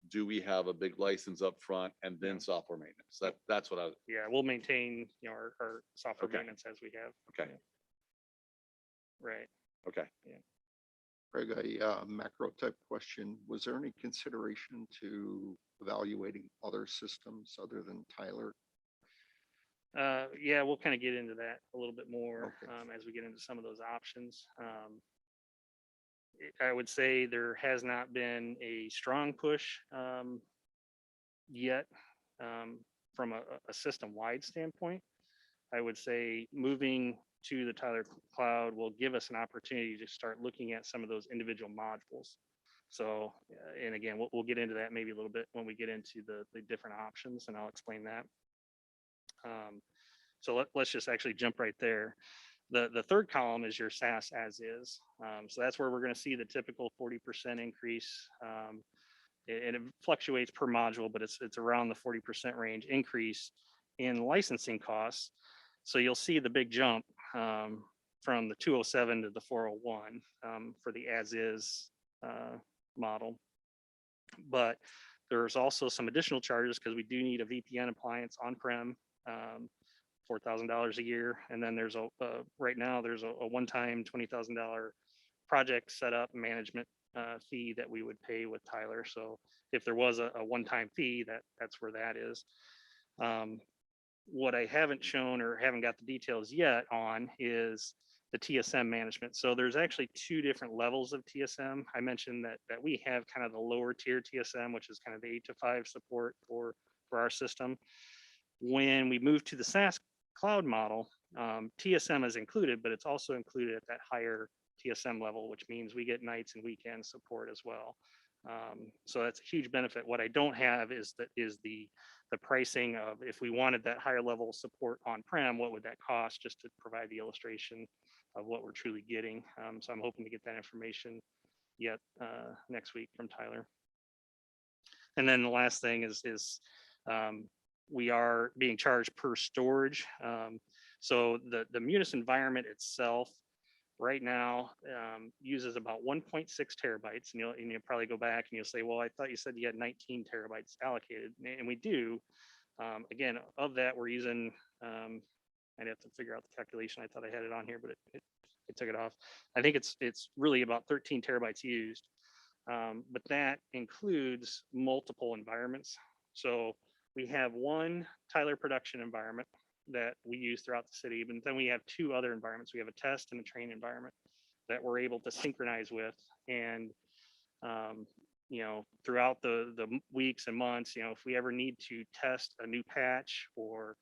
do we have a big license up front and then No. software maintenance? That's what I was, Yeah, we'll maintain, our software Okay. maintenance as we have. okay, Right. okay. Greg, a macro type question. Was there any consideration to evaluating other systems other than Tyler? Yeah, we'll kind of get into that a little bit more Okay. as we get into some of those options. I would say there has not been a strong push yet from a system-wide standpoint. I would say moving to the Tyler Cloud will give us an opportunity to start looking at some of those individual modules. So, and again, we'll get into that maybe a little bit when we get into the different options, and I'll explain that. So let's just actually jump right there. The third column is your SaaS as is. So that's where we're going to see the typical 40% increase. And it fluctuates per module, but it's around the 40% range increase in licensing costs. So you'll see the big jump from the 207 to the 401 for the as is model. But there's also some additional charges because we do need a VPN appliance on-prem, $4,000 a year. And then there's right now there's a one-time $20,000 project setup management fee that we would pay with Tyler. So if there was a one-time fee, that's where that is. What I haven't shown or haven't got the details yet on is the TSM management. So there's actually 2 different levels of TSM. I mentioned that we have kind of the lower tier TSM, which is kind of the 8 to 5 support for our system. When we move to the SaaS cloud model, TSM is included, but it's also included at that higher TSM level, which means we get nights and weekend support as well. So that's a huge benefit. What I don't have is the pricing of if we wanted that higher level support on-prem, what would that cost, just to provide the illustration of what we're truly getting. So I'm hoping to get that information yet next week from Tyler. And then the last thing is we are being charged per storage. So the Munis environment itself right now uses about 1.6 terabytes. And you'll probably go back and you'll say, well, I thought you said you had 19 terabytes allocated. And we do. Again, of that, we're using, I'd have to figure out the calculation. I thought I had it on here, but it took it off. I think it's really about 13 terabytes used. But that includes multiple environments. So we have one Tyler production environment that we use throughout the city, but then we have 2 other environments. We have a test and a train environment that we're able to synchronize with. And throughout the weeks and months, if we ever need to test a new patch or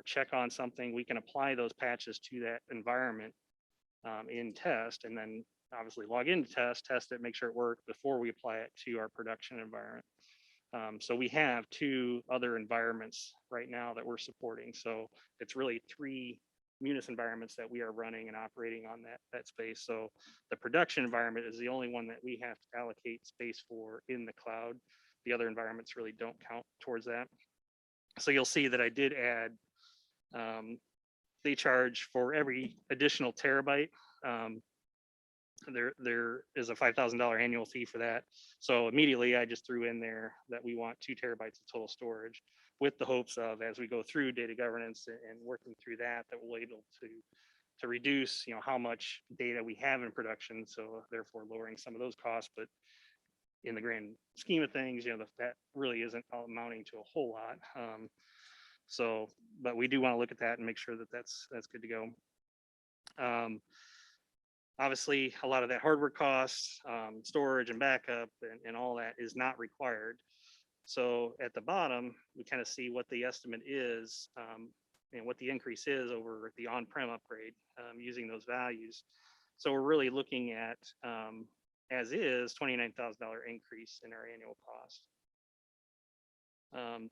check on something, we can apply those patches to that environment in test, and then obviously log into test it, make sure it worked before we apply it to our production environment. So we have 2 other environments right now that we're supporting. So it's really 3 Munis environments that we are running and operating on that space. So the production environment is the only one that we have to allocate space for in the cloud. The other environments really don't count towards that. So you'll see that I did add, they charge for every additional terabyte. There is a $5,000 annual fee for that. So immediately I just threw in there that we want 2 terabytes of total storage, with the hopes of, as we go through data governance and working through that we'll able to reduce, how much data we have in production. So therefore lowering some of those costs, but in the grand scheme of things, that really isn't amounting to a whole lot. But we do want to look at that and make sure that that's good to go. Obviously, a lot of that hardware costs, storage and backup and all that is not required. So at the bottom, we kind of see what the estimate is and what the increase is over the on-prem upgrade using those values. So we're really looking at, as is, $29,000 increase in our annual cost.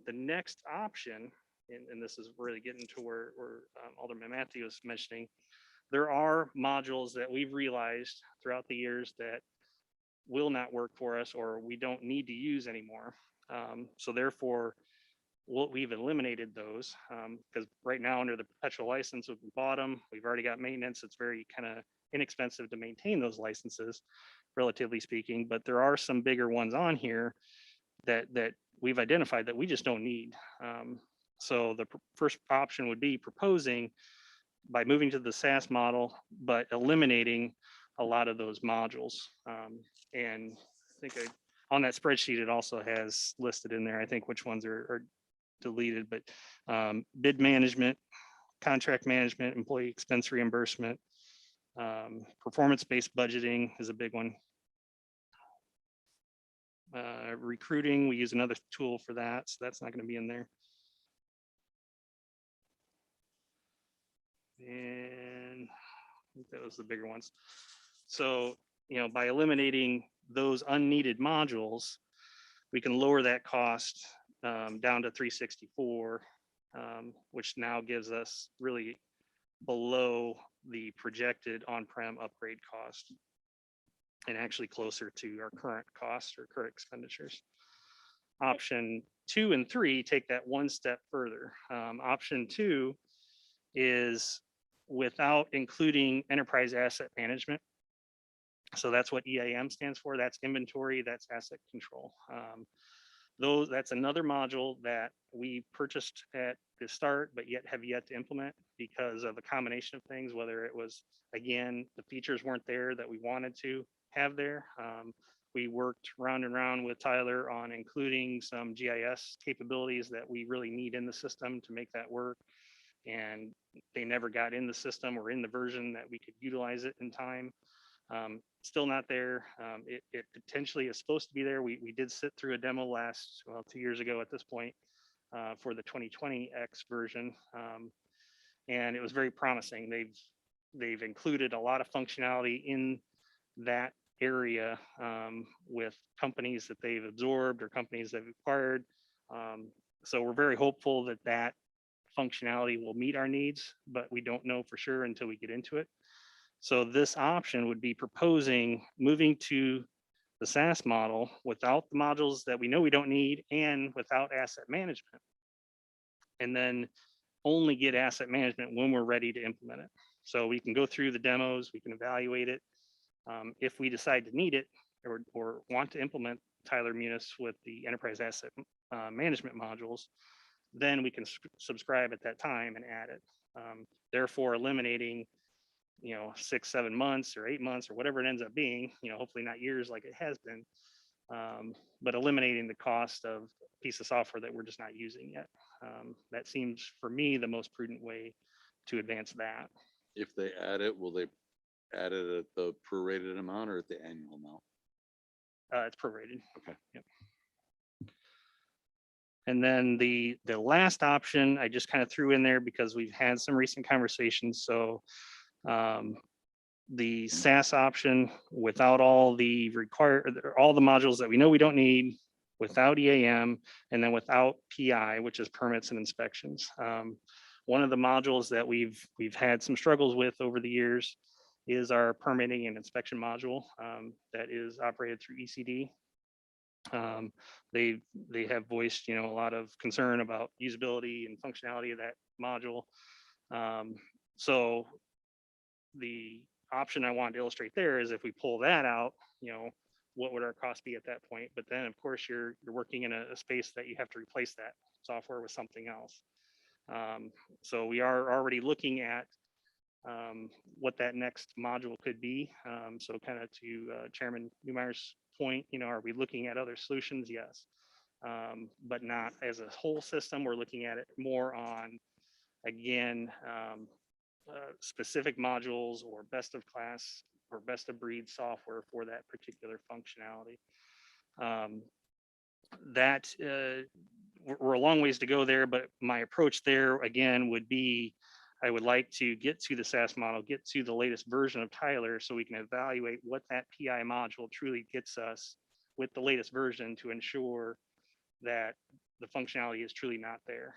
The next option, and this is really getting to where Alderman Matthew was mentioning, there are modules that we've realized throughout the years that will not work for us or we don't need to use anymore. So therefore, we've eliminated those because right now under the perpetual license, we've bought them. We've already got maintenance. It's very kind of inexpensive to maintain those licenses, relatively speaking. But there are some bigger ones on here that we've identified that we just don't need. So the first option would be proposing by moving to the SaaS model, but eliminating a lot of those modules. And I think on that spreadsheet, it also has listed in there, I think, which ones are deleted, but bid management, contract management, employee expense reimbursement, performance-based budgeting is a big one. Recruiting, we use another tool for that, so that's not going to be in there. And I think that was the bigger ones. So, by eliminating those unneeded modules, we can lower that cost down to 364, which now gives us really below the projected on-prem upgrade cost and actually closer to our current costs or current expenditures. Option 2 and 3 take that one step further. Option 2 is without including enterprise asset management. So that's what EAM stands for. That's inventory, that's asset control. That's another module that we purchased at the start, but have yet to implement because of a combination of things, whether it was, again, the features weren't there that we wanted to have there. We worked round and round with Tyler on including some GIS capabilities that we really need in the system to make that work. And they never got in the system or in the version that we could utilize it in time. Still not there. It potentially is supposed to be there. We did sit through a demo 2 years ago at this point for the 2020X version. And it was very promising. They've included a lot of functionality in that area with companies that they've absorbed or companies they've acquired. So we're very hopeful that functionality will meet our needs, but we don't know for sure until we get into it. So this option would be proposing moving to the SaaS model without the modules that we know we don't need and without asset management. And then only get asset management when we're ready to implement it. So we can go through the demos, we can evaluate it. If we decide to need it or want to implement Tyler Munis with the enterprise asset management modules, then we can subscribe at that time and add it. Therefore eliminating 6, 7 months or 8 months or whatever it ends up being, hopefully not years like it has been, but eliminating the cost of a piece of software that we're just not using yet. That seems for me the most prudent way to advance that. If they add it, will they add it at the prorated amount or at the annual amount? It's prorated. Okay. Yep. And then the last option I just kind of threw in there because we've had some recent conversations. So the SaaS option without all the all the modules that we know we don't need, without EAM, and then without PI, which is permits and inspections. One of the modules that we've had some struggles with over the years is our permitting and inspection module that is operated through ECD. They have voiced, a lot of concern about usability and functionality of that module. So the option I wanted to illustrate there is if we pull that out, what would our cost be at that point? But then, of course, you're working in a space that you have to replace that software with something else. So we are already looking at what that next module could be. So kind of to Chairman Newmeyer's point, are we looking at other solutions? Yes. But not as a whole system. We're looking at it more on, again, specific modules or best of class or best of breed software for that particular functionality. That we're a long ways to go there, but my approach there again would be I would like to get to the SaaS model, get to the latest version of Tyler so we can evaluate what that PI module truly gets us with the latest version to ensure that the functionality is truly not there,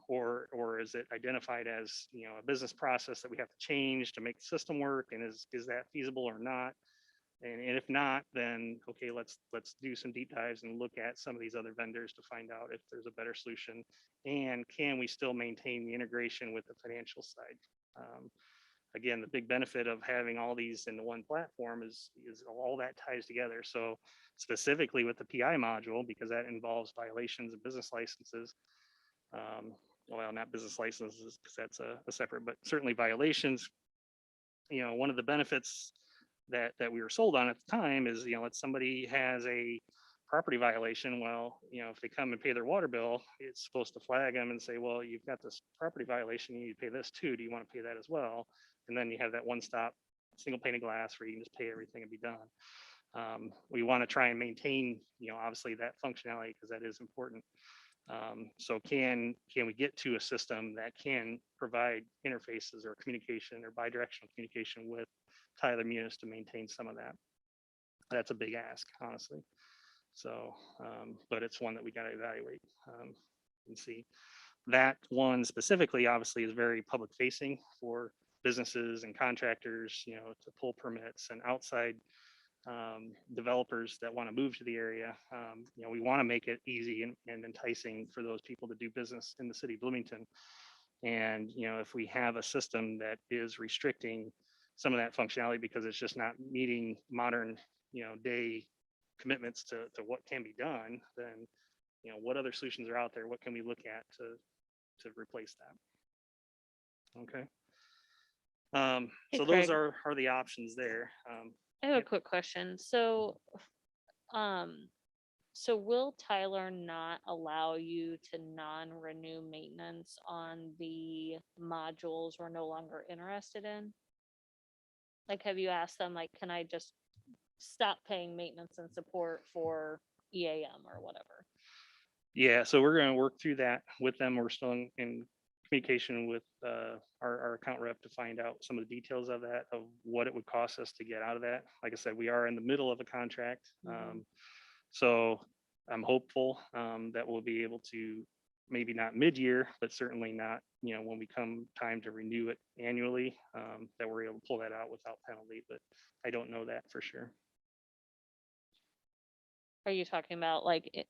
or is it identified as a business process that we have to change to make the system work, and is that feasible or not? And if not, then okay, let's do some deep dives and look at some of these other vendors to find out if there's a better solution, and can we still maintain the integration with the financial side? Again, the big benefit of having all these in the one platform is all that ties together. So specifically with the PI module, because that involves violations of business licenses. Well, not business licenses because that's a separate, but certainly violations. One of the benefits that we were sold on at the time is, if somebody has a property violation, well, if they come and pay their water bill, it's supposed to flag them and say, well, you've got this property violation, you need to pay this too. Do you want to pay that as well? And then you have that one-stop single pane of glass where you can just pay everything and be done. We want to try and maintain, obviously that functionality because that is important. So can we get to a system that can provide interfaces or communication or bidirectional communication with Tyler Munis to maintain some of that? That's a big ask, honestly. So, but it's one that we got to evaluate and see. That one specifically, obviously, is very public facing for businesses and contractors, to pull permits and outside developers that want to move to the area. We want to make it easy and enticing for those people to do business in the city of Bloomington. And, if we have a system that is restricting some of that functionality because it's just not meeting modern, day commitments to what can be done, then, what other solutions are out there? What can we look at to replace that? Okay. Hey, So those Craig. are the options there. I have a Yep. quick question. So will Tyler not allow you to non-renew maintenance on the modules we're no longer interested in? Like, have you asked them, like, can I just stop paying maintenance and support for EAM or whatever? Yeah, so we're going to work through that with them. We're still in communication with our account rep to find out some of the details of that, of what it would cost us to get out of that. Like I said, we are in the middle of a contract. So I'm hopeful that we'll be able to, maybe not mid-year, but certainly not, when we come time to renew it annually, that we're able to pull that out without penalty, but I don't know that for sure. Are you talking about like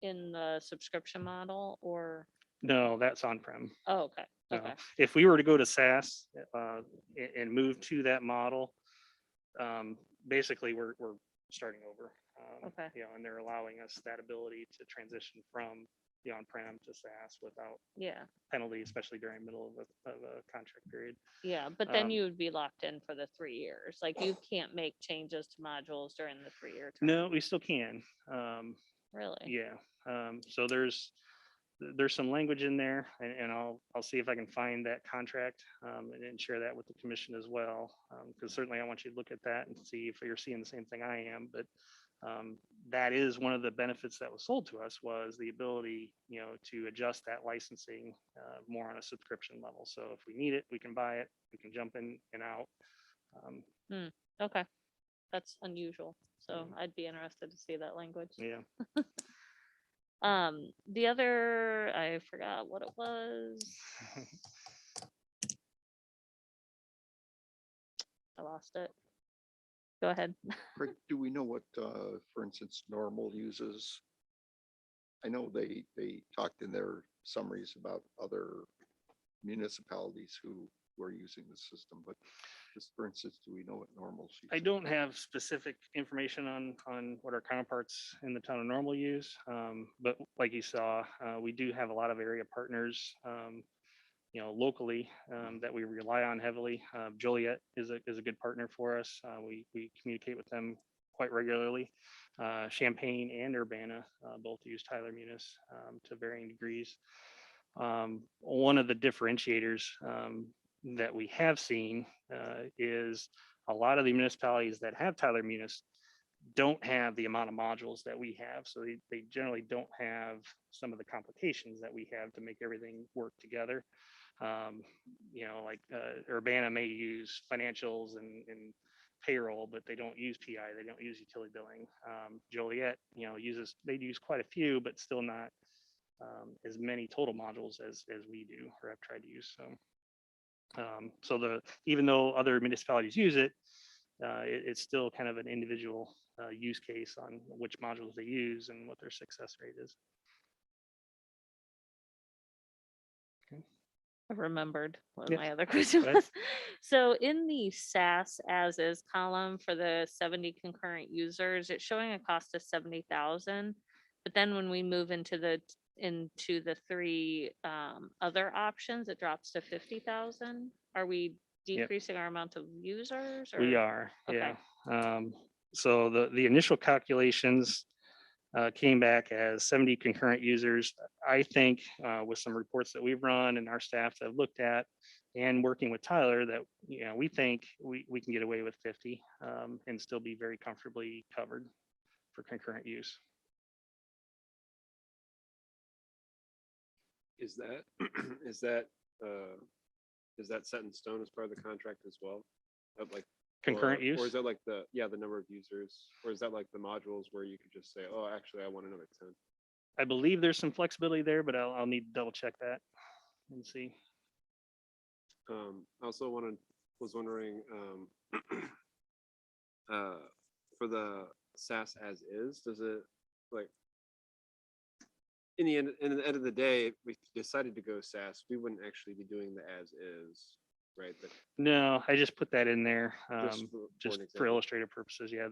in the subscription model or? No, that's on-prem. Oh, okay, No. okay. If we were to go to SaaS and move to that model, basically we're starting over. Okay. And they're allowing us that ability to transition from the on-prem to SaaS without Yeah, penalty, especially during middle of a contract period. yeah, but then Um, you would be locked in for the 3 years. Like you can't make changes to modules during the 3-year term. No, we still can. Really? Yeah. So there's some language in there, and I'll see if I can find that contract and share that with the commission as well. Because certainly I want you to look at that and see if you're seeing the same thing I am. But That is one of the benefits that was sold to us, was the ability, to adjust that licensing more on a subscription level. So if we need it, we can buy it, we can jump in and out. Okay, that's unusual. So I'd be interested to see that language. Yeah. The other, I forgot what it was. I lost it. Go ahead. Craig, do we know what, for instance, Normal uses? I know they talked in their summaries about other municipalities who are using the system, but just for instance, do we know what Normal's I using? don't have specific information on what our counterparts in the town of Normal use. But like you saw, we do have a lot of area partners, locally, that we rely on heavily. Joliet is a good partner for us. We communicate with them quite regularly. Champaign and Urbana both use Tyler Munis to varying degrees. One of the differentiators that we have seen is a lot of the municipalities that have Tyler Munis don't have the amount of modules that we have. So they generally don't have some of the complications that we have to make everything work together. Like Urbana may use financials and payroll, but they don't use PI, they don't use utility billing. Joliet, they use quite a few, but still not as many total modules as we do or have tried to use. So even though other municipalities use it, it's still kind of an individual use case on which modules they use and what their success rate is. I remembered what Yes. my other question Go ahead. was. So in the SaaS as is column for the 70 concurrent users, it's showing a cost of 70,000. But then when we move into the three other options, it drops to 50,000. Are we Yep. decreasing our amount of users? We or- are, Okay. yeah. So the initial calculations came back as 70 concurrent users. I think with some reports that we've run and our staff that have looked at and working with Tyler, that we think we can get away with 50 and still be very comfortably covered for concurrent use. Is that, is that, is that set in stone as part of the contract as well? Of like, Concurrent or use? is that like the number of users, or is that like the modules where you could just say, oh, actually, I want another 10? I believe there's some flexibility there, but I'll need to double check that and see. I also was wondering, for the SaaS as is, does it like, in the end of the day, if we decided to go SaaS, we wouldn't actually be doing the as is, right? But No, I just put that in there just for just an for example. illustrative purposes. Yeah,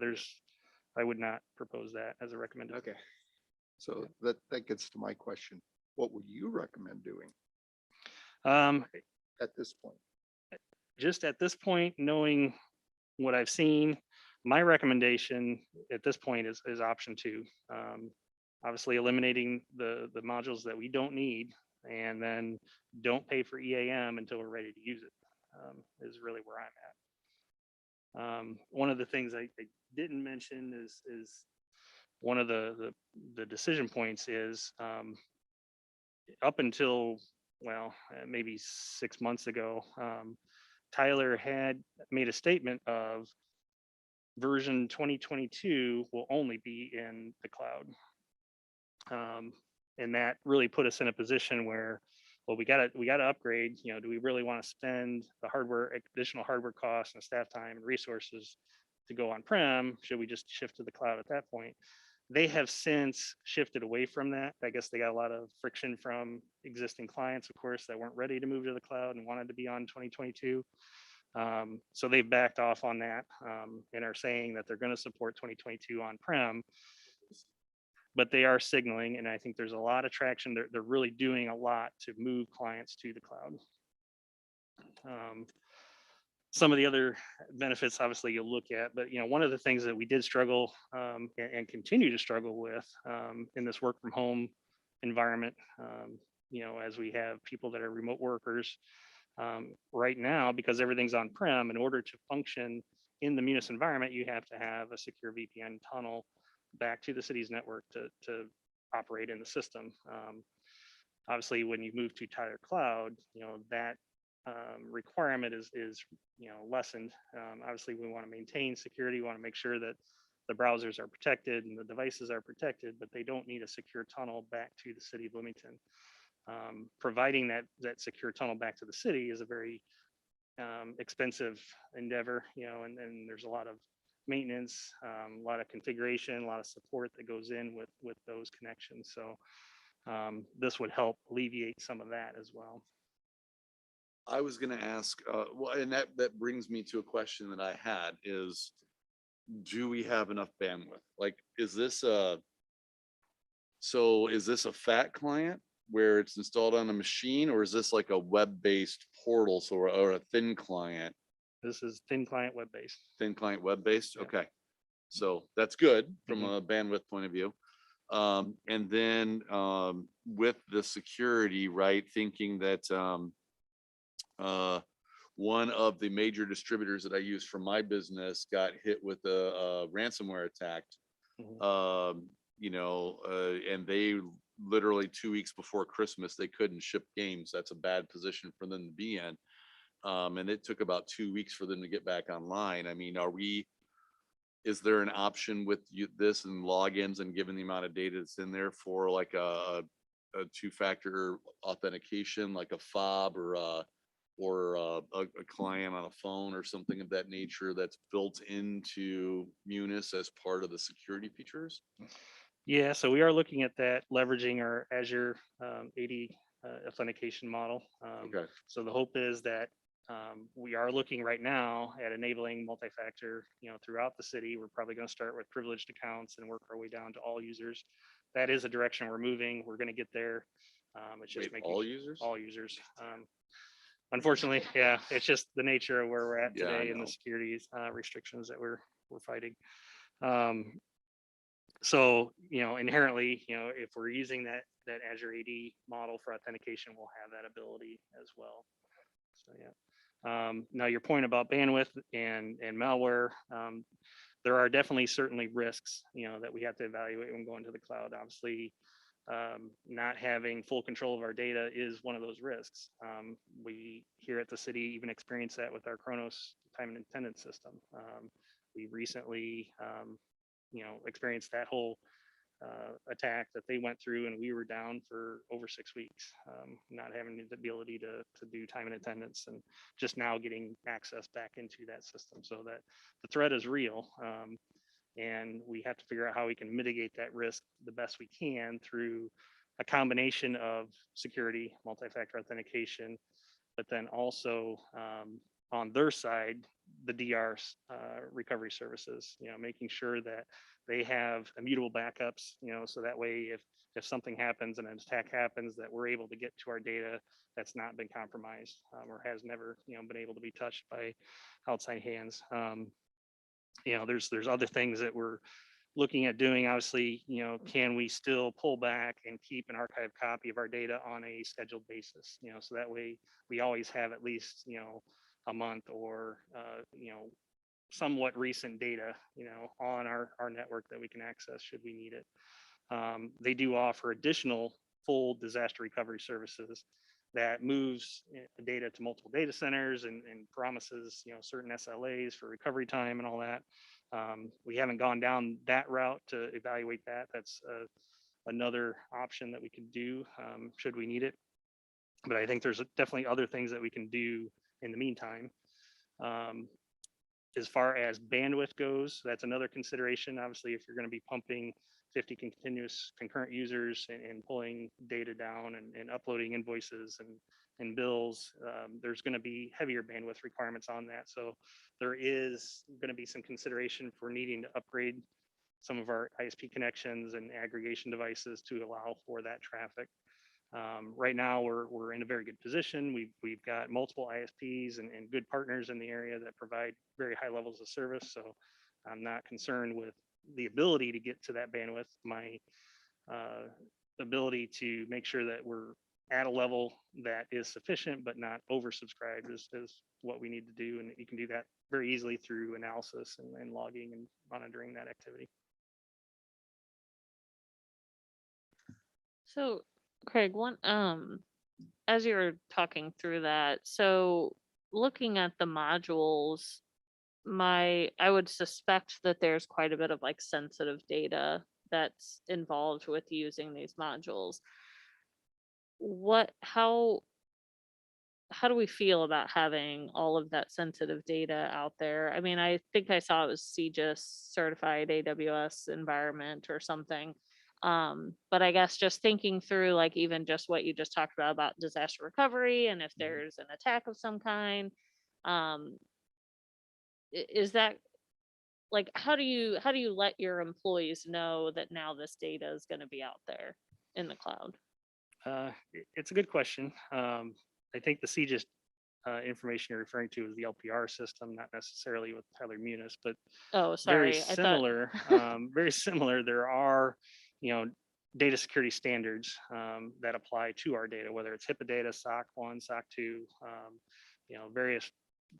I would not propose that as a recommendation. Okay. So that gets to my question. What would you recommend doing Um, at this point? just at this point, knowing what I've seen, my recommendation at this point is option 2. Obviously eliminating the modules that we don't need, and then don't pay for EAM until we're ready to use it, is really where I'm at. One of the things I didn't mention is one of the decision points is up until, well, maybe 6 months ago, Tyler had made a statement of version 2022 will only be in the cloud. And that really put us in a position where, well, we gotta upgrade. Do we really want to spend the additional hardware costs and staff time and resources to go on-prem? Should we just shift to the cloud at that point? They have since shifted away from that. I guess they got a lot of friction from existing clients, of course, that weren't ready to move to the cloud and wanted to be on 2022. So they've backed off on that and are saying that they're going to support 2022 on-prem, but they are signaling, and I think there's a lot of traction. They're really doing a lot to move clients to the cloud. Some of the other benefits, obviously, you'll look at, but one of the things that we did struggle and continue to struggle with in this work from home environment, as we have people that are remote workers right now, because everything's on-prem, in order to function in the Munis environment, you have to have a secure VPN tunnel back to the city's network to operate in the system. Obviously, when you move to Tyler Cloud, that requirement is lessened. Obviously, we want to maintain security. We want to make sure that the browsers are protected and the devices are protected, but they don't need a secure tunnel back to the city of Bloomington. Providing that secure tunnel back to the city is a very expensive endeavor, and there's a lot of maintenance, a lot of configuration, a lot of support that goes in with those connections. So this would help alleviate some of that as well. I was gonna ask, well, and that brings me to a question that I had is, do we have enough bandwidth? Like, is this a fat client where it's installed on a machine, or is this like a web-based portal, or a thin client? This is thin client web-based. Thin client web-based? Yeah. Okay. So that's good from Mhm. a bandwidth point of view. And then with the security, right, thinking that one of the major distributors that I use for my business got hit with a ransomware attack. Mhm. And they literally 2 weeks before Christmas, they couldn't ship games. That's a bad position for them to be in. And it took about 2 weeks for them to get back online. I mean, is there an option with this and logins and given the amount of data that's in there for like a two-factor authentication, like a fob or a client on a phone or something of that nature that's built into Munis as part of the security features? Yeah, so we are looking at that, leveraging our Azure AD authentication model. Okay. So the hope is that we are looking right now at enabling multi-factor, throughout the city. We're probably going to start with privileged accounts and work our way down to all users. That is a direction we're moving. We're going to get there. It's just Wait, making all users? all users. Unfortunately, yeah, it's just the nature of where we're at Yeah, I today and know. the security restrictions that we're fighting. So, inherently, if we're using that Azure AD model for authentication, we'll have that ability as well. So, yeah. Now your point about bandwidth and malware, there are definitely certainly risks, that we have to evaluate when going to the cloud. Obviously, not having full control of our data is one of those risks. We here at the city even experience that with our Kronos time and attendance system. We recently, experienced that whole attack that they went through, and we were down for over 6 weeks, not having the ability to do time and attendance, and just now getting access back into that system. So that the threat is real, and we have to figure out how we can mitigate that risk the best we can through a combination of security, multi-factor authentication, but then also on their side, the DR recovery services, making sure that they have immutable backups, so that way if something happens and an attack happens, that we're able to get to our data that's not been compromised, or has never, been able to be touched by outside hands. There's other things that we're looking at doing. Obviously, can we still pull back and keep an archive copy of our data on a scheduled basis, so that way we always have at least, a month or, somewhat recent data, on our network that we can access should we need it. They do offer additional full disaster recovery services that moves data to multiple data centers and promises, certain SLAs for recovery time and all that. We haven't gone down that route to evaluate that. That's another option that we could do should we need it. But I think there's definitely other things that we can do in the meantime. As far as bandwidth goes, that's another consideration. Obviously, if you're going to be pumping 50 continuous concurrent users and pulling data down and uploading invoices and bills, there's going to be heavier bandwidth requirements on that. So there is going to be some consideration for needing to upgrade some of our ISP connections and aggregation devices to allow for that traffic. Right now, we're in a very good position. We've got multiple ISPs and good partners in the area that provide very high levels of service. So I'm not concerned with the ability to get to that bandwidth. My ability to make sure that we're at a level that is sufficient but not oversubscribed is what we need to do. And you can do that very easily through analysis and logging and monitoring that activity. So Craig, as you were talking through that, so looking at the modules, I would suspect that there's quite a bit of like sensitive data that's involved with using these modules. What, how do we feel about having all of that sensitive data out there? I mean, I think I saw it was CGIS certified AWS environment or something. But I guess just thinking through like even just what you just talked about disaster recovery and if there's an attack of some kind, um, is that like how do you let your employees know that now this data is going to be out there in the cloud? It's a good question. I think the CGIS information you're referring to is the LPR system, not necessarily with Tyler Munis, but Oh, very sorry. I thought similar. Very similar. There are, you know, data security standards that apply to our data, whether it's HIPAA data, SOC 1, SOC 2, you know, various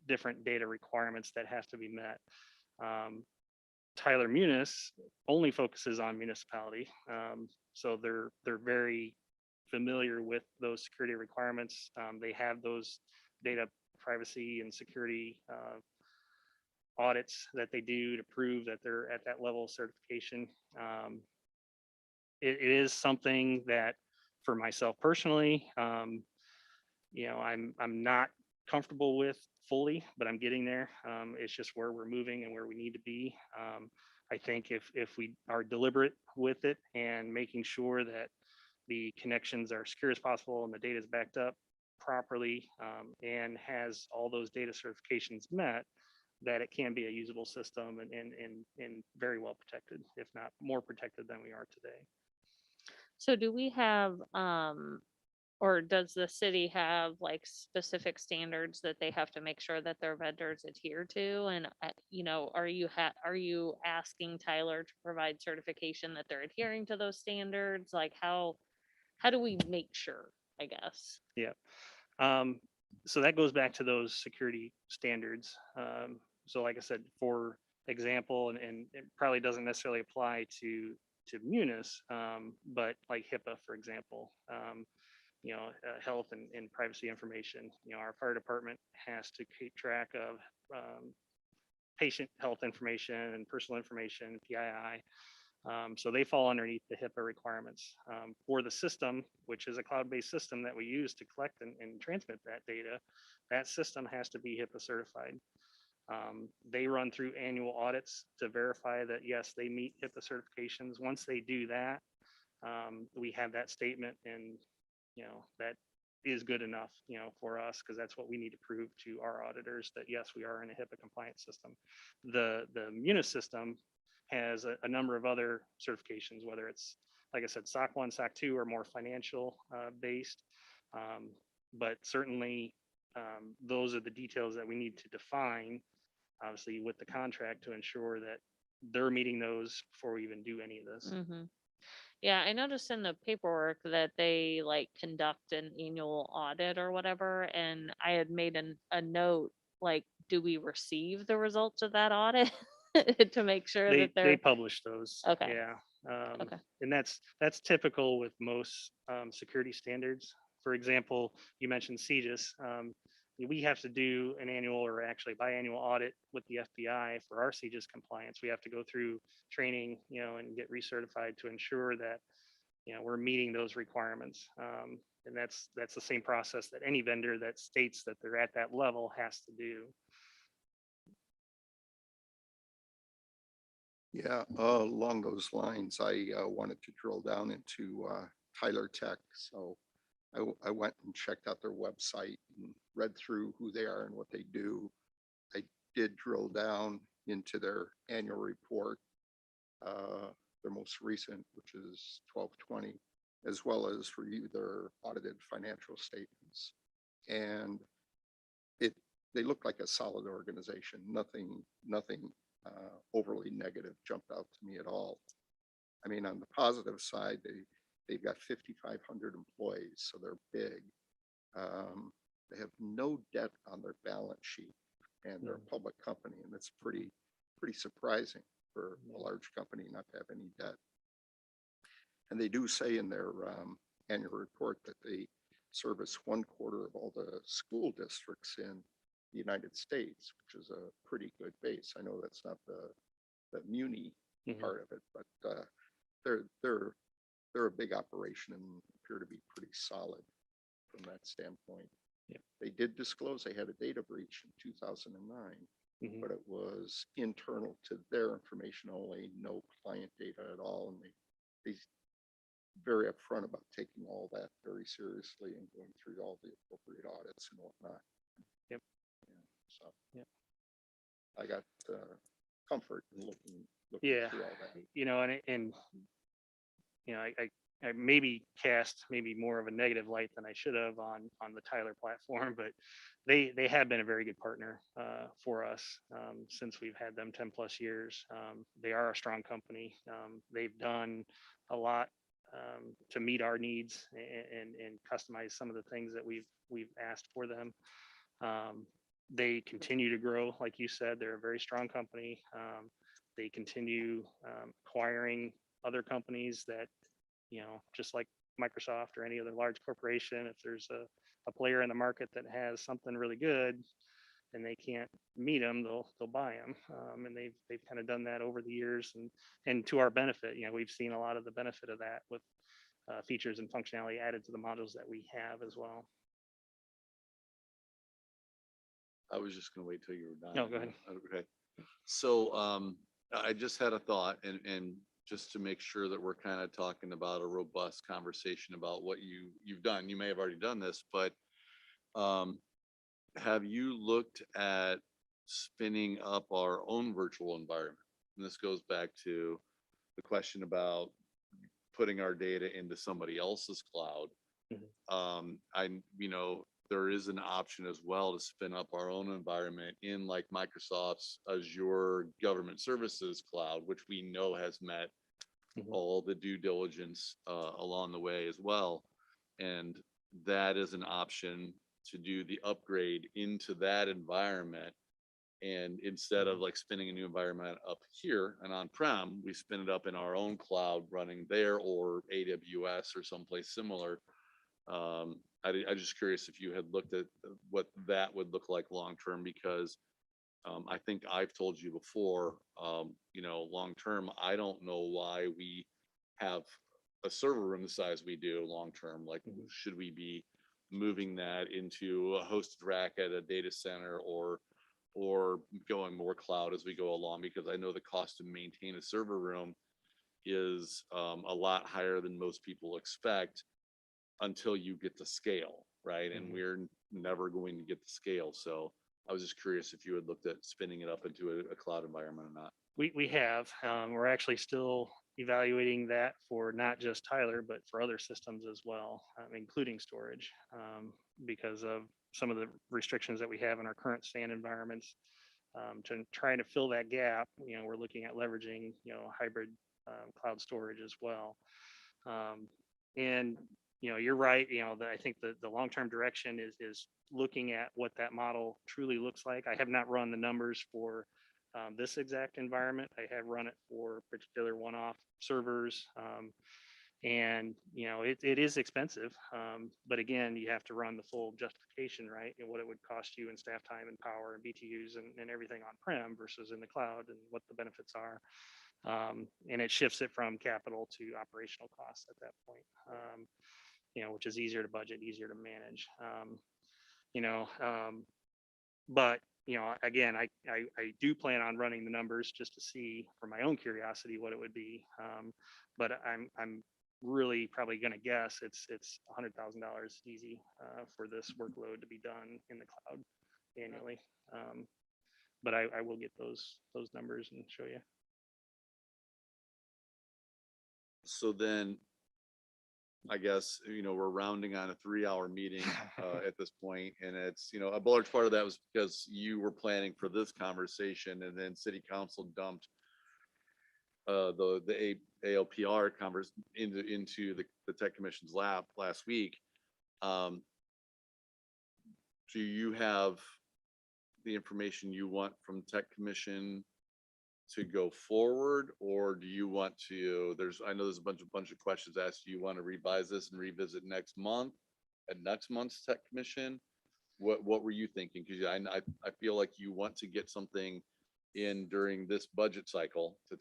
different data requirements that have to be met. Tyler Munis only focuses on municipality, so they're very familiar with those security requirements. They have those data privacy and security audits that they do to prove that they're at that level of certification. It is something that, for myself personally, you know, I'm not comfortable with fully, but I'm getting there. It's just where we're moving and where we need to be. I think if we are deliberate with it and making sure that the connections are secure as possible and the data is backed up properly and has all those data certifications met, that it can be a usable system and very well protected, if not more protected than we are today. so. Do we have or does the city have like specific standards that they have to make sure that their vendors adhere to? And you know, are you asking Tyler to provide certification that they're adhering to those standards? Like how do we make sure, I guess? Yeah. So that goes back to those security standards. So like I said, for example, and it probably doesn't necessarily apply to Munis, but like HIPAA, for example, you know, health and privacy information. You know, our fire department has to keep track of patient health information and personal information, PII. So they fall underneath the HIPAA requirements. For the system, which is a cloud-based system that we use to collect and transmit that data, that system has to be HIPAA certified. They run through annual audits to verify that, yes, they meet HIPAA certifications. Once they do that, we have that statement, and, you know, that is good enough, you know, for us, because that's what we need to prove to our auditors, that yes, we are in a HIPAA compliant system. The Munis system has a number of other certifications, whether it's, like I said, SOC 1, SOC 2 are more financial based. But certainly those are the details that we need to define, obviously, with the contract to ensure that they're meeting those before we even do any of this. Mm-hmm. Yeah, I noticed in the paperwork that they like conduct an annual audit or whatever, and I had made a note like, do we receive the results of that audit to make sure that They they're publish those. okay? Yeah. Okay. And that's typical with most security standards. For example, you mentioned CGIS. We have to do an annual or actually biannual audit with the FBI for our CGIS compliance. We have to go through training, you know, and get recertified to ensure that, you know, we're meeting those requirements. And that's the same process that any vendor that states that they're at that level has to do. Yeah, along those lines, I wanted to drill down into Tyler Tech. So I went and checked out their website and read through who they are and what they do. I did drill down into their annual report, their most recent, which is 12/20, as well as review their audited financial statements. And they look like a solid organization. Nothing overly negative jumped out to me at all. I mean, on the positive side, they've got 5,500 employees, so they're big. They have no debt on their balance sheet, and they're a public company, and it's pretty surprising for a large company not to have any debt. And they do say in their annual report that they service 1/4 of all the school districts in the United States, which is a pretty good base. I know that's not the muni Mhm. part of it, but they're a big operation and appear to be pretty solid from that standpoint. Yep. They did disclose they had a data breach in 2009, Mhm. but it was internal to their information only, no client data at all, and they very upfront about taking all that very seriously and going through all the appropriate audits and whatnot. Yep. Yeah, so. Yep. I got comfort in looking Yeah. through all that. And I maybe cast maybe more of a negative light than I should have on the Tyler platform, but they have been a very good partner for us since we've had them 10 plus years. They are a strong company. They've done a lot to meet our needs and customize some of the things that we've asked for them. They continue to grow, like you said. They're a very strong company. They continue acquiring other companies that, just like Microsoft or any other large corporation, if there's a player in the market that has something really good and they can't meet them, they'll buy them. And they've kind of done that over the years, and to our benefit. We've seen a lot of the benefit of that with features and functionality added to the modules that we have as well. I was just gonna wait till you were done. No, go ahead. Okay. So, I just had a thought and just to make sure that we're kind of talking about a robust conversation about what you've done. You may have already done this, but, have you looked at spinning up our own virtual environment? And this goes back to the question about putting our data into somebody else's cloud. There is an option as well to spin up our own environment in like Microsoft's Azure Government Services Cloud, which we know has met Mhm. all the due diligence along the way as well. And that is an option to do the upgrade into that environment. And instead of like spinning a new environment up here and on-prem, we spin it up in our own cloud running there or AWS or someplace similar. I'm just curious if you had looked at what that would look like long-term, because I think I've told you before, long-term, I don't know why we have a server room the size we do long-term. Like, should we be moving that into a hosted rack at a data center or going more cloud as we go along? Because I know the cost to maintain a server room is a lot higher than most people expect until you get to scale, right? And we're never going to get the scale. So I was just curious if you had looked at spinning it up into a cloud environment or not. We have. We're actually still evaluating that for not just Tyler, but for other systems as well, including storage, because of some of the restrictions that we have in our current SAN environments. To try to fill that gap, we're looking at leveraging, hybrid cloud storage as well. And you're right. I think the long-term direction is looking at what that model truly looks like. I have not run the numbers for this exact environment. I have run it for particular one-off servers. And it is expensive. But again, you have to run the full justification, right? And what it would cost you in staff time and power and BTUs and everything on-prem versus in the cloud, and what the benefits are. And it shifts it from capital to operational costs at that point. Which is easier to budget, easier to manage. But again, I do plan on running the numbers just to see, for my own curiosity, what it would be. But I'm really probably going to guess it's $100,000 easy for this workload to be done in the cloud annually. But I will get those numbers and show you. So then I guess, we're rounding on a 3-hour meeting at this point, and it's, a large part of that was because you were planning for this conversation, and then city council dumped the ALPR into the tech commission's lap last week. Do you have the information you want from tech commission to go forward, or do you want to, I know there's a bunch of questions asked. Do you want to revise this and revisit next month at next month's tech commission? What were you thinking? Because I feel like you want to get something in during this budget cycle to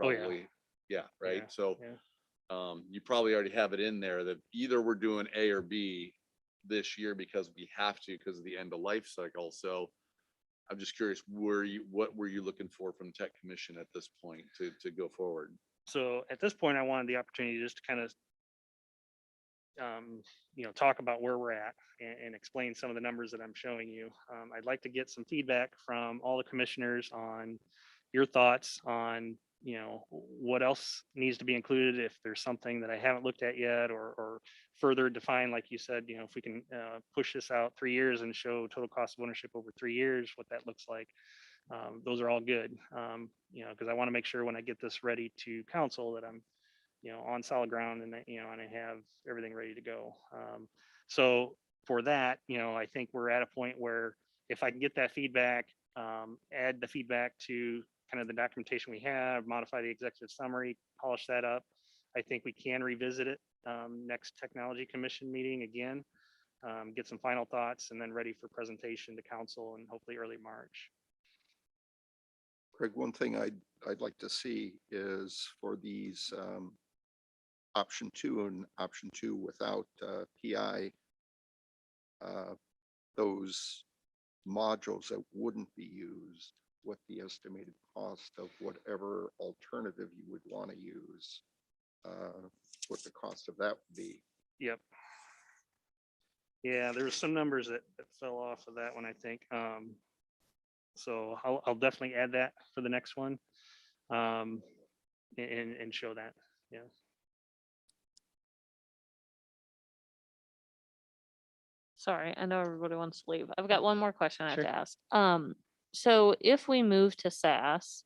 Oh, yeah. probably, yeah, right? Yeah, So yeah. you probably already have it in there that either we're doing A or B this year because we have to because of the end of life cycle. So I'm just curious, what were you looking for from tech commission at this point to go forward? So at this point, I wanted the opportunity just to kind of, talk about where we're at and explain some of the numbers that I'm showing you. I'd like to get some feedback from all the commissioners on your thoughts on, what else needs to be included if there's something that I haven't looked at yet, or further define, like you said, if we can push this out 3 years and show total cost of ownership over 3 years, what that looks like. Those are all good, because I want to make sure when I get this ready to council that I'm on solid ground, and and I have everything ready to go. So for that, I think we're at a point where if I can get that feedback, add the feedback to kind of the documentation we have, modify the executive summary, polish that up, I think we can revisit it next technology commission meeting again, get some final thoughts, and then ready for presentation to council and hopefully early March. Craig, one thing I'd like to see is for these option 2 and option 2 without PI, those modules that wouldn't be used, what the estimated cost of whatever alternative you would want to use, what the cost of that would be. Yep. Yeah, there were some numbers that fell off of that one, I think. So I'll definitely add that for the next one, and show that. Yeah. Sorry, I know everybody wants to leave. I've got one more question I have Sure. to ask. So if we move to SaaS,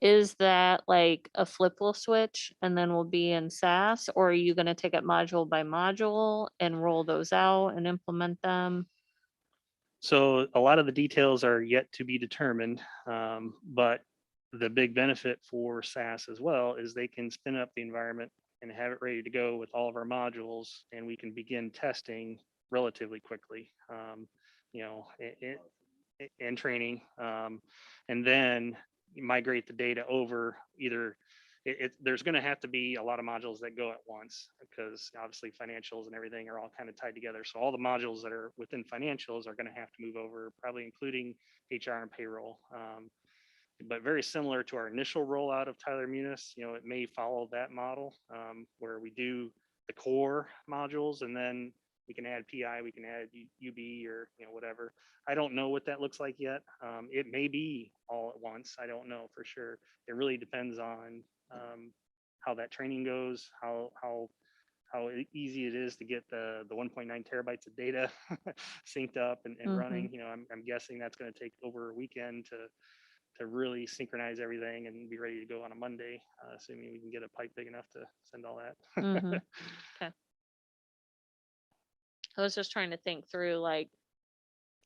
is that like a flip will switch and then we'll be in SaaS, or are you gonna take it module by module and roll those out and implement them? So a lot of the details are yet to be determined, but the big benefit for SaaS as well is they can spin up the environment and have it ready to go with all of our modules, and we can begin testing relatively quickly. And training, and then migrate the data over either. There's going to have to be a lot of modules that go at once because obviously financials and everything are all kind of tied together. So all the modules that are within financials are going to have to move over, probably including HR and payroll. But very similar to our initial rollout of Tyler Munis, it may follow that model, where we do the core modules and then we can add PI, we can add UB, or whatever. I don't know what that looks like yet. It may be all at once. I don't know for sure. It really depends on how that training goes, how easy it is to get the 1.9 terabytes of data synced up and running. I'm guessing that's going to take over a weekend to really synchronize everything and be ready to go on a Monday, assuming we can get a pipe big enough to send all that. Mhm. Okay. I was just trying to think through, like,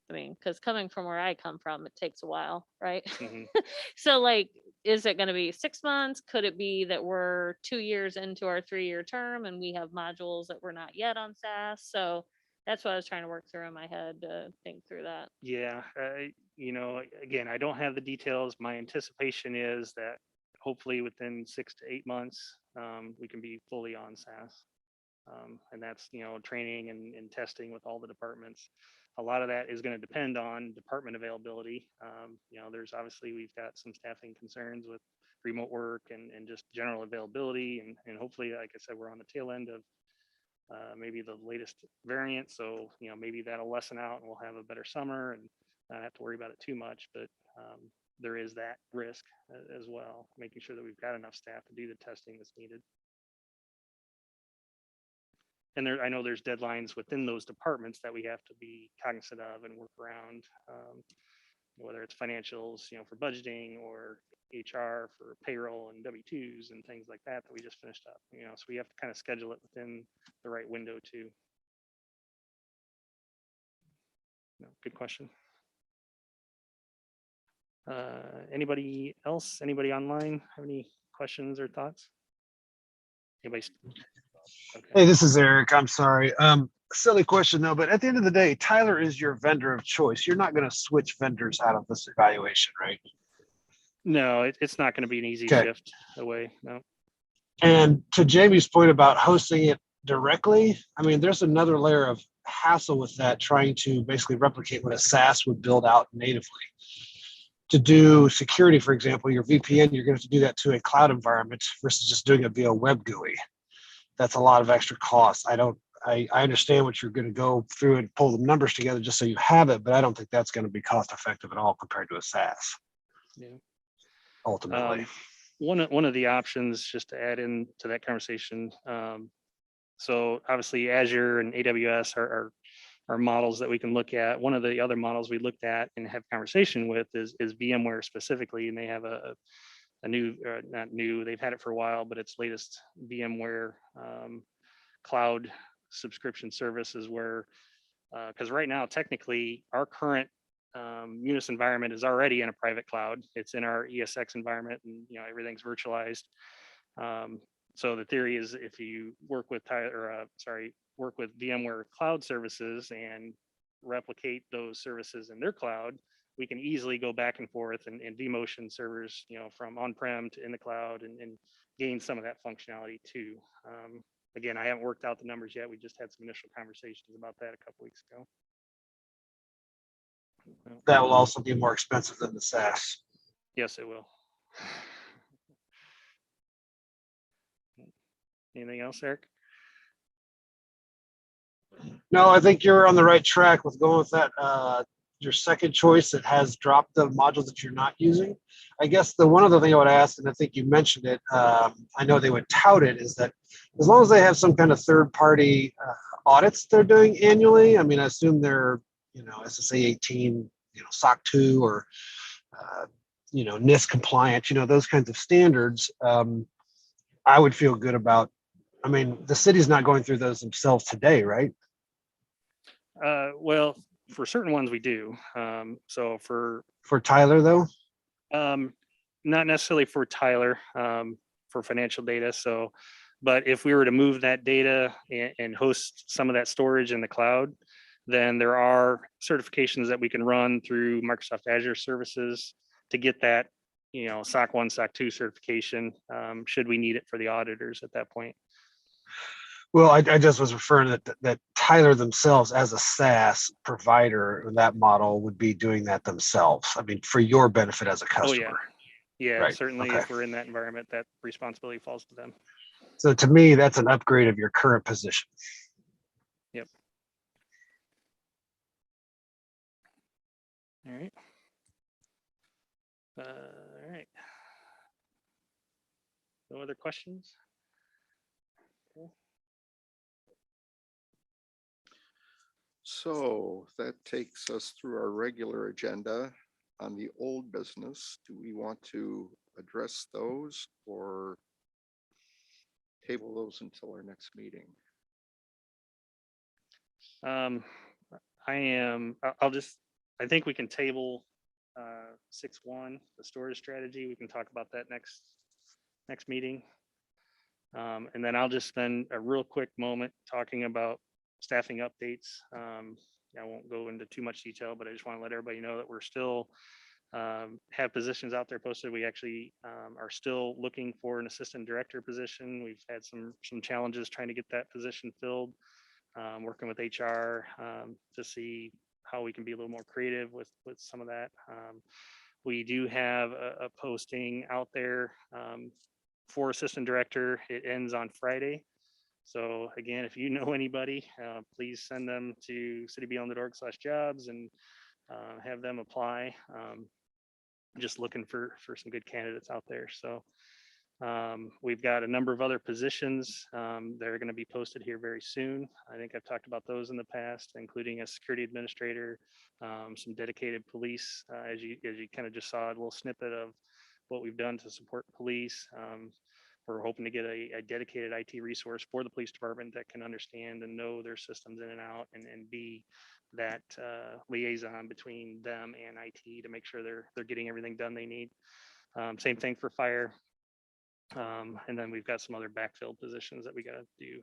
I mean, because coming from where I come from, it takes a while, right? Mhm. So, like, is it going to be 6 months? Could it be that we're 2 years into our 3-year term and we have modules that we're not yet on SaaS? So that's what I was trying to work through in my head to think through that. Yeah, again, I don't have the details. My anticipation is that hopefully within 6 to 8 months, we can be fully on SaaS. And that's, training and testing with all the departments. A lot of that is going to depend on department availability. There's obviously, we've got some staffing concerns with remote work and just general availability. And hopefully, like I said, we're on the tail end of maybe the latest variant. So, maybe that'll lessen out and we'll have a better summer and not have to worry about it too much. But there is that risk as well, making sure that we've got enough staff to do the testing that's needed. And I know there's deadlines within those departments that we have to be cognizant of and work around, whether it's financials, for budgeting, or HR for payroll and W-2s and things like that we just finished up. So we have to kind of schedule it within the right window too. Good question. Anybody else? Anybody online have any questions or thoughts? Anybody? Okay. Hey, this is Eric. I'm sorry. Silly question though, but at the end of the day, Tyler is your vendor of choice. You're not going to switch vendors out of this evaluation, right? No, it's not going to be an easy Okay. shift away. No. And to Jamie's point about hosting it directly, I mean, there's another layer of hassle with that, trying to basically replicate what a SaaS would build out natively. To do security, for example, your VPN, you're going to have to do that to a cloud environment versus just doing it via web GUI. That's a lot of extra costs. I understand what you're going to go through and pull the numbers together just so you have it, but I don't think that's going to be cost effective at all compared to a SaaS. Yeah. Ultimately. One of the options, just to add in to that conversation. So obviously Azure and AWS are models that we can look at. One of the other models we looked at and have conversation with is VMware specifically, and they have a new, not new, they've had it for a while, but its latest VMware cloud subscription service is where, because right now technically our current Munis environment is already in a private cloud. It's in our ESX environment, and everything's virtualized. So the theory is if you work with work with VMware cloud services and replicate those services in their cloud, we can easily go back and forth and vMotion servers, from on-prem to in the cloud, and gain some of that functionality too. Again, I haven't worked out the numbers yet. We just had some initial conversations about that a couple weeks ago. That will also be more expensive than the SaaS. Yes, it will. Anything else, Eric? No, I think you're on the right track with going with that. Your second choice that has dropped the modules that you're not using. I guess the one other thing I would ask, and I think you mentioned it, I know they would tout it, is that as long as they have some kind of third-party audits they're doing annually, I mean, I assume they're, SSA 18, SOC 2, or, NIST compliant, those kinds of standards, I would feel good about. I mean, the city's not going through those themselves today, right? Well, for certain ones we do. So for Tyler, though? not necessarily for Tyler, for financial data. So, but if we were to move that data and host some of that storage in the cloud, then there are certifications that we can run through Microsoft Azure services to get that, SOC 1, SOC 2 certification, should we need it for the auditors at that point. Well, I just was referring that Tyler themselves, as a SaaS provider, that model would be doing that themselves. I mean, for your benefit as a customer. Oh, yeah. Right. Certainly. Okay. If we're in that environment, that responsibility falls to them. So to me, that's an upgrade of your current position. Yep. All right. All right. No other questions? Okay. So that takes us through our regular agenda. On the old business, do we want to address those or table those until our next meeting? I think we can table 6.1, the storage strategy. We can talk about that next meeting. And then I'll just spend a real quick moment talking about staffing updates. I won't go into too much detail, but I just want to let everybody know that we're still have positions out there posted. We actually are still looking for an assistant director position. We've had some challenges trying to get that position filled, working with HR to see how we can be a little more creative with some of that. We do have a posting out there for assistant director. It ends on Friday. So again, if you know anybody, please send them to citybeyond.org/jobs and have them apply. Just looking for some good candidates out there. So we've got a number of other positions that are going to be posted here very soon. I think I've talked about those in the past, including a security administrator, some dedicated police, as you kind of just saw a little snippet of what we've done to support police. we're hoping to get a dedicated IT resource for the police department that can understand and know their systems in and out, and be that liaison between them and IT to make sure they're getting everything done they need. Same thing for fire. And then we've got some other backfill positions that we got to do.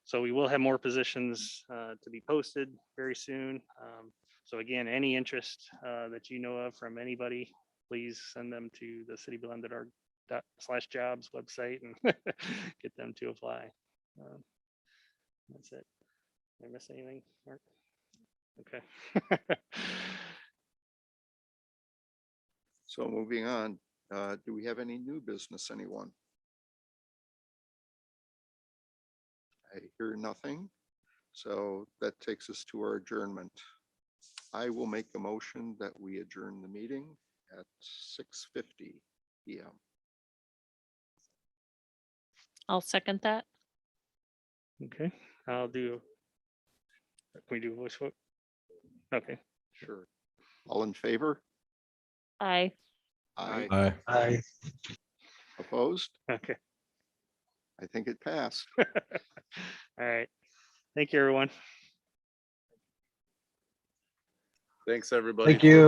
So we will have more positions to be posted very soon. So again, any interest that you know of from anybody, please send them to the cityblended.org/jobs website and get them to apply. That's it. Did I miss anything, Mark? Okay. So moving on, do we have any new business, anyone? I hear nothing. So that takes us to our adjournment. I will make a motion that we adjourn the meeting at 6:50 PM. I'll second that. Okay, I'll do. Can we do a voice vote? Okay. Sure. All in favor? Aye. Aye. Aye. I Opposed? Okay. I think it passed. All right. Thank you, everyone. Thanks, everybody. thank you.